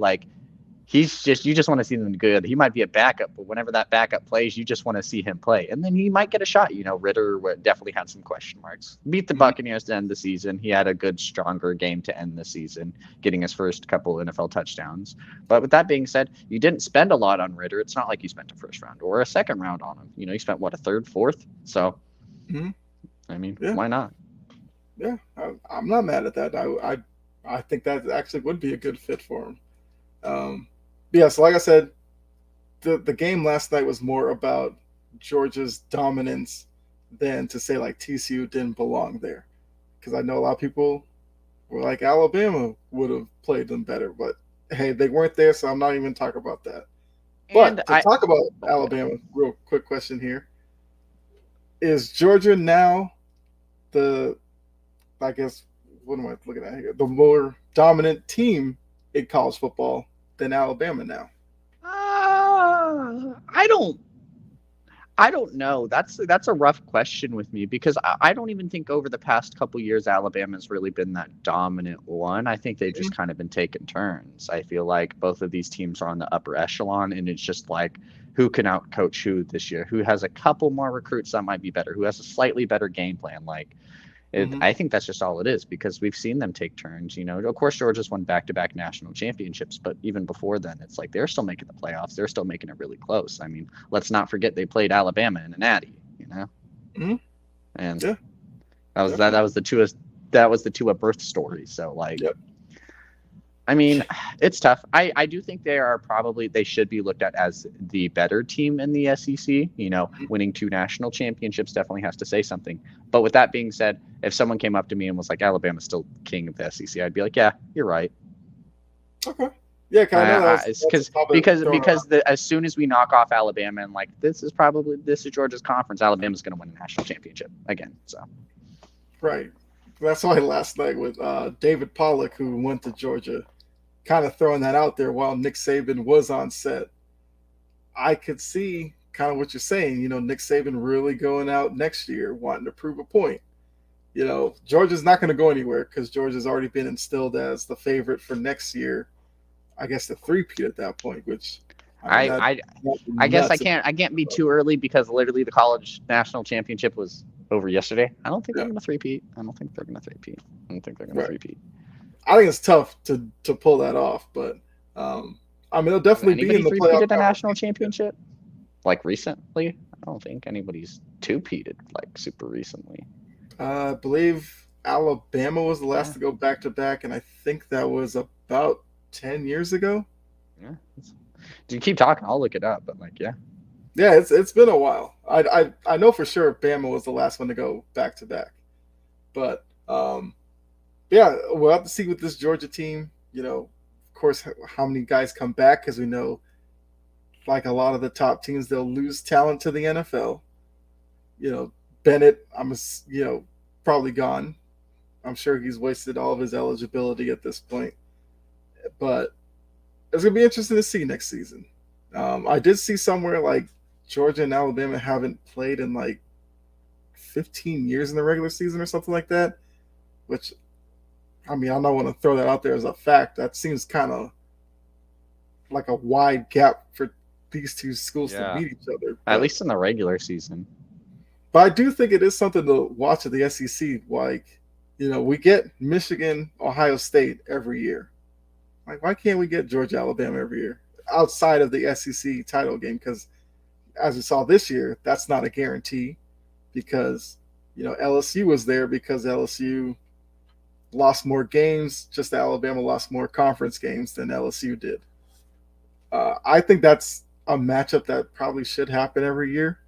You just want to see them good. He might be a backup, but whenever that backup plays, you just want to see him play. And then he might get a shot. Ritter definitely had some question marks. Beat the Buccaneers to end the season. He had a good, stronger game to end the season, getting his first couple NFL touchdowns. But with that being said, you didn't spend a lot on Ritter. It's not like you spent a first round or a second round on him. You spent, a third, fourth? So, I mean, why not? Yeah, I'm not mad at that. I think that actually would be a good fit for him. Yeah, so like I said, the game last night was more about Georgia's dominance than to say TCU didn't belong there. Because I know a lot of people were like Alabama would have played them better, but hey, they weren't there, so I'm not even talking about that. But talk about Alabama, real quick question here. Is Georgia now what am I looking at here? The more dominant team in college football than Alabama now? I don't know. That's a rough question with me because I don't even think over the past couple years Alabama's really been that dominant one. I think they've just kind of been taking turns. I feel like both of these teams are on the upper echelon, and it's just who can outcoach who this year, who has a couple more recruits that might be better, who has a slightly better game plan. I think that's just all it is because we've seen them take turns. Of course, Georgia's won back-to-back national championships, but even before then, it's they're still making the playoffs. They're still making it really close. I mean, let's not forget they played Alabama in a natty. And that was the that was the Tua birth story. So like, Yep. I mean, it's tough. I do think they should be looked at as the better team in the SEC. You know, winning 2 national championships definitely has to say something. But with that being said, if someone came up to me and was like, Alabama's still king of the SEC, I'd be like, yeah, you're right. Okay. Yeah, kind of. Because as soon as we knock off Alabama and like this is Georgia's conference, Alabama's going to win a national championship again. So right. That's why last night with David Pollock, who went to Georgia, kind of throwing that out there while Nick Saban was on set. I could see kind of what you're saying. You know, Nick Saban really going out next year wanting to prove a point. You know, Georgia's not going to go anywhere because Georgia's already been instilled as the favorite for next year. I guess the 3-peat at that point, which I guess I can't be too early because literally the college national championship was over yesterday. I don't think they're going to 3-peat. I don't think they're going to 3-peat. I think it's tough to pull that off, but I mean, they'll definitely be in the playoff. At a national championship, like recently. I don't think anybody's 2-peated like super recently. I believe Alabama was the last to go back to back, and I think that was about 10 years ago. Yeah. Do you keep talking? I'll look it up. But like, yeah. Yeah, it's been a while. I know for sure Bama was the last one to go back to back, but yeah, we'll have to see with this Georgia team. You know, of course, how many guys come back because we know, like a lot of the top teams, they'll lose talent to the NFL. You know, Bennett, probably gone. I'm sure he's wasted all of his eligibility at this point. But it's going to be interesting to see next season. I did see somewhere like Georgia and Alabama haven't played in like 15 years in the regular season or something like that, which, I mean, I don't want to throw that out there as a fact. That seems kind of like a wide gap for these two schools to meet each other. At least in the regular season. But I do think it is something to watch at the SEC. Like, you know, we get Michigan, Ohio State every year. Like, why can't we get Georgia, Alabama every year outside of the SEC title game? Because as we saw this year, that's not a guarantee because, you know, LSU was there because LSU lost more games, just Alabama lost more conference games than LSU did. I think that's a matchup that probably should happen every year.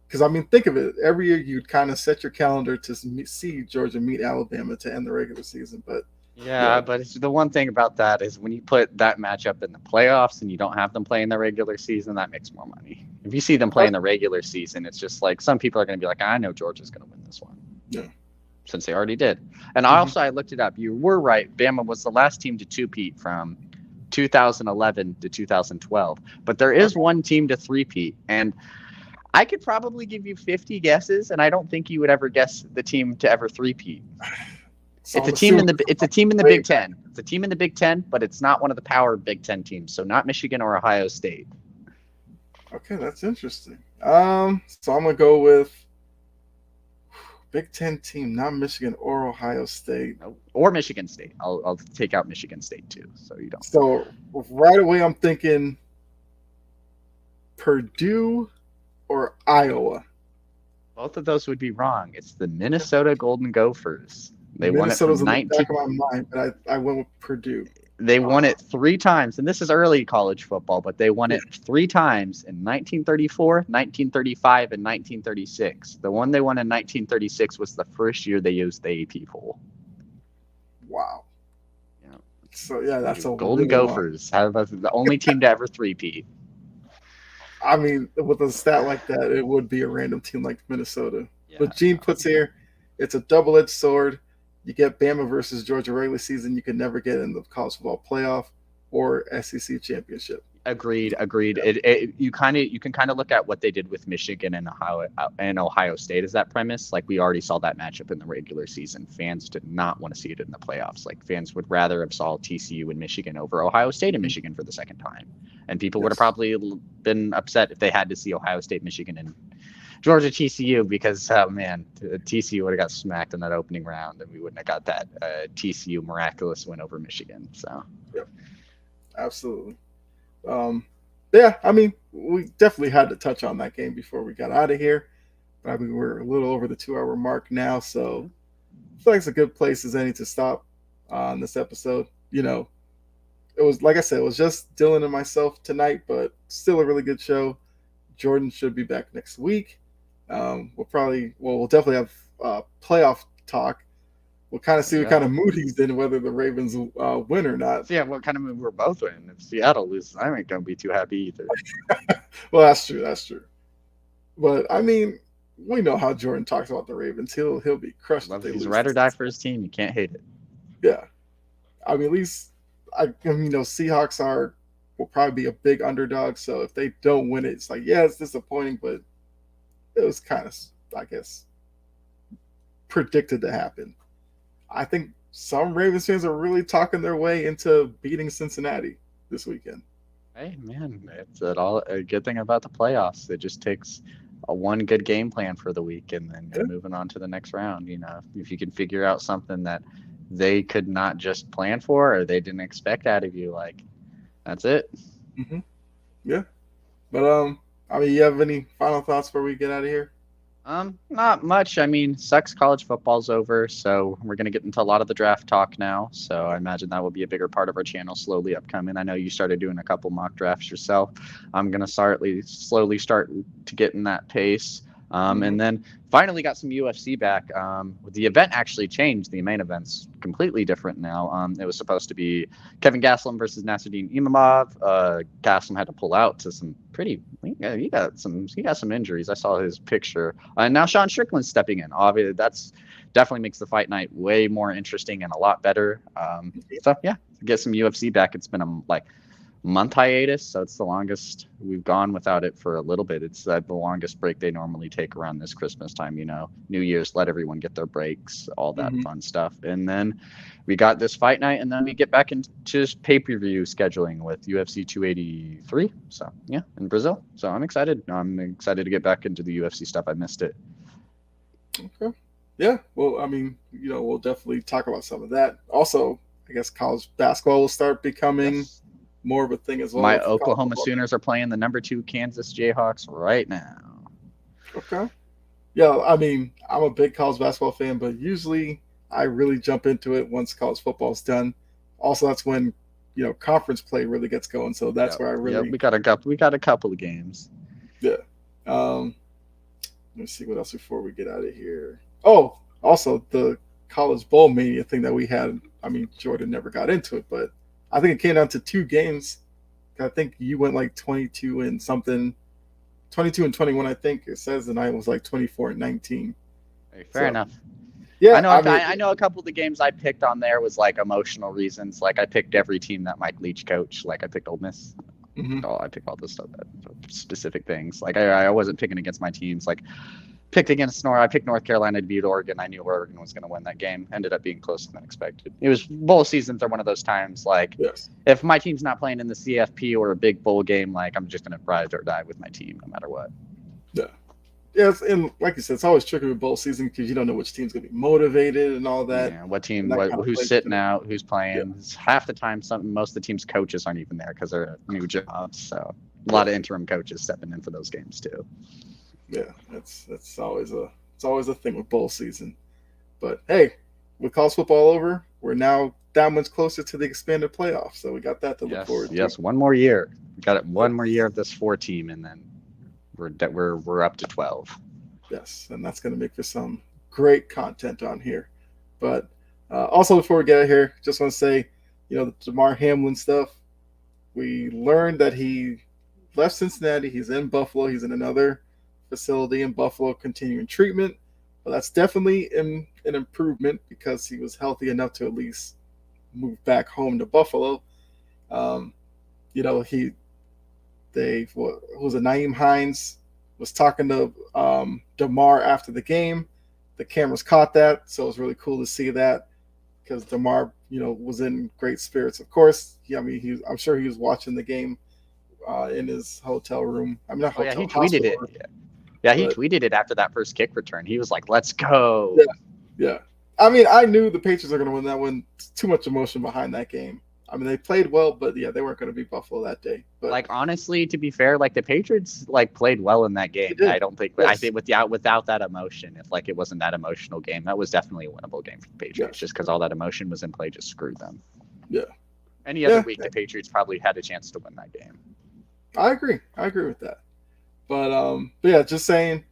Because, I mean, think of it. Every year you'd kind of set your calendar to see Georgia meet Alabama to end the regular season. But but it's, the one thing about that is when you put that matchup in the playoffs and you don't have them play in the regular season, that makes more money. If you see them play in the regular season, it's just like some people are going to be like, I know Georgia's going to win this one. Yeah. Since they already did. And also, I looked it up. You were right. Bama was the last team to 2-peat from 2011 to 2012. But there is one team to 3-peat. And I could probably give you 50 guesses, and I don't think you would ever guess the team to ever 3-peat. So it's a team in the Big Ten. It's a team in the Big Ten, but it's not one of the power Big Ten teams. So not Michigan or Ohio State. Okay, that's interesting. So I'm gonna go with Big Ten team, not Michigan or Ohio State. Or Michigan State. I'll take out Michigan State too, so you don't. So right away I'm thinking Purdue or Iowa. Both of those would be wrong. It's the Minnesota Golden Gophers. They Minnesota's won it in the back of my mind, but I went with Purdue. They won it 3 times, and this is early college football, but they won it 3 times in 1934, 1935, and 1936. The one they won in 1936 was the first year they used the AP poll. Wow. Yeah. So, yeah, that's a Golden Gophers. The only team to ever 3-peat. I mean, with a stat like that, it would be a random team like Minnesota. Yeah, but Gene puts here, it's a double-edged sword. You get Bama versus Georgia regular season, you can never get in the college football playoff or SEC championship. Agreed. You can kind of look at what they did with Michigan and Ohio State as that premise. Like we already saw that matchup in the regular season. Fans did not want to see it in the playoffs. Like fans would rather have saw TCU and Michigan over Ohio State and Michigan for the second time. And people would have probably been upset if they had to see Ohio State, Michigan, and Georgia TCU because, oh man, TCU would have got smacked in that opening round and we wouldn't have got that TCU miraculous win over Michigan. So, yep, absolutely. Yeah, I mean, we definitely had to touch on that game before we got out of here. I mean, we're a little over the 2-hour mark now, so feel like it's a good place as any to stop on this episode. It was, like I said, it was just Dylan and myself tonight, but still a really good show. Jordan should be back next week. We'll definitely have playoff talk. We'll kind of see what kind of mood he's in, whether the Ravens win or not. So yeah, what kind of mood we're both in? If Seattle loses, I ain't gonna be too happy either. Well, that's true. That's true. But I mean, we know how Jordan talks about the Ravens. He'll be crushed. He's ride or die for his team. You can't hate it. Yeah, I mean, at least Seahawks will probably be a big underdog. So if they don't win it, it's like, yeah, it's disappointing, but it was kind of, I guess, predicted to happen. I think some Ravens fans are really talking their way into beating Cincinnati this weekend. Hey man, it's a good thing about the playoffs. It just takes one good game plan for the week, and then you're moving on to the next round. If you can figure out something that they could not just plan for or they didn't expect out of you, like, that's it. Mm-hmm. Yeah, but I mean, you have any final thoughts before we get out of here? Not much. I mean, sucks college football's over, so we're gonna get into a lot of the draft talk now. So I imagine that will be a bigger part of our channel slowly upcoming. I know you started doing a couple mock drafts yourself. I'm gonna slowly start to get in that pace. And then finally got some UFC back. The event actually changed. The main event's completely different now. It was supposed to be Kevin Gastelum versus Nasruddin Imavov. Gastelum had to pull out to some he got some injuries. I saw his picture. And now Sean Strickland's stepping in. Obviously, that's definitely makes the fight night way more interesting and a lot better. So yeah, get some UFC back. It's been a month hiatus, so it's the longest we've gone without it for a little bit. It's the longest break they normally take around this Christmas time, New Year's, let everyone get their breaks, all that fun stuff. And then we got this fight night, and then we get back into pay-per-view scheduling with UFC 283. So yeah, in Brazil. So I'm excited to get back into the UFC stuff. I missed it. Okay. Yeah, well, I mean, we'll definitely talk about some of that. Also, I guess college basketball will start becoming more of a thing as well. My Oklahoma Sooners are playing the number 2 Kansas Jayhawks right now. Okay. Yeah, I mean, I'm a big college basketball fan, but usually I really jump into it once college football's done. Also, that's when conference play really gets going. So that's where I really we got a couple of games. Yeah. Let me see what else before we get out of here. Oh, also the college bowl mania thing that we had. I mean, Jordan never got into it, but I think it came down to 2 games. I think you went like 22 and something, 22 and 21. I think it says, and I was like 24 and 19. Hey, fair enough. Yeah, I know a couple of the games I picked on there was like emotional reasons. Like I picked every team that Mike Leach coached. Like I picked Ole Miss. I picked all this stuff, specific things. Like I wasn't picking against my teams. Like picked against I picked North Carolina to beat Oregon. I knew Oregon was going to win that game. Ended up being closer than expected. It was bowl seasons are one of those times. Like if my team's not playing in the CFP or a big bowl game, like I'm just going to ride or die with my team no matter what. Yeah. Yes, and like you said, it's always tricky with bowl season because you don't know which team's going to be motivated and all that. Yeah, what team, who's sitting out, who's playing. Yeah. Half the time, most of the team's coaches aren't even there because they're new jobs. So a lot of interim coaches stepping in for those games too. Yeah, that's always a thing with bowl season. But hey, with college football over, we're now that much closer to the expanded playoffs. So we got that to look forward to. Yes, one more year. We got it. One more year of this 4-team, and then we're up to 12. Yes, and that's going to make for some great content on here. But also before we get out of here, just want to say, the Damar Hamlin stuff. We learned that he left Cincinnati. He's in Buffalo. He's in another facility in Buffalo continuing treatment. But that's definitely an improvement because he was healthy enough to at least move back home to Buffalo. Naeem Hines was talking to Damar after the game. The cameras caught that, so it was really cool to see that because Damar, was in great spirits. Of course, I'm sure he was watching the game in his hotel room. I mean, not hotel. He tweeted it. Yeah, he tweeted it after that first kick return. He was like, "Let's go." Yeah. I mean, I knew the Patriots are going to win that one. Too much emotion behind that game. I mean, they played well, but yeah, they weren't going to beat Buffalo that day. But Like honestly, to be fair, like the Patriots like played well in that game. did. I don't think I Yes. think without that emotion, if like it wasn't that emotional game, that was definitely a winnable game for the Patriots. Yes. Just because all that emotion was in play, just screwed them. Yeah. Any other Yeah. week, the Patriots probably had a chance to win that game. I agree with that. But yeah, just saying,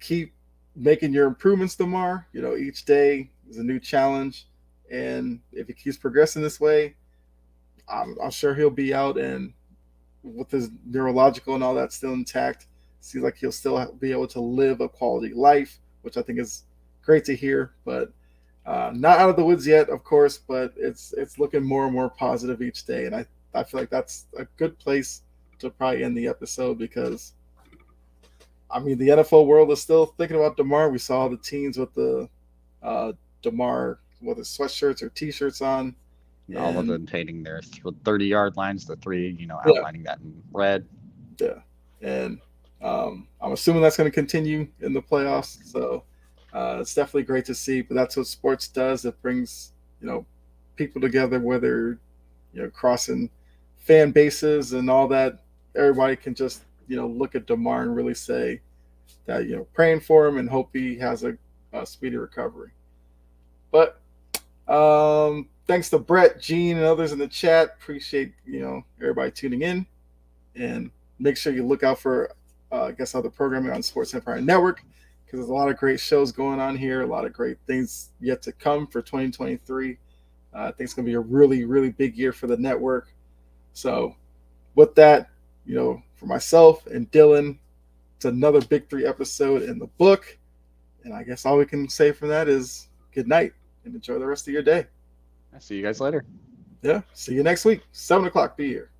keep making your improvements, Damar. You know, each day is a new challenge, and if he keeps progressing this way, I'm sure he'll be out, and with his neurological and all that still intact, seems like he'll still be able to live a quality life, which I think is great to hear. But not out of the woods yet, of course, but it's looking more and more positive each day, and I feel like that's a good place to probably end the episode, because I mean, the NFL world is still thinking about Damar. We saw the teens with the Damar, whether sweatshirts or T-shirts on. All of them painting their 30-yard lines, the three, Yeah. outlining that in red. Yeah, and I'm assuming that's going to continue in the playoffs. So it's definitely great to see. But that's what sports does. It brings people together, whether crossing fan bases and all that. Everybody can just look at Damar and really say that praying for him and hope he has a speedy recovery. But thanks to Brett, Gene, and others in the chat. Appreciate everybody tuning in, and make sure you look out for other programming on Sports Empire Network, because there's a lot of great shows going on here, a lot of great things yet to come for 2023. I think it's going to be a really, really big year for the network. So with that, for myself and Dylan, it's another Big 3 episode in the book. And I guess all we can say from that is good night and enjoy the rest of your day. I'll see you guys later. Yeah. See you next week. 7 o'clock. Be here.